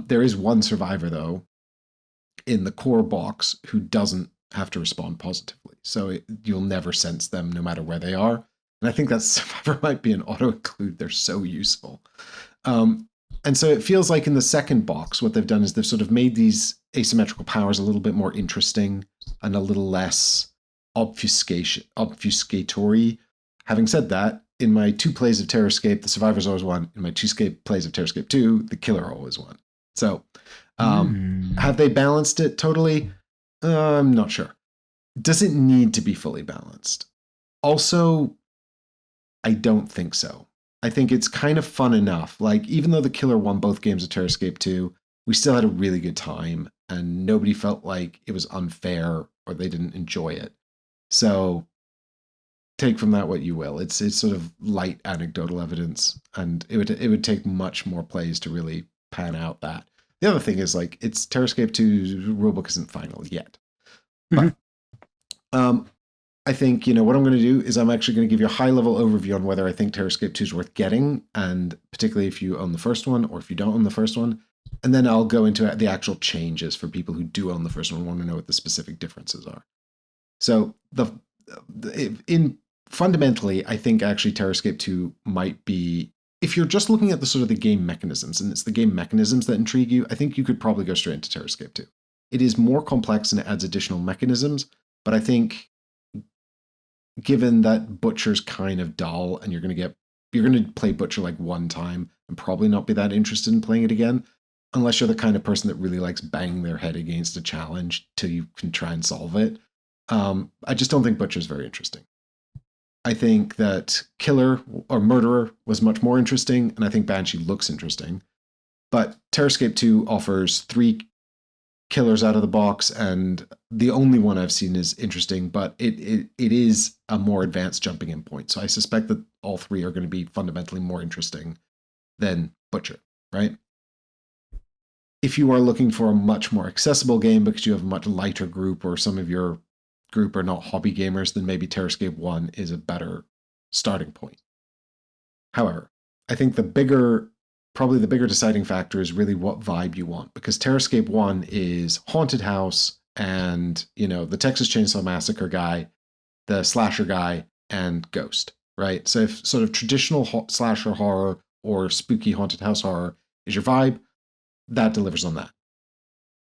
There is one survivor, though, in the core box who doesn't have to respond positively. So you'll never sense them no matter where they are. And I think that survivor might be an auto-include. They're so useful. And so it feels like in the second box, what they've done is they've sort of made these asymmetrical powers a little bit more interesting and a little less obfuscatory. Having said that, in my 2 plays of Terrorscape, the survivors always won. In my 2 plays of Terrorscape 2, the killer always won. So have they balanced it totally? I'm not sure. Does it need to be fully balanced? Also, I don't think so. I think it's kind of fun enough. Like, even though the killer won both games of Terrorscape 2, we still had a really good time, and nobody felt like it was unfair or they didn't enjoy it. So take from that what you will. It's sort of light anecdotal evidence, and it would take much more plays to really pan out that. The other thing is, like, it's Terrorscape 2's rulebook isn't final yet. But I think, what I'm going to do is I'm actually going to give you a high-level overview on whether I think Terrorscape 2 is worth getting, and particularly if you own the first one or if you don't own the first one. And then I'll go into the actual changes for people who do own the first one and want to know what the specific differences are. So fundamentally, I think actually Terrorscape 2 might be, if you're just looking at the sort of the game mechanisms, and it's the game mechanisms that intrigue you, I think you could probably go straight into Terrorscape 2. It is more complex and it adds additional mechanisms, but I think given that Butcher's kind of dull and you're going to play Butcher like one time and probably not be that interested in playing it again, unless you're the kind of person that really likes banging their head against a challenge till you can try and solve it. I just don't think Butcher's very interesting. I think that Killer or Murderer was much more interesting, and I think Banshee looks interesting. But Terrorscape 2 offers 3 killers out of the box, and the only one I've seen is interesting, but it is a more advanced jumping in point. So I suspect that all 3 are going to be fundamentally more interesting than Butcher, right? If you are looking for a much more accessible game because you have a much lighter group or some of your group are not hobby gamers, then maybe Terrorscape 1 is a better starting point. However, I think probably the bigger deciding factor is really what vibe you want, because Terrorscape 1 is haunted house and, the Texas Chainsaw Massacre guy, the slasher guy, and ghost, right? So if sort of traditional slasher horror or spooky haunted house horror is your vibe, that delivers on that.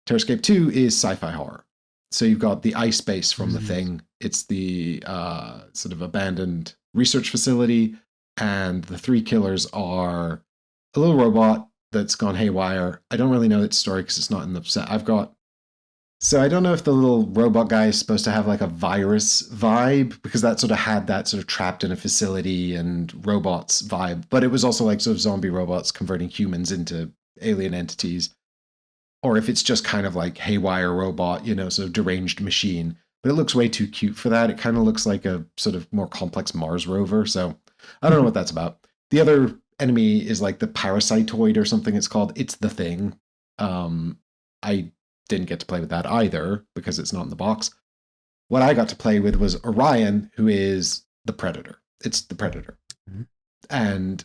Terrorscape 2 is sci-fi horror. So you've got the ice base from the Thing. It's the sort of abandoned research facility, and the 3 killers are a little robot that's gone haywire. I don't really know its story because it's not in the set. So I don't know if the little robot guy is supposed to have like a virus vibe, because that sort of had that sort of trapped in a facility and robots vibe. But it was also like sort of zombie robots converting humans into alien entities. Or if it's just kind of like haywire robot, sort of deranged machine. But it looks way too cute for that. It kind of looks like a sort of more complex Mars rover. So I don't know what that's about. The other enemy is like the parasitoid or something it's called. It's the Thing. I didn't get to play with that either because it's not in the box. What I got to play with was Orion, who is the Predator. It's the Predator. Mm-hmm. And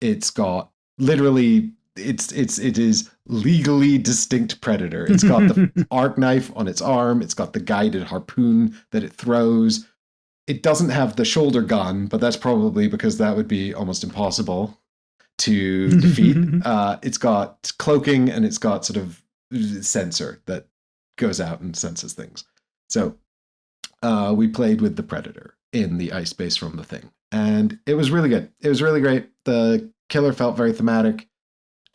it's got literally... It is legally distinct Predator. It's got the arc knife on its arm. It's got the guided harpoon that it throws. It doesn't have the shoulder gun, but that's probably because that would be almost impossible to defeat. It's got cloaking, and it's got sort of sensor that goes out and senses things. So we played with the Predator in the ice base from the Thing, and it was really good. It was really great. The killer felt very thematic.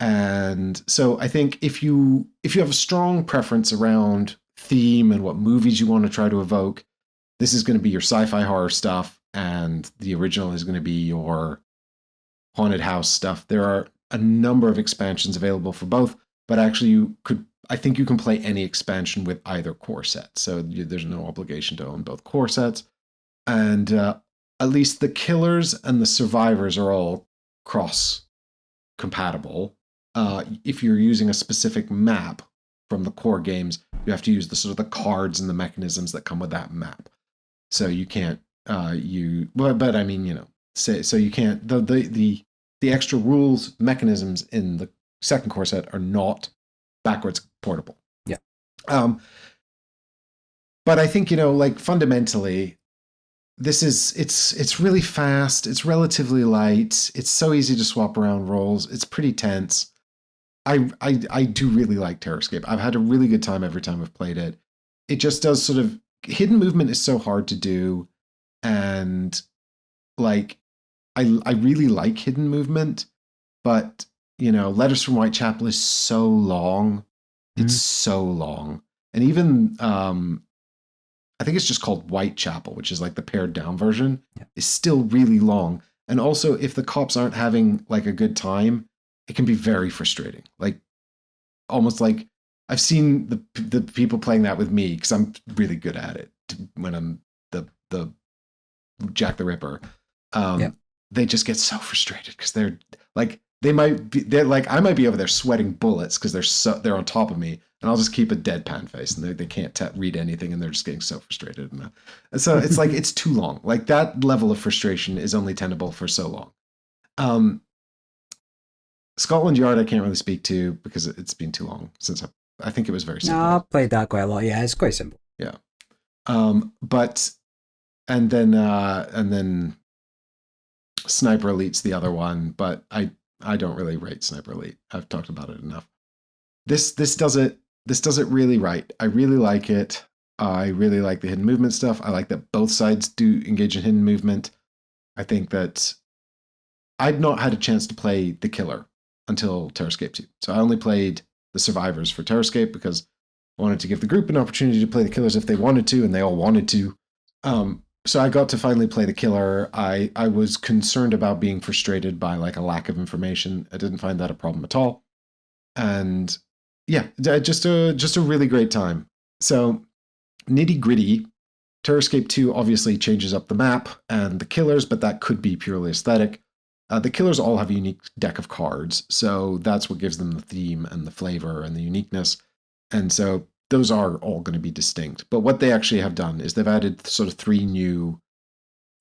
And so I think if you have a strong preference around theme and what movies you want to try to evoke, this is going to be your sci-fi horror stuff, and the original is going to be your haunted house stuff. There are a number of expansions available for both, but actually I think you can play any expansion with either core set. So there's no obligation to own both core sets. And at least the killers and the survivors are all cross-compatible. If you're using a specific map from the core games, you have to use the sort of the cards and the mechanisms that come with that map. So you can't but I mean, so you can't the extra rules mechanisms in the second core set are not backwards portable. Yeah. But I think, like fundamentally, it's really fast. It's relatively light. It's so easy to swap around roles. It's pretty tense. I do really like Terrorscape. I've had a really good time every time I've played it. It just does sort of... Hidden movement is so hard to do. And, like, I really like hidden movement. But, Letters from Whitechapel is so long. It's so long. And even... I think it's just called Whitechapel, which is like the pared down version, is still really long. And also, if the cops aren't having like a good time, it can be very frustrating. Like almost like I've seen the people playing that with me, because I'm really good at it when I'm the Jack the Ripper. They just get so frustrated because they're like I might be over there sweating bullets because they're on top of me. And I'll just keep a deadpan face, and they can't read anything, and they're just getting so frustrated. And so it's like, it's too long. Like, that level of frustration is only tenable for so long. Scotland Yard I can't really speak to because it's been too long since I think it was very simple. No, I've played that quite a lot. Yeah, it's quite simple. Yeah. But and then Sniper Elite's the other one, but I don't really rate Sniper Elite. I've talked about it enough. This does it really right. I really like it. I really like the hidden movement stuff. I like that both sides do engage in hidden movement. I think that I'd not had a chance to play the killer until Terrorscape 2. So I only played the survivors for Terrorscape because I wanted to give the group an opportunity to play the killers if they wanted to, and they all wanted to. So I got to finally play the killer. I was concerned about being frustrated by like a lack of information. I didn't find that a problem at all. And yeah, just a really great time. So nitty gritty, Terrorscape 2 obviously changes up the map and the killers, but that could be purely aesthetic. The killers all have a unique deck of cards, so that's what gives them the theme and the flavor and the uniqueness. And so those are all going to be distinct. But what they actually have done is they've added sort of 3 new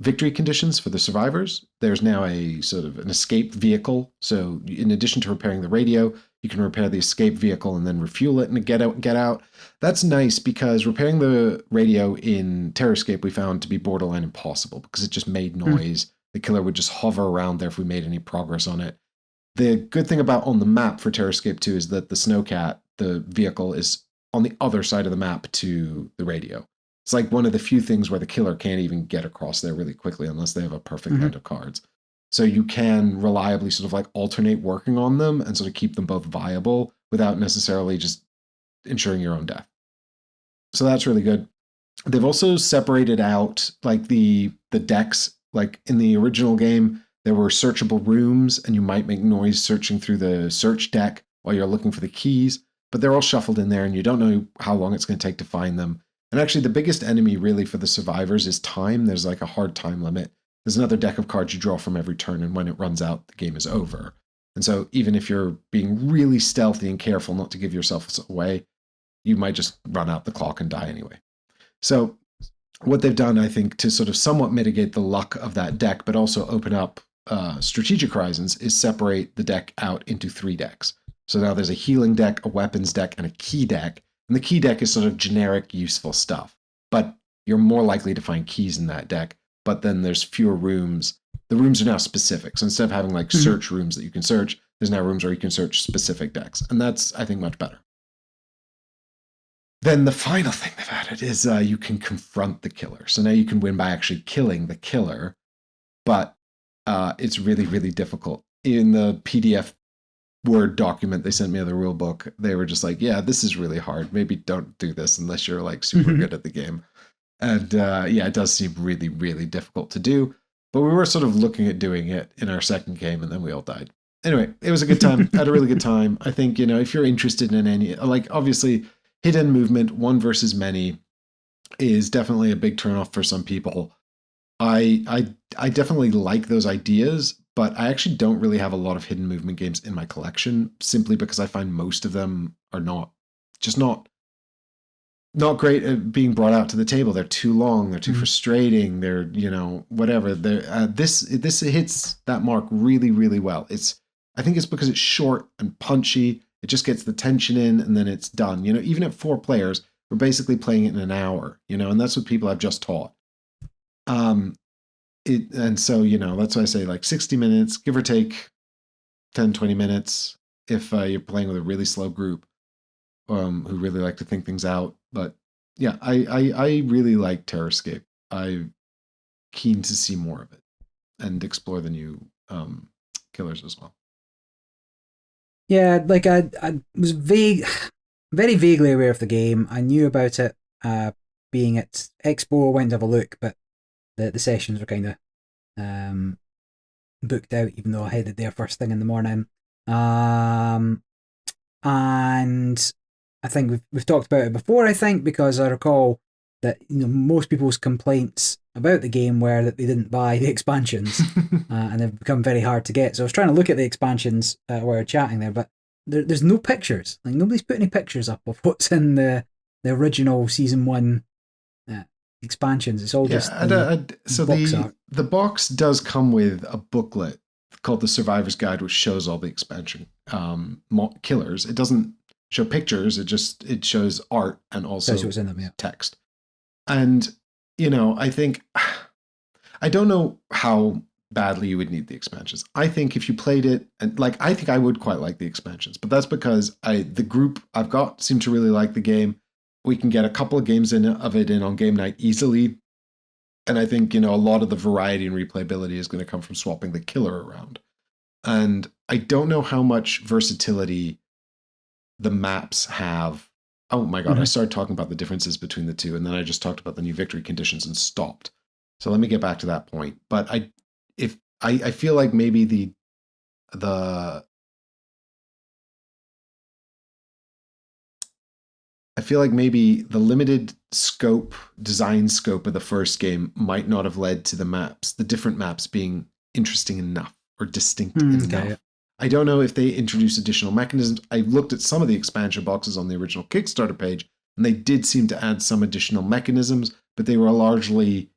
victory conditions for the survivors. There's now a sort of an escape vehicle. So in addition to repairing the radio, you can repair the escape vehicle and then refuel it and get out. That's nice because repairing the radio in Terrorscape we found to be borderline impossible because it just made noise. The killer would just hover around there if we made any progress on it. The good thing about on the map for Terrorscape 2 is that the Snowcat, the vehicle, is on the other side of the map to the radio. It's like one of the few things where the killer can't even get across there really quickly unless they have a perfect hand of cards. So you can reliably sort of like alternate working on them and sort of keep them both viable without necessarily just ensuring your own death. So that's really good. They've also separated out like the decks. Like in the original game, there were searchable rooms and you might make noise searching through the search deck while you're looking for the keys, but they're all shuffled in there and you don't know how long it's going to take to find them. And actually the biggest enemy really for the survivors is time. There's like a hard time limit. There's another deck of cards you draw from every turn, and when it runs out, the game is over. And so even if you're being really stealthy and careful not to give yourself away, you might just run out the clock and die anyway. So what they've done, I think, to sort of somewhat mitigate the luck of that deck, but also open up strategic horizons, is separate the deck out into 3 decks. So now there's a healing deck, a weapons deck, and a key deck. And the key deck is sort of generic, useful stuff. But you're more likely to find keys in that deck. But then there's fewer rooms. The rooms are now specific. So instead of having like search rooms that you can search, there's now rooms where you can search specific decks. And that's, I think, much better. Then the final thing they've added is you can confront the killer. So now you can win by actually killing the killer. But it's really, really difficult. In the PDF Word document they sent me of the rule book, they were just like, yeah, this is really hard. Maybe don't do this unless you're like super good at the game. And yeah, it does seem really, really difficult to do. But we were sort of looking at doing it in our second game, and then we all died. Anyway, it was a good time. I had a really good time. I think, you know, if you're interested in any, like, obviously, hidden movement, one versus many, is definitely a big turnoff for some people. I definitely like those ideas, but I actually don't really have a lot of hidden movement games in my collection, simply because I find most of them are not great at being brought out to the table. They're too long. They're too frustrating. They're, you know, whatever. This hits that mark really, really well. I think it's because it's short and punchy. It just gets the tension in and then it's done. You know, even at 4 players, we're basically playing it in an hour, you know, and that's what people I've just taught. And so, you know, that's why I say like 60 minutes, give or take 10, 20 minutes if you're playing with a really slow group who really like to think things out. But yeah, I really like Terrorscape. I'm keen to see more of it and explore the new killers as well. Yeah, like I was very vaguely aware of the game. I knew about it being at Expo, went to have a look, but the sessions were kind of booked out, even though I headed there first thing in the morning. And I think we've talked about it before, I think, because I recall that, you know, most people's complaints about the game were that they didn't buy the expansions and they've become very hard to get. So I was trying to look at the expansions while we were chatting there, but there's no pictures. Like, nobody's put any pictures up of what's in the original Season 1 expansions. It's all just so box art. The box does come with a booklet called The Survivor's Guide, which shows all the expansion killers. It doesn't show pictures. It shows art and also what's in them, yeah. text. And, you know, I think, I don't know how badly you would need the expansions. I think if you played it, and like, I think I would quite like the expansions, but that's because the group I've got seem to really like the game. we can get a couple of games of it in on game night easily. And I think, a lot of the variety and replayability is going to come from swapping the killer around. And I don't know how much versatility the maps have. Oh my God, I started talking about the differences between the two, and then I just talked about the new victory conditions and stopped. So let me get back to that point. But I feel like maybe the I feel like maybe the limited design scope of the first game might not have led to the different maps being interesting enough or distinct enough. Okay. I don't know if they introduce additional mechanisms. I looked at some of the expansion boxes on the original Kickstarter page, and they did seem to add some additional mechanisms, but they were largely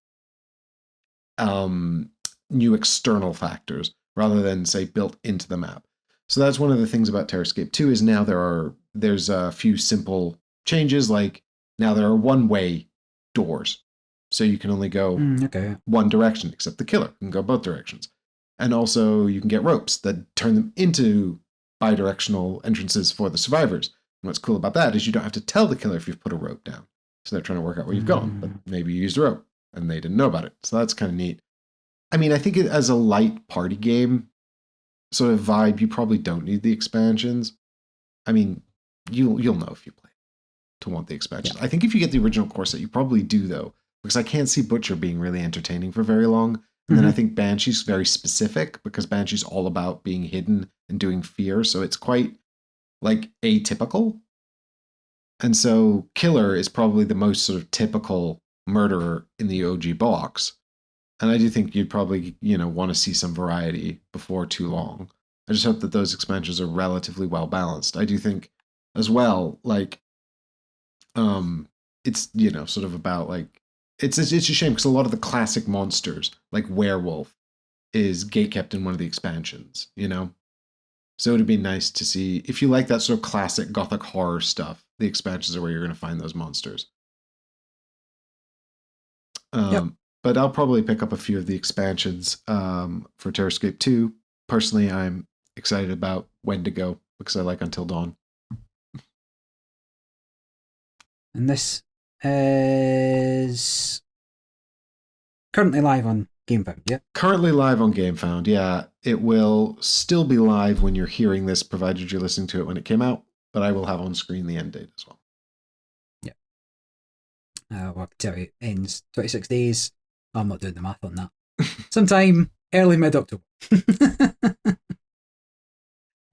new external factors rather than, say, built into the map. So that's one of the things about Terrorscape 2 is now there's a few simple changes, like now there are one-way doors. So you can only go one direction, except the killer can go both directions. And also you can get ropes that turn them into bidirectional entrances for the survivors. And what's cool about that is you don't have to tell the killer if you've put a rope down. So they're trying to work out where you've gone, but maybe you used a rope and they didn't know about it. So that's kind of neat. I mean, I think as a light party game sort of vibe, you probably don't need the expansions. I mean, you'll know if you play to want the expansions. Yeah. I think if you get the original core set, you probably do, though, because I can't see Butcher being really entertaining for very long. And then I think Banshee's very specific because Banshee's all about being hidden and doing fear. So it's quite like atypical. And so Killer is probably the most sort of typical murderer in the OG box. And I do think you'd probably, want to see some variety before too long. I just hope that those expansions are relatively well balanced. I do think as well, like, it's, sort of about like, it's a shame because a lot of the classic monsters, like Werewolf, is gatekept in one of the expansions, So it would be nice to see, if you like that sort of classic gothic horror stuff, the expansions are where you're going to find those monsters. But I'll probably pick up a few of the expansions for Terrorscape 2. Personally, I'm excited about Wendigo because I like Until Dawn. And this is currently live on GameFound, yeah? Currently live on GameFound, yeah. It will still be live when you're hearing this, provided you're listening to it when it came out, but I will have on screen the end date as well. Yeah. Well, I can tell you, it ends 26 days. I'm not doing the math on that. Sometime early mid-October.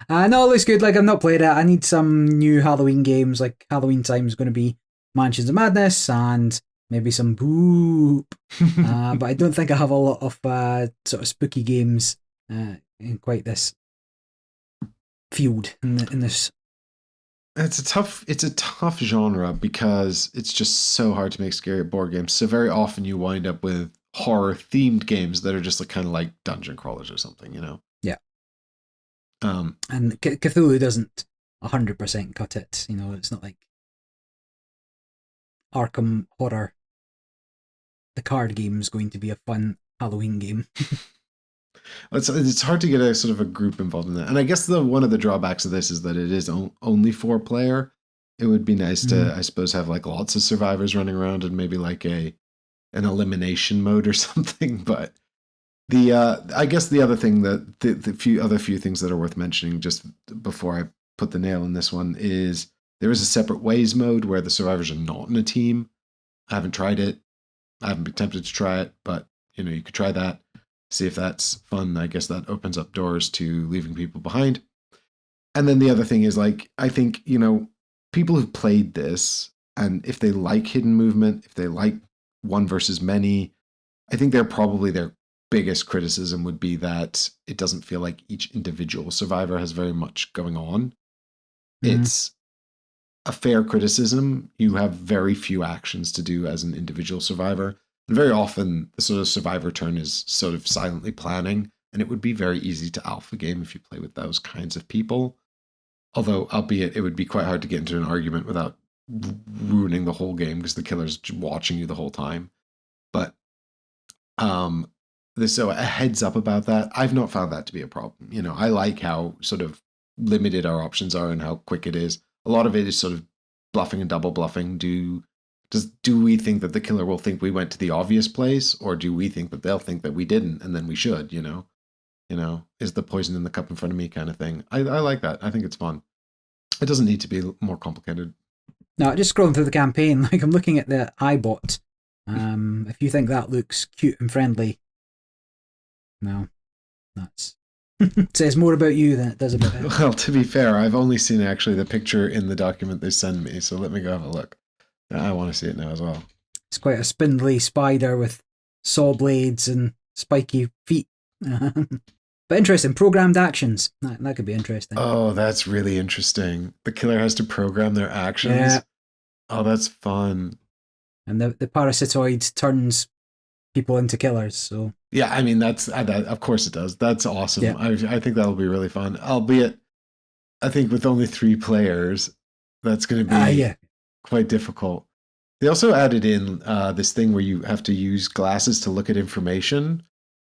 No, it looks good. Like, I've not played it. I need some new Halloween games. Like, Halloween time is going to be Mansions of Madness and maybe some Boop. But I don't think I have a lot of sort of spooky games in quite this field in this. It's a tough genre because it's just so hard to make scary board games. So very often you wind up with horror themed games that are just like kind of like dungeon crawlers or something, Yeah. And Cthulhu doesn't 100% cut it. It's not like Arkham Horror. The card game is going to be a fun Halloween game. It's hard to get a sort of a group involved in that. And I guess one of the drawbacks of this is that it is only 4-player. It would be nice to, I suppose, have like lots of survivors running around and maybe like an elimination mode or something. But I guess the other thing that the few things that are worth mentioning just before I put the nail in this one is there is a separate ways mode where the survivors are not in a team. I haven't tried it. I haven't been tempted to try it, but you could try that. See if that's fun. I guess that opens up doors to leaving people behind. And then the other thing is, like, I think, people who've played this, and if they like hidden movement, if they like one versus many, I think their biggest criticism would be that it doesn't feel like each individual survivor has very much going on. It's a fair criticism. You have very few actions to do as an individual survivor. And very often, the sort of survivor turn is sort of silently planning, and it would be very easy to alpha game if you play with those kinds of people. Although, albeit, it would be quite hard to get into an argument without ruining the whole game because the killer's watching you the whole time. But so a heads up about that. I've not found that to be a problem. I like how sort of limited our options are and how quick it is. A lot of it is sort of bluffing and double bluffing, do we think that the killer will think we went to the obvious place, or do we think that they'll think that we didn't and then we should, is the poison in the cup in front of me kind of thing. I like that. I think it's fun. It doesn't need to be more complicated. No, just scrolling through the campaign, like I'm looking at the iBot. If you think that looks cute and friendly, no, that's says more about you than it does about it. Well, to be fair, I've only seen actually the picture in the document they send me, so let me go have a look. I want to see it now as well. It's quite a spindly spider with saw blades and spiky feet. But interesting, programmed actions. That could be interesting. Oh, that's really interesting. The killer has to program their actions. Yeah. Oh, that's fun. And the parasitoid turns people into killers. So yeah, I mean that of course it does. That's awesome. Yeah. I think that'll be really fun. Albeit, I think with only 3 players, that's going to be quite difficult. They also added in this thing where you have to use glasses to look at information.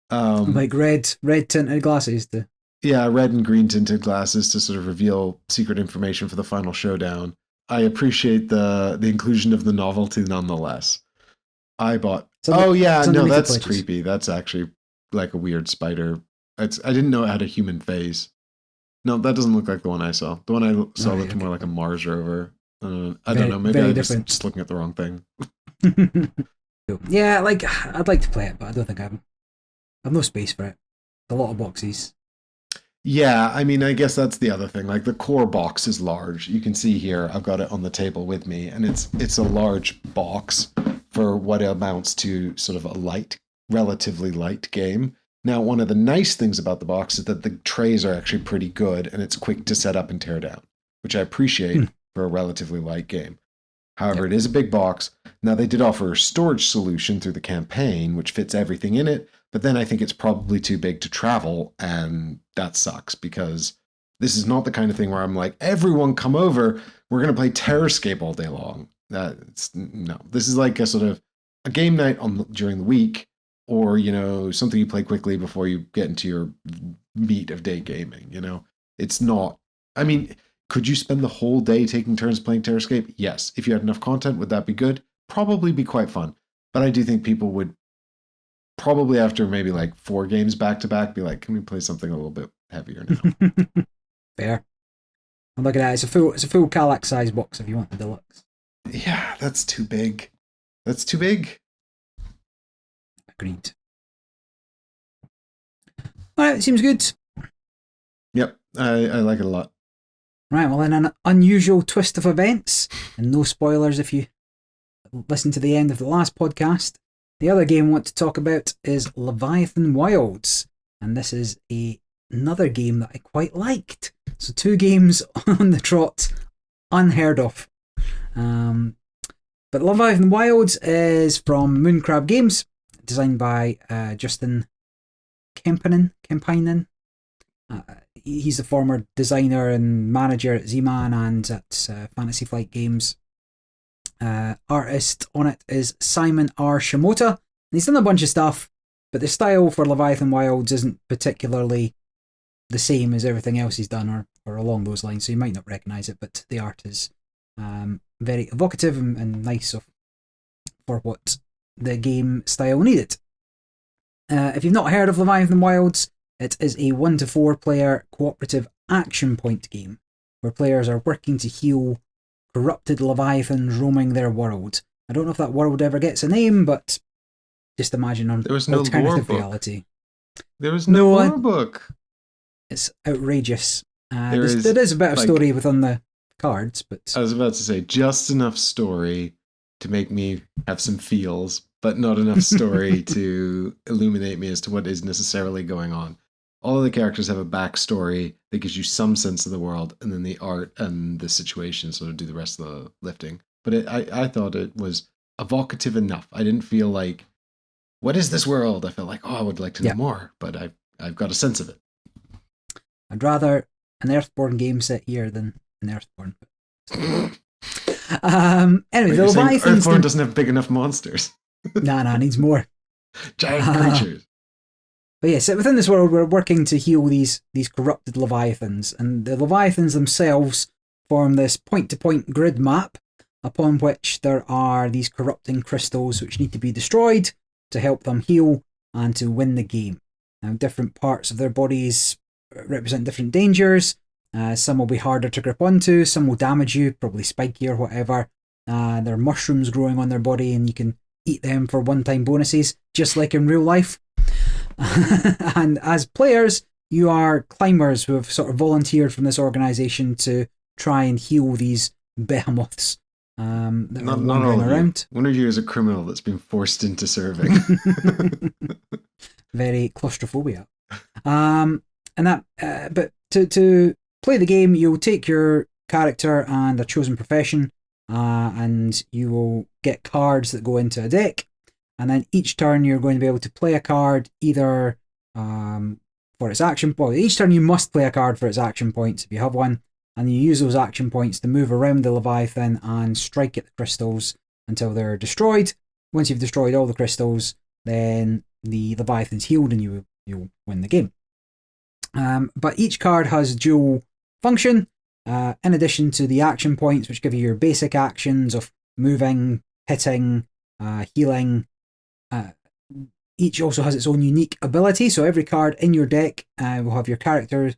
Like red tinted glasses to. Yeah, red and green tinted glasses to sort of reveal secret information for the final showdown. I appreciate the inclusion of the novelty nonetheless. I bought. That's creepy. That's actually like a weird spider. I didn't know it had a human face. No, that doesn't look like the one I saw. The one I saw looked more like a Mars rover. I don't know. Maybe I'm just looking at the wrong thing. Yeah, like I'd like to play it, but I don't think I've no space for it. A lot of boxes. Yeah, I mean, I guess that's the other thing. Like the core box is large. You can see here, I've got it on the table with me, and it's a large box for what amounts to sort of a relatively light game. Now, one of the nice things about the box is that the trays are actually pretty good, and it's quick to set up and tear down, which I appreciate for a relatively light game. However, It is a big box. Now, they did offer a storage solution through the campaign, which fits everything in it, but then I think it's probably too big to travel, and that sucks because this is not the kind of thing where I'm like, everyone come over, we're going to play Terrorscape all day long. No. This is like a sort of a game night during the week, or, something you play quickly before you get into your meat of day gaming, It's not, I mean, could you spend the whole day taking turns playing Terrorscape? Yes. If you had enough content, would that be good? Probably be quite fun. But I do think people would probably after maybe like 4 games back to back be like, can we play something a little bit heavier now? Fair. I'm looking at it. It's a full Calax size box if you want the deluxe. Yeah, that's too big. Agreed. Alright, seems good. Yep, I like it a lot. Right, well, in an unusual twist of events, and no spoilers if you listen to the end of the last podcast, the other game I want to talk about is Leviathan Wilds, and this is another game that I quite liked. So 2 games on the trot, unheard of. But Leviathan Wilds is from Mooncrab Games, designed by Justin Kempinen. He's the former designer and manager at CMON and at Fantasy Flight Games. Artist on it is Simon R. Shimota. And he's done a bunch of stuff, but the style for Leviathan Wilds isn't particularly the same as everything else he's done or along those lines, so you might not recognise it, but the art is very evocative and nice for what the game style needed. If you've not heard of Leviathan Wilds, it is a 1 to 4 player cooperative action point game where players are working to heal corrupted leviathans roaming their world. I don't know if that world ever gets a name, but just imagine on alternative reality. There was no lore book. It's outrageous. There is a bit of story within the cards, but I was about to say just enough story to make me have some feels, but not enough story to illuminate me as to what is necessarily going on. All of the characters have a backstory that gives you some sense of the world, and then the art and the situation sort of do the rest of the lifting. But I thought it was evocative enough. I didn't feel like, what is this world? I felt like, I would like to know more, but I've got a sense of it. I'd rather an Earthborn game set here than an Earthborn. Anyway, the Leviathans... Earthborn doesn't have big enough monsters. Nah, needs more. Giant creatures. But yes, within this world, we're working to heal these corrupted Leviathans, and the Leviathans themselves form this point-to-point grid map upon which there are these corrupting crystals which need to be destroyed to help them heal and to win the game. Now, different parts of their bodies represent different dangers. Some will be harder to grip onto, some will damage you, probably spiky or whatever. There are mushrooms growing on their body and you can eat them for one-time bonuses, just like in real life. And as players, you are climbers who have sort of volunteered from this organisation to try and heal these behemoths that are wandering around. One of you is a criminal that's been forced into serving. Very claustrophobia. But to play the game, you'll take your character and a chosen profession, and you will get cards that go into a deck. And then each turn you're going to be able to play a card either for its action point. Each turn you must play a card for its action points if you have one. And you use those action points to move around the Leviathan and strike at the crystals until they're destroyed. Once you've destroyed all the crystals, then the Leviathan's healed and you'll win the game. But each card has dual function, in addition to the action points, which give you your basic actions of moving, hitting, healing. Each also has its own unique ability, so every card in your deck will have your character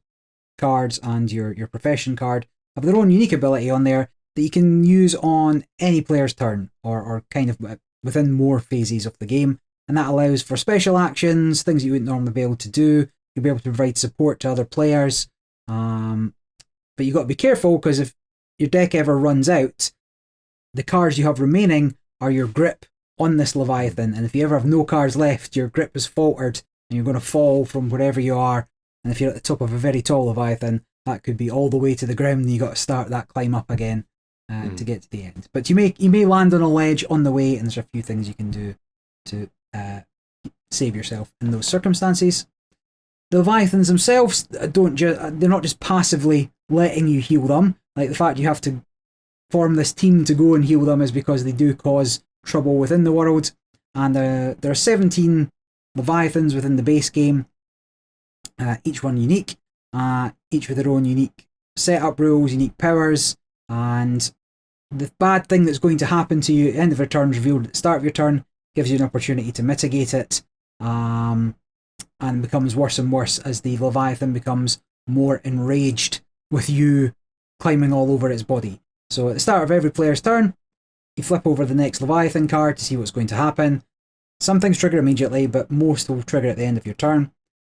cards and your profession card have their own unique ability on there that you can use on any player's turn or kind of within more phases of the game. And that allows for special actions, things you wouldn't normally be able to do. You'll be able to provide support to other players. But you've got to be careful, because if your deck ever runs out, the cards you have remaining are your grip on this Leviathan. And if you ever have no cards left, your grip is faltered and you're going to fall from wherever you are. And if you're at the top of a very tall Leviathan, that could be all the way to the ground and you got to start that climb up again to get to the end. But you may land on a ledge on the way, and there's a few things you can do to save yourself in those circumstances. The Leviathans themselves they're not just passively letting you heal them. Like, the fact you have to form this team to go and heal them is because they do cause trouble within the world. And there are 17 Leviathans within the base game, each one unique, each with their own unique setup rules, unique powers, and the bad thing that's going to happen to you at the end of your turn is revealed at the start of your turn, gives you an opportunity to mitigate it, and becomes worse and worse as the Leviathan becomes more enraged with you climbing all over its body. So at the start of every player's turn, you flip over the next Leviathan card to see what's going to happen. Some things trigger immediately, but most will trigger at the end of your turn,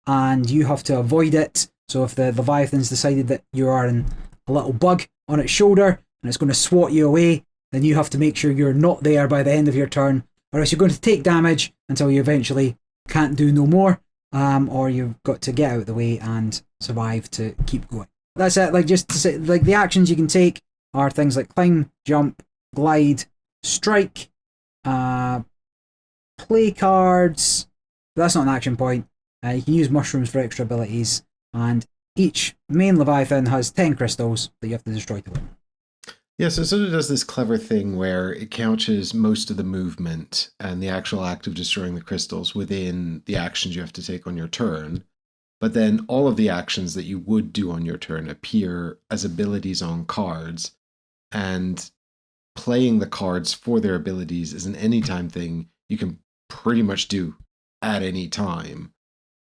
and you have to avoid it. So if the Leviathan's decided that you are in a little bug on its shoulder and it's going to swat you away, then you have to make sure you're not there by the end of your turn, or else you're going to take damage until you eventually can't do no more, or you've got to get out of the way and survive to keep going. That's it. Like, just to say, like, the actions you can take are things like climb, jump, glide, strike, play cards. That's not an action point. You can use mushrooms for extra abilities, and each main Leviathan has 10 crystals that you have to destroy to win. Yeah, so it sort of does this clever thing where it couches most of the movement and the actual act of destroying the crystals within the actions you have to take on your turn. But then all of the actions that you would do on your turn appear as abilities on cards, and playing the cards for their abilities is an anytime thing you can pretty much do at any time,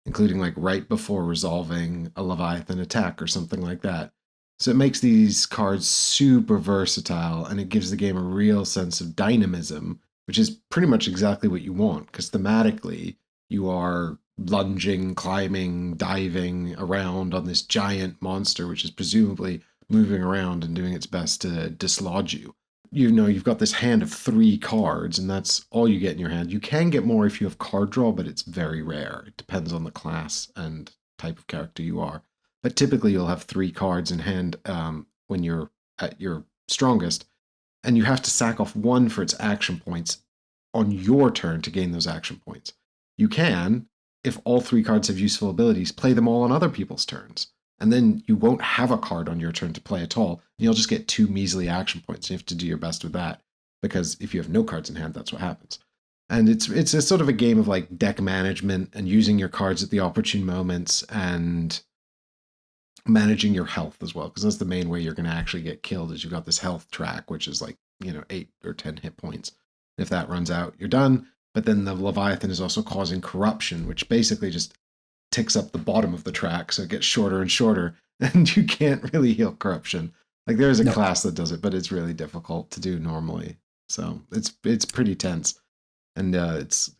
including like right before resolving a Leviathan attack or something like that. So it makes these cards super versatile, and it gives the game a real sense of dynamism, which is pretty much exactly what you want, because thematically you are lunging, climbing, diving around on this giant monster, which is presumably moving around and doing its best to dislodge you. You know, you've got this hand of 3 cards, and that's all you get in your hand. You can get more if you have card draw, but it's very rare. It depends on the class and type of character you are. But typically you'll have 3 cards in hand when you're at your strongest, and you have to sack off 1 for its action points on your turn to gain those action points. You can, if all 3 cards have useful abilities, play them all on other people's turns, and then you won't have a card on your turn to play at all. You'll just get 2 measly action points. You have to do your best with that, because if you have no cards in hand, that's what happens. And it's a sort of a game of like deck management and using your cards at the opportune moments and managing your health as well, because that's the main way you're going to actually get killed, is you've got this health track, which is like 8 or 10 hit points. If that runs out, you're done. But then the Leviathan is also causing corruption, which basically just ticks up the bottom of the track, so it gets shorter and shorter, and you can't really heal corruption. Like there is a class that does it, but it's really difficult to do normally. So it's pretty tense, and it's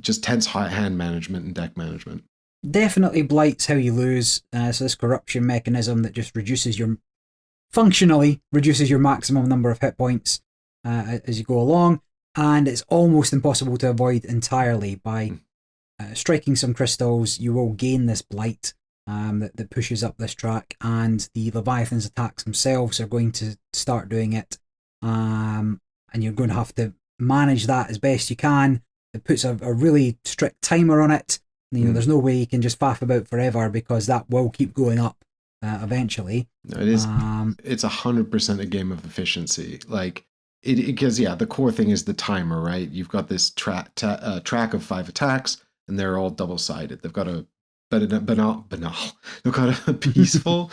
just tense hand management and deck management. Definitely blights how you lose. So this corruption mechanism that just functionally reduces your maximum number of hit points as you go along, and it's almost impossible to avoid entirely. By striking some crystals, you will gain this blight that pushes up this track, and the Leviathan's attacks themselves are going to start doing it, and you're going to have to manage that as best you can. It puts a really strict timer on it. There's no way you can just faff about forever, because that will keep going up eventually. No, it is. It's 100% a game of efficiency. Because the core thing is the timer, right? You've got this track of 5 attacks, and they're all double-sided. They've got a banal. They've got a peaceful,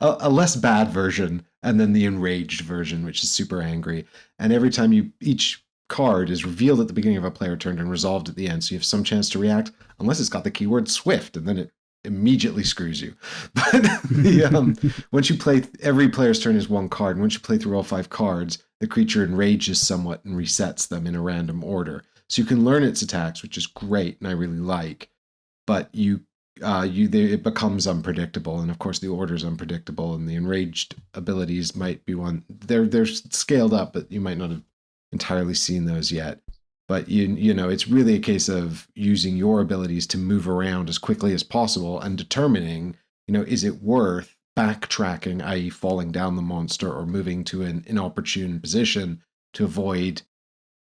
a less bad version, and then the enraged version, which is super angry. And every time each card is revealed at the beginning of a player turn and resolved at the end, so you have some chance to react, unless it's got the keyword swift, and then it immediately screws you. But once you play, every player's turn is one card, and once you play through all 5 cards, the creature enrages somewhat and resets them in a random order. So you can learn its attacks, which is great, and I really like. But it becomes unpredictable, and of course the order is unpredictable, and the enraged abilities might be one. They're scaled up, but you might not have entirely seen those yet. But it's really a case of using your abilities to move around as quickly as possible and determining, is it worth backtracking, i.e. falling down the monster or moving to an inopportune position to avoid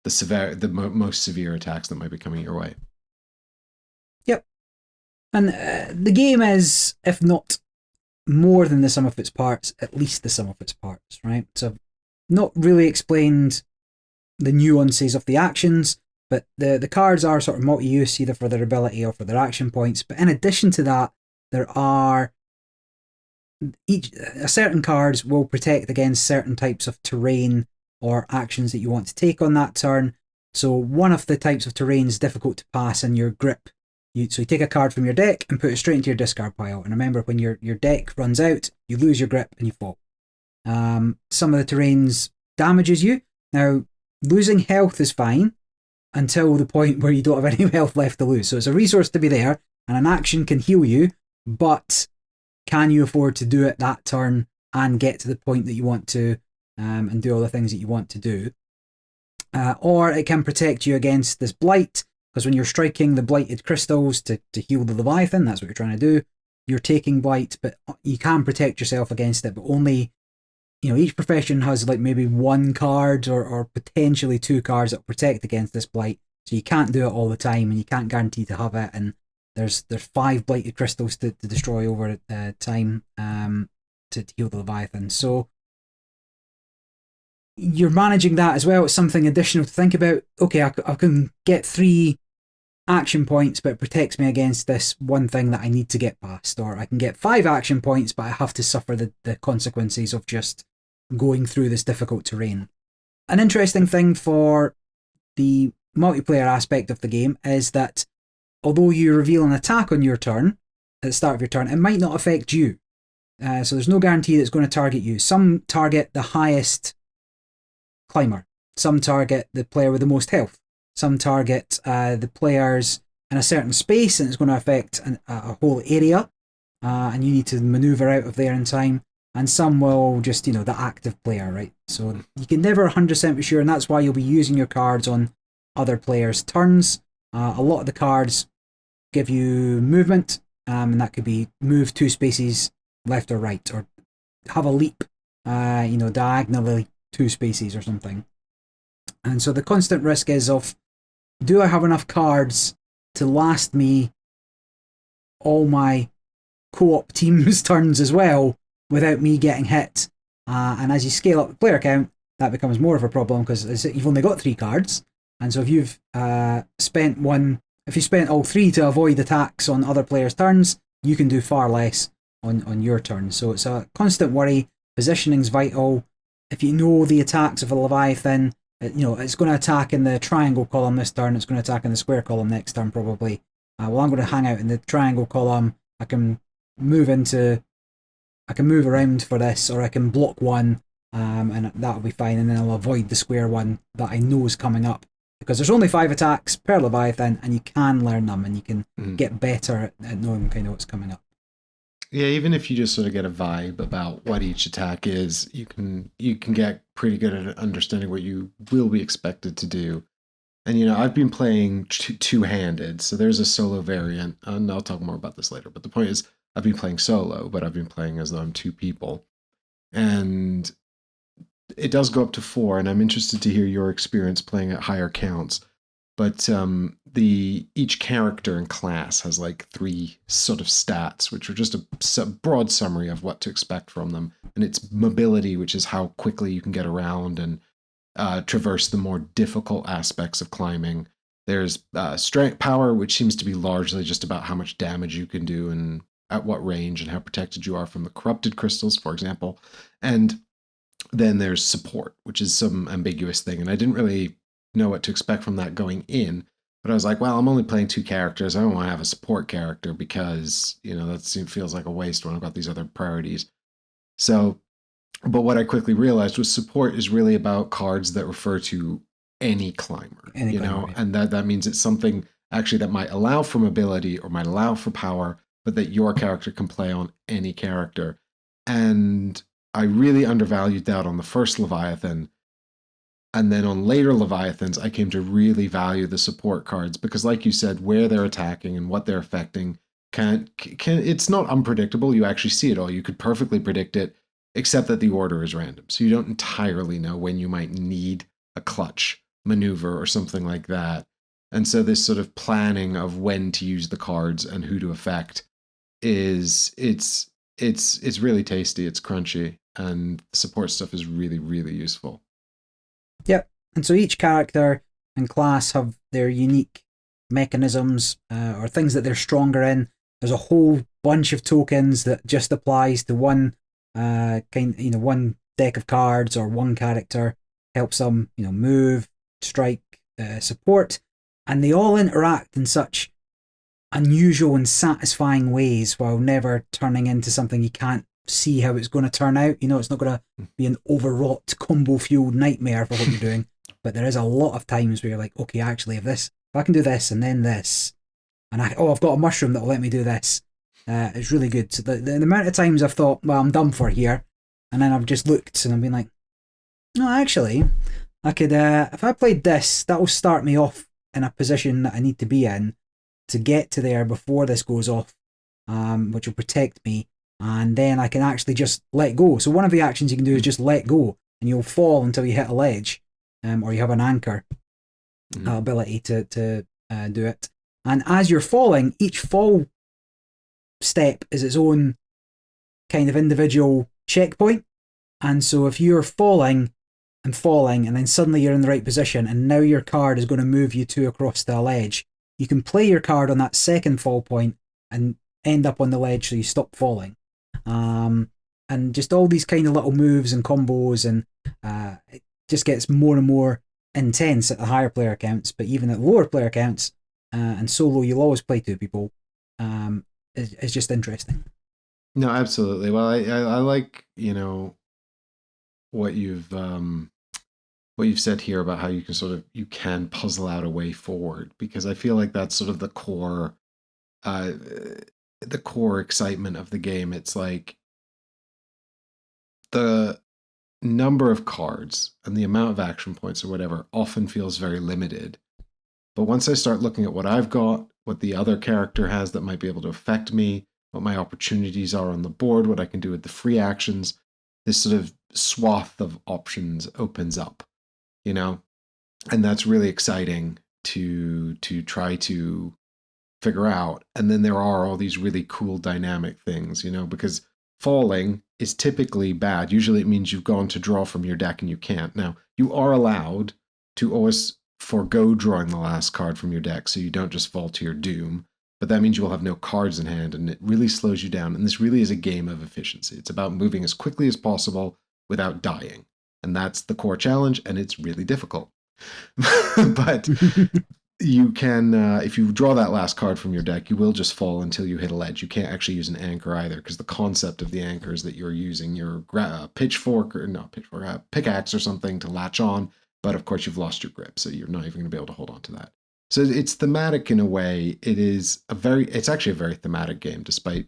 the most severe attacks that might be coming your way. Yep. And the game is, if not more than the sum of its parts, at least the sum of its parts, right? So not really explained the nuances of the actions, but the cards are sort of multi-use, either for their ability or for their action points. But in addition to that, there are certain cards will protect against certain types of terrain or actions that you want to take on that turn. So one of the types of terrain is difficult to pass in your grip. So you take a card from your deck and put it straight into your discard pile. And remember, when your deck runs out, you lose your grip and you fall. Some of the terrains damages you. Now, losing health is fine until the point where you don't have any health left to lose. So it's a resource to be there, and an action can heal you, but can you afford to do it that turn and get to the point that you want to, and do all the things that you want to do? Or it can protect you against this blight, because when you're striking the blighted crystals to heal the Leviathan, that's what you're trying to do, you're taking blight, but you can protect yourself against it, but only, each profession has maybe 1 card or potentially 2 cards that will protect against this blight, so you can't do it all the time, and you can't guarantee to have it, and there's 5 blighted crystals to destroy over time to heal the Leviathan. So you're managing that as well. It's something additional to think about. Okay, I can get 3 action points, but it protects me against this one thing that I need to get past. Or I can get 5 action points, but I have to suffer the consequences of just going through this difficult terrain. An interesting thing for the multiplayer aspect of the game is that although you reveal an attack on your turn, at the start of your turn, it might not affect you. So there's no guarantee that it's going to target you. Some target the highest climber. Some target the player with the most health. Some target the players in a certain space, and it's going to affect a whole area, and you need to maneuver out of there in time. And some will just, the active player, right? So you can never 100% be sure, and that's why you'll be using your cards on other players' turns. A lot of the cards give you movement, and that could be move 2 spaces left or right, or have a leap, diagonally 2 spaces or something. And so the constant risk is of, do I have enough cards to last me all my co-op team's turns as well without me getting hit? And as you scale up the player count, that becomes more of a problem, because you've only got 3 cards. And so if you've spent all 3 to avoid attacks on other players' turns, you can do far less on your turn. So it's a constant worry. Positioning's vital. if you know the attacks of a Leviathan, it's going to attack in the triangle column this turn, it's going to attack in the square column next turn probably. Well, I'm going to hang out in the triangle column. I can move around for this, or I can block one, and that'll be fine, and then I'll avoid the square one that I know is coming up. Because there's only 5 attacks per Leviathan, and you can learn them, and you can get better at knowing kind of what's coming up. Yeah, even if you just sort of get a vibe about what each attack is, you can get pretty good at understanding what you will be expected to do. And I've been playing two-handed, so there's a solo variant, and I'll talk more about this later. But the point is, I've been playing solo, but I've been playing as though I'm 2 people, and it does go up to 4. And I'm interested to hear your experience playing at higher counts. But each character and class has like 3 sort of stats, which are just a broad summary of what to expect from them. And it's mobility, which is how quickly you can get around and traverse the more difficult aspects of climbing. There's strength power, which seems to be largely just about how much damage you can do and at what range and how protected you are from the corrupted crystals, for example. And then there's support, which is some ambiguous thing. And I didn't really know what to expect from that going in. But I was like, well, I'm only playing 2 characters. I don't want to have a support character because, that feels like a waste when I've got these other priorities. So, but what I quickly realized was support is really about cards that refer to any climber, Yeah. And that means it's something actually that might allow for mobility or might allow for power, but that your character can play on any character. And I really undervalued that on the first Leviathan. And then on later Leviathans, I came to really value the support cards because, like you said, where they're attacking and what they're affecting it's not unpredictable. You actually see it all. You could perfectly predict it, except that the order is random. So you don't entirely know when you might need a clutch maneuver or something like that. And so this sort of planning of when to use the cards and who to affect it's really tasty. It's crunchy, and the support stuff is really, really useful. Yep. And so each character and class have their unique mechanisms or things that they're stronger in. There's a whole bunch of tokens that just applies to one one deck of cards or one character. Helps them, move, strike, support, and they all interact in such unusual and satisfying ways while never turning into something you can't see how it's going to turn out. It's not going to be an overwrought combo fueled nightmare for what you're doing. But there is a lot of times where you're like, okay, actually, if I can do this and then this, and I've got a mushroom that will let me do this. It's really good. So the amount of times I've thought, well, I'm done for here, and then I've just looked and I've been like, no, actually, I could, if I played this, that will start me off in a position that I need to be in to get to there before this goes off, which will protect me. And then I can actually just let go. So one of the actions you can do is just let go, and you'll fall until you hit a ledge, or you have an anchor ability to do it. And as you're falling, each fall step is its own kind of individual checkpoint. And so if you're falling, and then suddenly you're in the right position, and now your card is going to move you 2 across the ledge, you can play your card on that second fall point and end up on the ledge so you stop falling. And just all these kind of little moves and combos, and it just gets more and more intense at the higher player counts, but even at lower player counts, and solo you'll always play 2 people, it's just interesting. No, absolutely. Well, I like, what you've said here about how you can puzzle out a way forward, because I feel like that's sort of the core excitement of the game. It's like the number of cards and the amount of action points or whatever often feels very limited. But once I start looking at what I've got, what the other character has that might be able to affect me, what my opportunities are on the board, what I can do with the free actions, this sort of swath of options opens up, and that's really exciting to try to figure out. And then there are all these really cool dynamic things, because falling is typically bad. Usually it means you've gone to draw from your deck and you can't. Now, you are allowed to always forego drawing the last card from your deck so you don't just fall to your doom, but that means you will have no cards in hand, and it really slows you down. And this really is a game of efficiency. It's about moving as quickly as possible without dying. And that's the core challenge, and it's really difficult. But you can, if you draw that last card from your deck, you will just fall until you hit a ledge. You can't actually use an anchor either, because the concept of the anchor is that you're using your pickaxe or something to latch on, but of course you've lost your grip, so you're not even going to be able to hold on to that. So it's thematic in a way. It's actually a very thematic game, despite,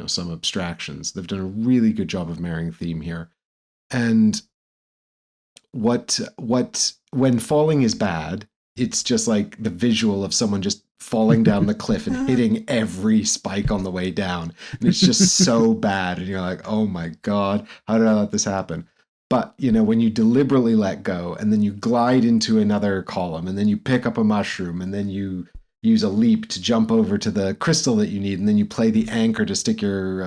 some abstractions. They've done a really good job of marrying theme here. And when falling is bad, it's just like the visual of someone just falling down the cliff and hitting every spike on the way down. And it's just so bad. And you're like, oh my God, how did I let this happen? But, when you deliberately let go and then you glide into another column and then you pick up a mushroom and then you use a leap to jump over to the crystal that you need, and then you play the anchor to stick your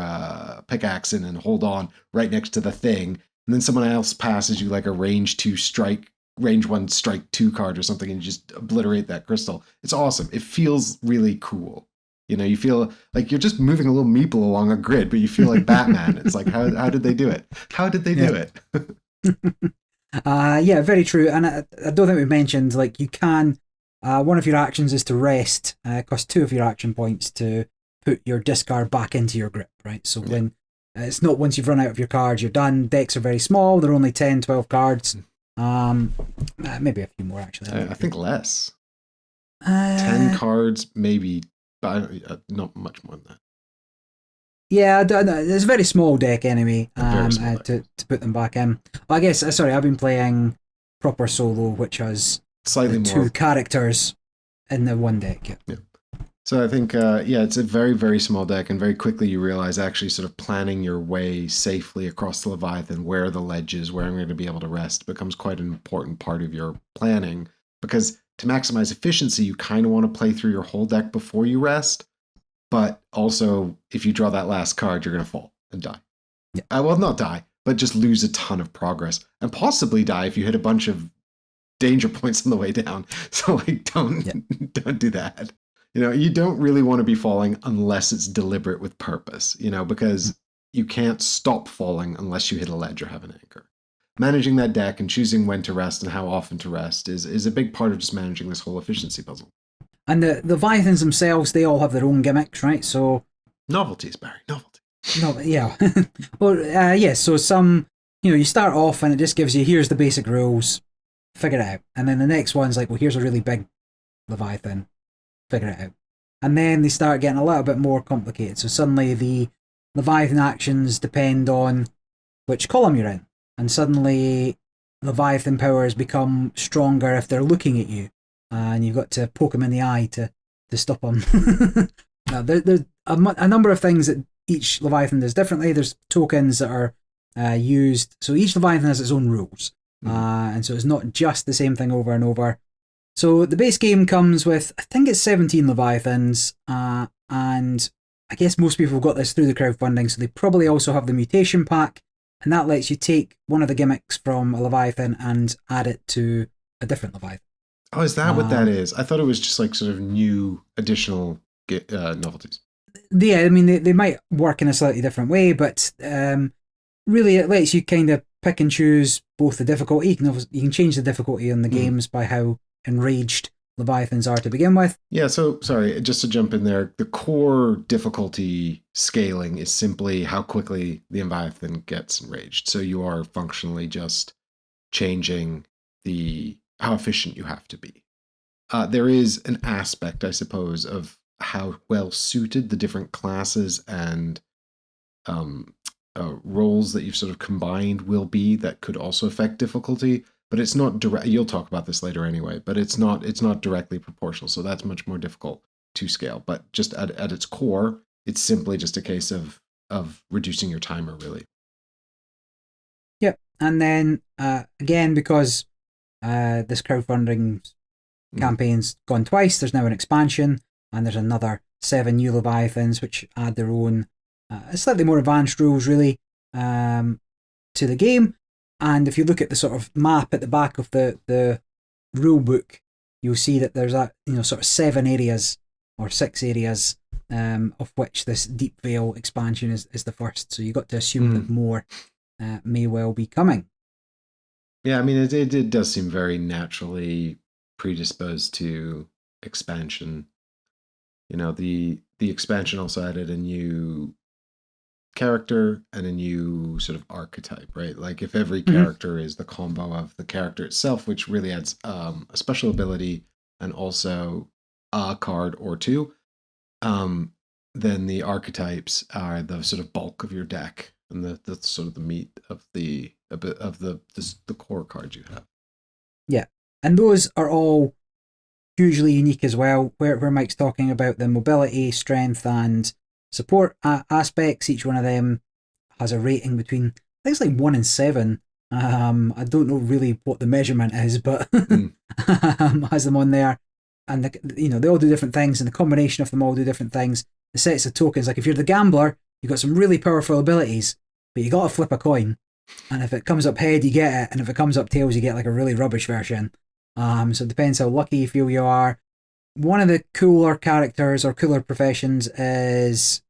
pickaxe in and hold on right next to the thing. And then someone else passes you like a range 1 strike 2 card or something, and you just obliterate that crystal. It's awesome. It feels really cool. You feel like you're just moving a little meeple along a grid, but you feel like Batman. It's like, how did they do it? How did they do it? Yeah, very true. And I don't think we mentioned, like, you can, one of your actions is to rest. It costs 2 of your action points to put your discard back into your grip, right? So when it's not once you've run out of your cards, you're done. Decks are very small. They're only 10, 12 cards. Maybe a few more, actually. I think less. 10 cards, maybe, but not much more than that. Yeah, it's a very small deck anyway, to put them back in. Well, I guess, sorry, I've been playing proper solo, which has slightly more 2 more characters in the one deck. Yeah. So I think, it's a very, very small deck, and very quickly you realize actually sort of planning your way safely across the Leviathan, where are the ledges, where I'm going to be able to rest, becomes quite an important part of your planning. Because to maximize efficiency, you kind of want to play through your whole deck before you rest. But also, if you draw that last card, you're going to fall and die. Yeah. Well, not die, but just lose a ton of progress, and possibly die if you hit a bunch of danger points on the way down. So, like, don't do that. You don't really want to be falling unless it's deliberate with purpose, because you can't stop falling unless you hit a ledge or have an anchor. Managing that deck and choosing when to rest and how often to rest is a big part of just managing this whole efficiency puzzle. And the Leviathans themselves, they all have their own gimmicks, right? So novelties, Barry, novelty. No, yeah. Well, yeah, so some, you start off and it just gives you, here's the basic rules, figure it out. And then the next one's like, well, here's a really big Leviathan, figure it out. And then they start getting a little bit more complicated. So suddenly the Leviathan actions depend on which column you're in. And suddenly Leviathan powers become stronger if they're looking at you. And you've got to poke them in the eye to stop them. Now, there's a number of things that each Leviathan does differently. There's tokens that are used. So each Leviathan has its own rules. And so it's not just the same thing over and over. So the base game comes with, I think it's 17 Leviathans, and I guess most people have got this through the crowdfunding, so they probably also have the mutation pack, and that lets you take one of the gimmicks from a Leviathan and add it to a different Leviathan. Oh, is that what that is? I thought it was just like sort of new additional novelties. Yeah, I mean, they might work in a slightly different way, but really it lets you kind of pick and choose both the difficulty. You can change the difficulty in the games by how enraged Leviathans are to begin with. Yeah, so sorry, just to jump in there, the core difficulty scaling is simply how quickly the Leviathan gets enraged. So you are functionally just changing how efficient you have to be. There is an aspect, I suppose, of how well suited the different classes and roles that you've sort of combined will be that could also affect difficulty. But it's not direct. You'll talk about this later anyway. But it's not directly proportional. So that's much more difficult to scale. But just at its core, it's simply just a case of reducing your timer, really. Yep. And then again, because this crowdfunding campaign's gone twice, there's now an expansion, and there's another 7 new Leviathans which add their own slightly more advanced rules, really, to the game. And if you look at the sort of map at the back of the rule book, you'll see that there's sort of 7 areas or 6 areas, of which this Deep Vale expansion is the first. So you've got to assume that more may well be coming. Yeah, I mean, it does seem very naturally predisposed to expansion. You know, the expansion also added a new character and a new sort of archetype, right? Like if every Hmm. character is the combo of the character itself, which really adds a special ability and also a card or two, um, then the archetypes are the sort of bulk of your deck and the sort of the meat of the core cards you have. Yeah, and those are all hugely unique as well. Where Mike's talking about the mobility, strength, and support aspects, each one of them has a rating between, I think it's like 1 and 7. I don't know really what the measurement is, but Mm. has them on there, and they all do different things, and the combination of them all do different things. The sets of tokens, like if you're the gambler, you've got some really powerful abilities, but you got to flip a coin, and if it comes up head, you get it, and if it comes up tails, you get like a really rubbish version. So it depends how lucky you feel you are. One of the cooler characters or cooler professions is,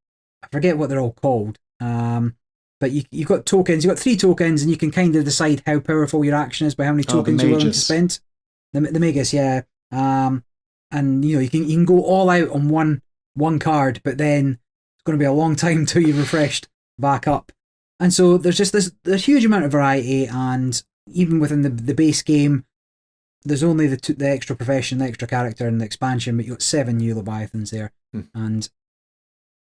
I forget what they're all called. But you've got tokens. You've got 3 tokens, and you can kind of decide how powerful your action is by how many Oh, the tokens you're willing to mages. spend. The Magus, yeah. And you can go all out on one card, but then it's going to be a long time till you've refreshed back up. And so there's just this huge amount of variety, and even within the base game, there's only the extra profession, the extra character, and the expansion, but you've got 7 new Leviathans there, Hmm. and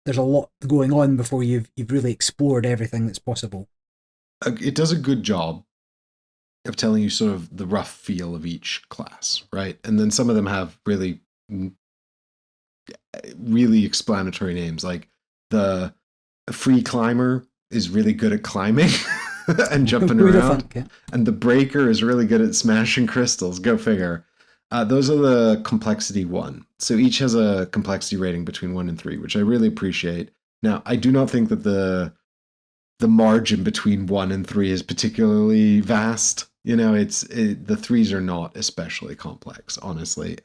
there's a lot going on before you've really explored everything that's possible. It does a good job of telling you sort of the rough feel of each class, right? And then some of them have really explanatory names. Like the free climber is really good at climbing and jumping Who'd have around, thunk it? and the breaker is really good at smashing crystals. Go figure. Those are the complexity 1. So each has a complexity rating between 1 and 3, which I really appreciate. Now, I do not think that the margin between 1 and 3 is particularly vast. You know, the threes are not especially complex, honestly.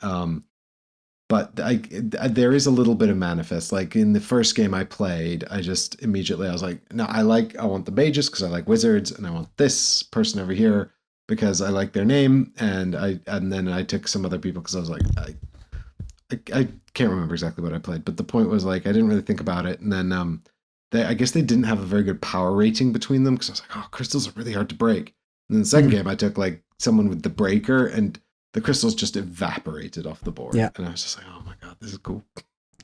But there is a little bit of manifest. Like in the first game I played, I was like, no, I want the mages because I like wizards, and I want this person over here because I like their name, and then I took some other people because I was like, I can't remember exactly what I played, but the point was like I didn't really think about it, and then I guess they didn't have a very good power rating between them because I was like, oh, crystals are really hard to break. And then the second game I took like someone with the breaker, and the crystals just evaporated off the board. Yeah. And I was just like, oh my God, this is cool.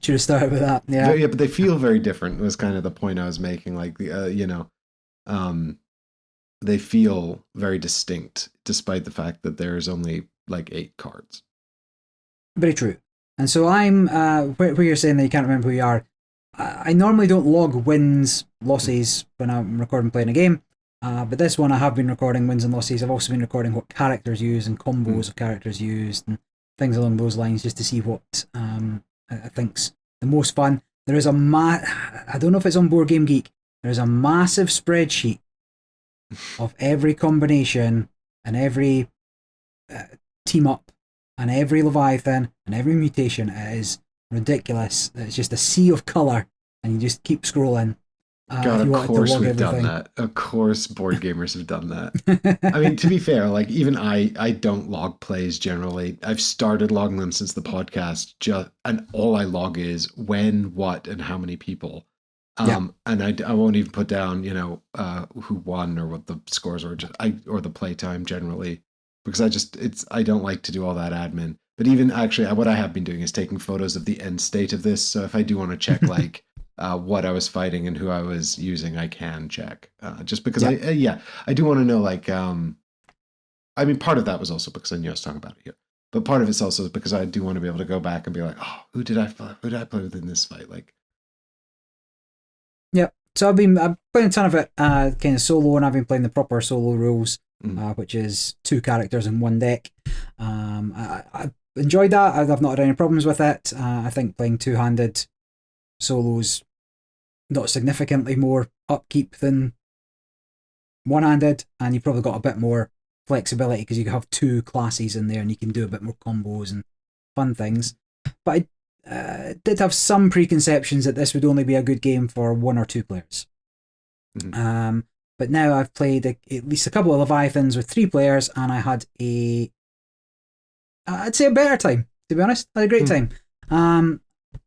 Should have started with that. Yeah. Yeah, but they feel very different was kind of the point I was making. Like, um, they feel very distinct despite the fact that there's only like 8 cards. Very true. And so I'm, where you're saying that you can't remember who you are, I normally don't log wins, losses when I'm recording playing a game. But this one I have been recording wins and losses. I've also been recording what characters used and combos of characters used and things along those lines, just to see what I think's the most fun. There is I don't know if it's on Board Game Geek. There's a massive spreadsheet of every combination and every team up and every Leviathan and every mutation. It is ridiculous. It's just a sea of colour, and you just keep scrolling. God, if you of wanted to course log we've everything. done that. Of course board gamers have done that. I mean, to be fair, like even I don't log plays generally. I've started logging them since the podcast, and all I log is when, what, and how many people. Yeah. And I won't even put down, who won or what the scores were, or the playtime generally, because I don't like to do all that admin. But even actually, what I have been doing is taking photos of the end state of this. So if I do want to check like what I was fighting and who I was using, I can check. Just because I do want to know like I mean, part of that was also because I knew I was talking about it here, but part of it's also because I do want to be able to go back and be like, oh, who did I play with in this fight? Like, Yeah. So I've playing a ton of it kind of solo, and I've been playing the proper solo rules, which is 2 characters in 1 deck. I enjoyed that. I've not had any problems with it. I think playing 2-handed solos not significantly more upkeep than 1-handed, and you've probably got a bit more flexibility because you have 2 classes in there and you can do a bit more combos and fun things. But I did have some preconceptions that this would only be a good game for 1 or 2 players. But now I've played at least a couple of Leviathans with 3 players, and I had I'd say a better time, to be honest. I had a great time.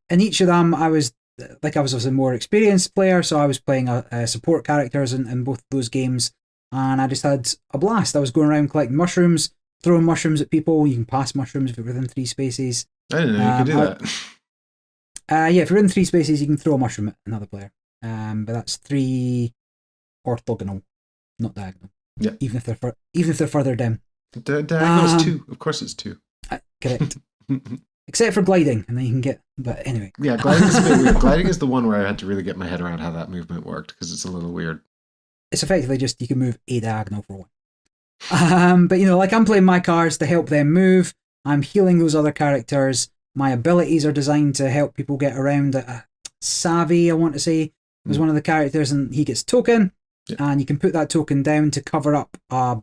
In each of them, I was a more experienced player, so I was playing support characters in both of those games, and I just had a blast. I was going around collecting mushrooms, throwing mushrooms at people. You can pass mushrooms if you're within 3 spaces. I didn't know you could do that. Yeah, if you're in 3 spaces, you can throw a mushroom at another player. But that's 3 orthogonal, not diagonal. Yeah. Even if they're further down. Diagonal is 2. Of course, it's 2. Correct. Except for gliding, and then you can get. But anyway. Yeah, gliding is a bit weird. Gliding is the one where I had to really get my head around how that movement worked, because it's a little weird. It's effectively just you can move a diagonal for 1. But I'm playing my cards to help them move. I'm healing those other characters. My abilities are designed to help people get around. Savvy, I want to say, was one of the characters, and he gets token, and you can put that token down to cover up a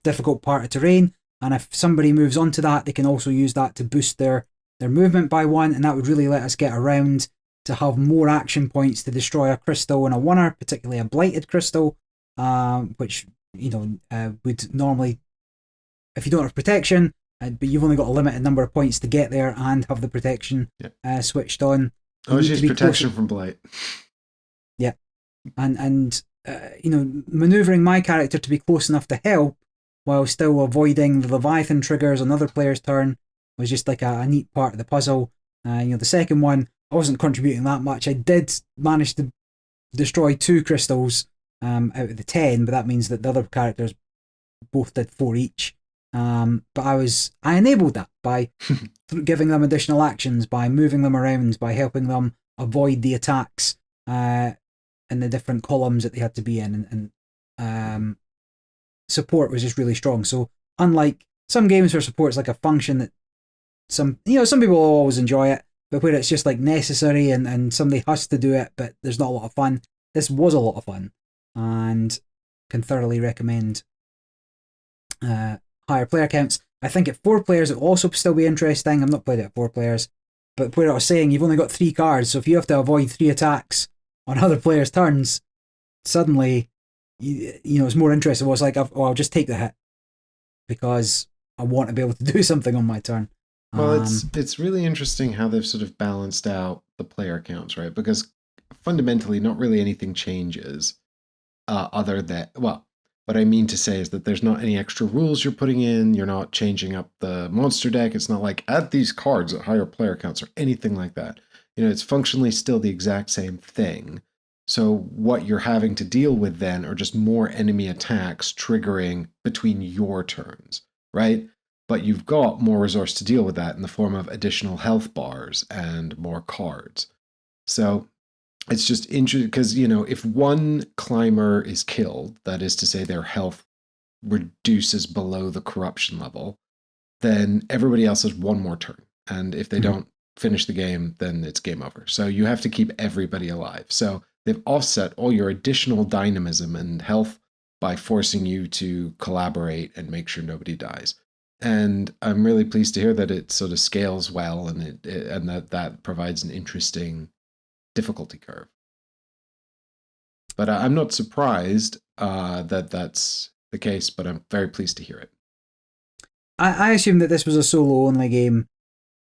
difficult part of terrain. And if somebody moves onto that, they can also use that to boost their movement by 1, and that would really let us get around to have more action points to destroy a crystal and a oneer, particularly a blighted crystal, which would normally, if you don't have protection, but you've only got a limited number of points to get there and have the protection switched on. Always use protection from blight. Yeah, and maneuvering my character to be close enough to help while still avoiding the Leviathan triggers on other players' turn was just like a neat part of the puzzle. The second one, I wasn't contributing that much. I did manage to destroy 2 crystals out of the 10, but that means that the other characters both did 4 each. But I enabled that by giving them additional actions, by moving them around, by helping them avoid the attacks in the different columns that they had to be in, and support was just really strong. So unlike some games where support's like a function that some people will always enjoy it, but where it's just like necessary and somebody has to do it, but there's not a lot of fun. This was a lot of fun, and can thoroughly recommend higher player counts. I think at 4 players it will also still be interesting. I've not played it at 4 players, but where I was saying you've only got 3 cards, so if you have to avoid 3 attacks on other players' turns, suddenly it's more interesting. Well, it's like I'll just take the hit because I want to be able to do something on my turn. Well, it's really interesting how they've sort of balanced out the player counts, right? Because fundamentally, not really anything changes other than, well, what I mean to say is that there's not any extra rules you're putting in. You're not changing up the monster deck. It's not like add these cards at higher player counts or anything like that. It's functionally still the exact same thing. So what you're having to deal with then are just more enemy attacks triggering between your turns, right? But you've got more resource to deal with that in the form of additional health bars and more cards. So it's just interesting because, if one climber is killed, that is to say their health reduces below the corruption level, then everybody else has 1 more turn. And if they don't finish the game, then it's game over. So you have to keep everybody alive. So they've offset all your additional dynamism and health by forcing you to collaborate and make sure nobody dies. And I'm really pleased to hear that it sort of scales well, and that provides an interesting difficulty curve. But I'm not surprised that that's the case, but I'm very pleased to hear it. I assume that this was a solo-only game,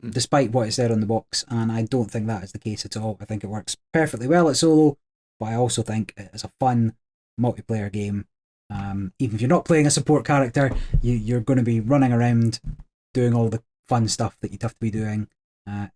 despite what it said on the box, and I don't think that is the case at all. I think it works perfectly well at solo, but I also think it is a fun multiplayer game. Even if you're not playing a support character, you're going to be running around doing all the fun stuff that you'd have to be doing.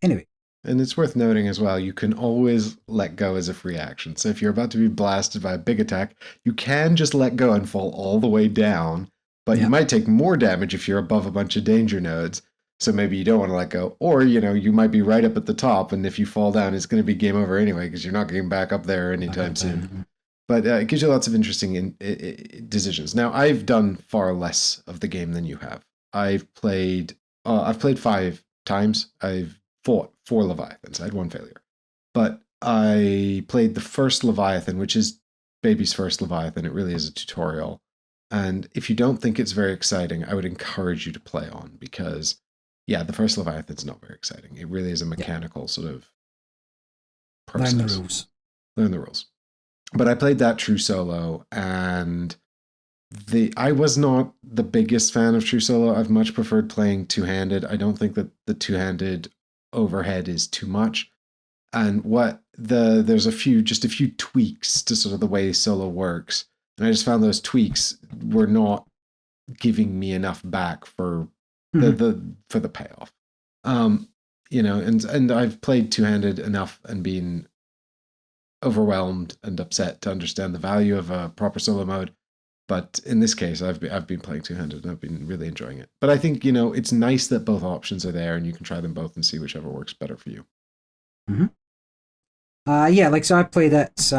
Anyway. And it's worth noting as well, you can always let go as a free action. So if you're about to be blasted by a big attack, you can just let go and fall all the way down, but you might take more damage if you're above a bunch of danger nodes. So maybe you don't want to let go, or, you might be right up at the top, and if you fall down, it's going to be game over anyway, because you're not getting back up there anytime soon. But it gives you lots of interesting decisions. Now, I've done far less of the game than you have. I've played 5 times. I've fought 4 Leviathans. I had 1 failure. But I played the first Leviathan, which is baby's first Leviathan. It really is a tutorial. And if you don't think it's very exciting, I would encourage you to play on, because, the first Leviathan's not very exciting. It really is a mechanical sort of process. Learn the rules. Learn the rules. But I played that True Solo, and I was not the biggest fan of True Solo. I've much preferred playing two-handed. I don't think that the two-handed overhead is too much. And there's a few tweaks to sort of the way Solo works. And I just found those tweaks were not giving me enough back for the payoff. And I've played two-handed enough and been overwhelmed and upset to understand the value of a proper solo mode. But in this case, I've been playing two-handed and I've been really enjoying it. But I think, it's nice that both options are there and you can try them both and see whichever works better for you. Mm-hmm. So I've played it,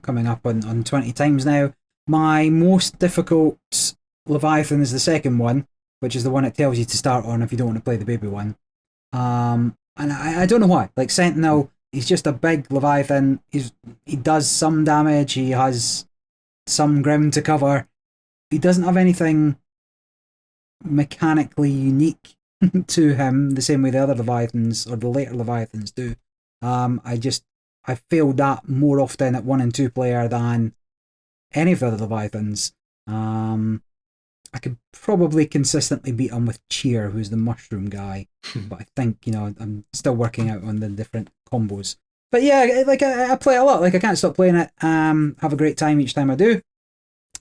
coming up on 20 times now. My most difficult Leviathan is the second one, which is the one it tells you to start on if you don't want to play the baby one. And I don't know why. Like Sentinel, he's just a big Leviathan. He does some damage. He has some ground to cover. He doesn't have anything mechanically unique to him the same way the other Leviathans or the later Leviathans do. I failed that more often at 1 and 2 player than any of the other Leviathans. I could probably consistently beat him with Cheer, who's the mushroom guy, but I think, I'm still working out on the different combos. But yeah, like I play it a lot. Like I can't stop playing it. Have a great time each time I do.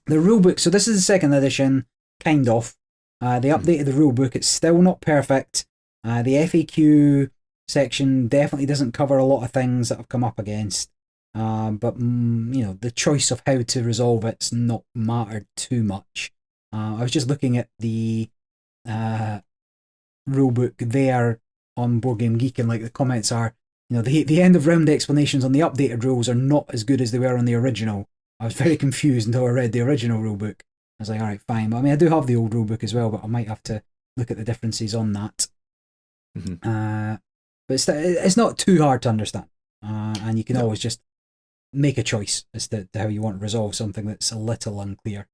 The rulebook. So this is the 2nd edition, kind of. They updated the rulebook. It's still not perfect. The FAQ section definitely doesn't cover a lot of things that I've come up against. But the choice of how to resolve it's not mattered too much. I was just looking at the rulebook there on Board Game Geek, and like the comments are, the end of round explanations on the updated rules are not as good as they were on the original. I was very confused until I read the original rulebook. I was like, all right, fine. But I do have the old rulebook as well, but I might have to look at the differences on that. Mm-hmm. But it's not too hard to understand, and you can always just make a choice as to how you want to resolve something that's a little unclear.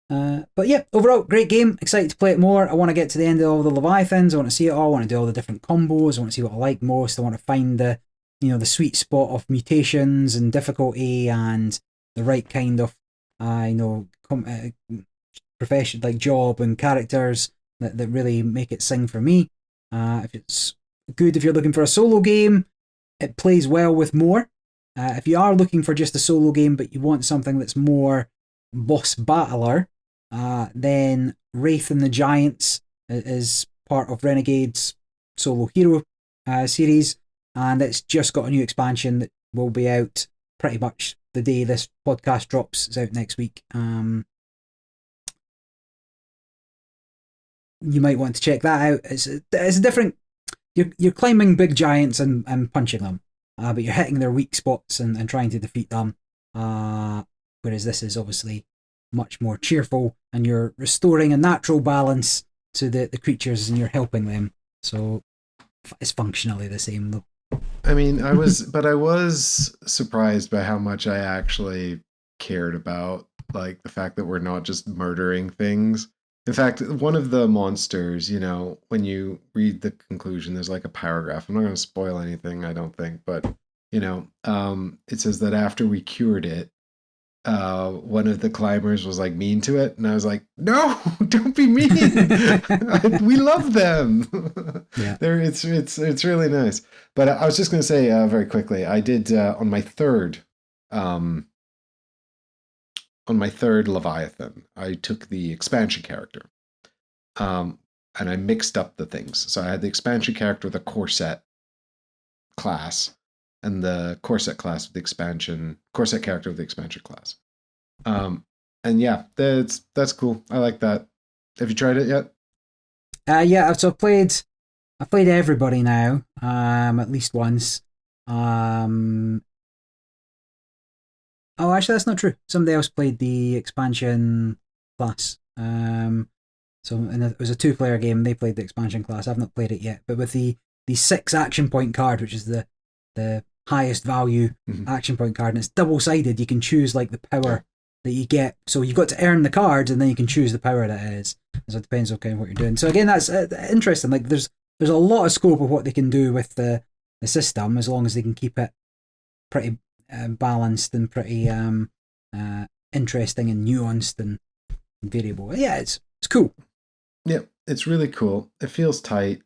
But yeah, overall, great game. Excited to play it more. I want to get to the end of all the Leviathans. I want to see it all. I want to do all the different combos. I want to see what I like most. I want to find the sweet spot of mutations and difficulty and the right kind of profession, like job and characters that really make it sing for me. If it's good if you're looking for a solo game, it plays well with more. If you are looking for just a solo game but you want something that's more boss battler, then Wraith and the Giants is part of Renegade's solo hero series, and it's just got a new expansion that will be out pretty much the day this podcast drops. It's out next week. You might want to check that out. It's a different. You're climbing big giants and punching them, but you're hitting their weak spots and trying to defeat them. Whereas this is obviously much more cheerful, and you're restoring a natural balance to the creatures and you're helping them. So it's functionally the same though. I mean, I was surprised by how much I actually cared about, like, the fact that we're not just murdering things. In fact, one of the monsters, when you read the conclusion, there's like a paragraph. I'm not going to spoil anything, I don't think, but, it says that after we cured it, one of the climbers was like mean to it, and I was like, no, don't be mean. We love them. Yeah. It's really nice. But I was just going to say very quickly, I did on my third Leviathan, I took the expansion character, and I mixed up the things. So I had the expansion character with a corset class, and the corset class with the corset character with the expansion class. And yeah, that's cool. I like that. Have you tried it yet? Yeah, so I've played everybody now, at least once. Oh, actually, that's not true. Somebody else played the expansion class. It was a 2-player game. They played the expansion class. I've not played it yet, but with the 6 action point card, which is the highest value action point card, and it's double-sided. You can choose like the power that you get. So you've got to earn the cards, and then you can choose the power that it is. So it depends on kind of what you're doing. So again, that's interesting. Like there's a lot of scope of what they can do with the system, as long as they can keep it pretty balanced and pretty interesting and nuanced and variable. Yeah, it's cool. Yeah, it's really cool. It feels tight.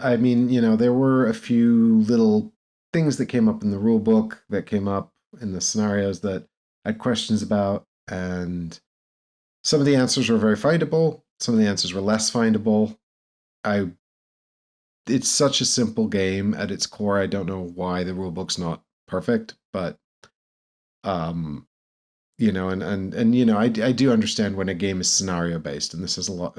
I mean, there were a few little things that came up in the rule book, that came up in the scenarios that I had questions about, and some of the answers were very findable. Some of the answers were less findable. It's such a simple game at its core. I don't know why the rule book's not perfect, but I do understand when a game is scenario based, and this is a lot,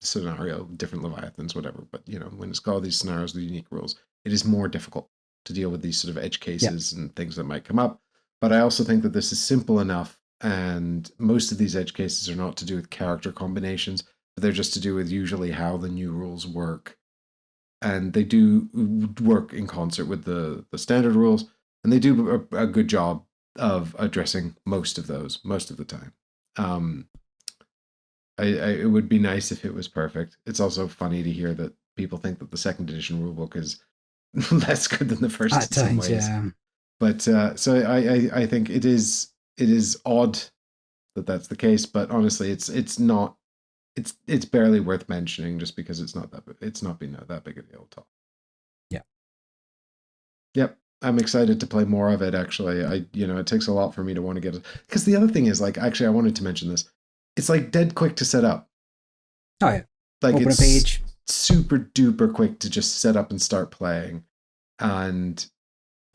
scenario, different Leviathans, whatever. But when it's got all these scenarios with unique rules, it is more difficult to deal with these sort of edge cases and things that might come up. But I also think that this is simple enough, and most of these edge cases are not to do with character combinations, but they're just to do with usually how the new rules work. And they do work in concert with the standard rules, and they do a good job of addressing most of those most of the time. It would be nice if it was perfect. It's also funny to hear that people think that the second edition rulebook is less good than the first in some ways. Yeah. But so I think it is odd that that's the case, but honestly, it's not. It's barely worth mentioning just because it's not been that big a deal at all. Yeah. Yep. I'm excited to play more of it. Actually, it takes a lot for me to want to get it. Because the other thing is, actually, I wanted to mention this. It's dead quick to set up. Oh yeah. Open a page. Super duper quick to just set up and start playing, and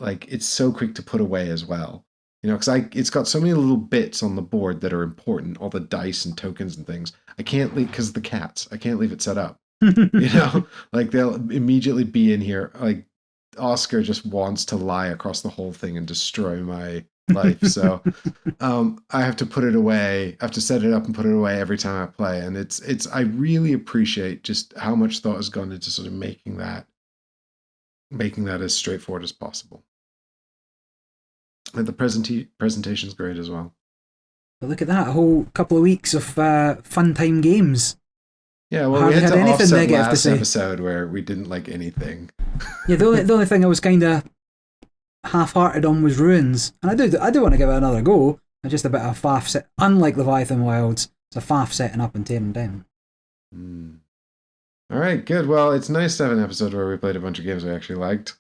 it's so quick to put away as well. Because it's got so many little bits on the board that are important, all the dice and tokens and things. I can't leave, because the cats, I can't leave it set up. They'll immediately be in here. Oscar just wants to lie across the whole thing and destroy my life. So I have to put it away. I have to set it up and put it away every time I play. And I really appreciate just how much thought has gone into sort of making that as straightforward as possible. And the presentation's great as well. But look at that, a whole couple of weeks of fun time games. Yeah, well, we had to offset last episode where we didn't like anything. Yeah, the only thing I was kind of half-hearted on was Ruins. And I do want to give it another go. I'm just a bit of a faff set. Unlike Leviathan Wilds, it's a faff setting up and tearing down. All right, good. Well, it's nice to have an episode where we played a bunch of games we actually liked.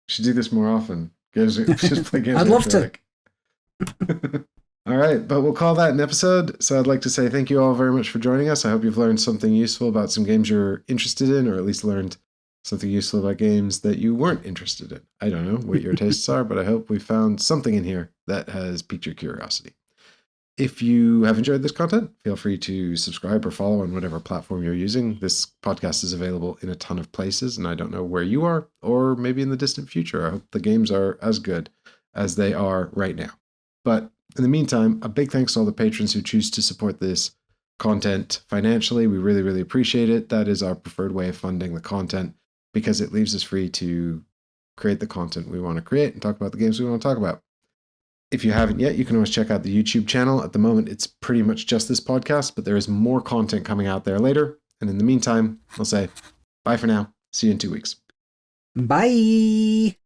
We should do this more often. Just play games. I'd love to. All right, but we'll call that an episode. So I'd like to say thank you all very much for joining us. I hope you've learned something useful about some games you're interested in, or at least learned something useful about games that you weren't interested in. I don't know what your tastes are, but I hope we found something in here that has piqued your curiosity. If you have enjoyed this content, feel free to subscribe or follow on whatever platform you're using. This podcast is available in a ton of places, and I don't know where you are, or maybe in the distant future. I hope the games are as good as they are right now. But in the meantime, a big thanks to all the patrons who choose to support this content financially. We really, really appreciate it. That is our preferred way of funding the content, because it leaves us free to create the content we want to create and talk about the games we want to talk about. If you haven't yet, you can always check out the YouTube channel. At the moment, it's pretty much just this podcast, but there is more content coming out there later. And in the meantime, I'll say bye for now. See you in 2 weeks. Bye.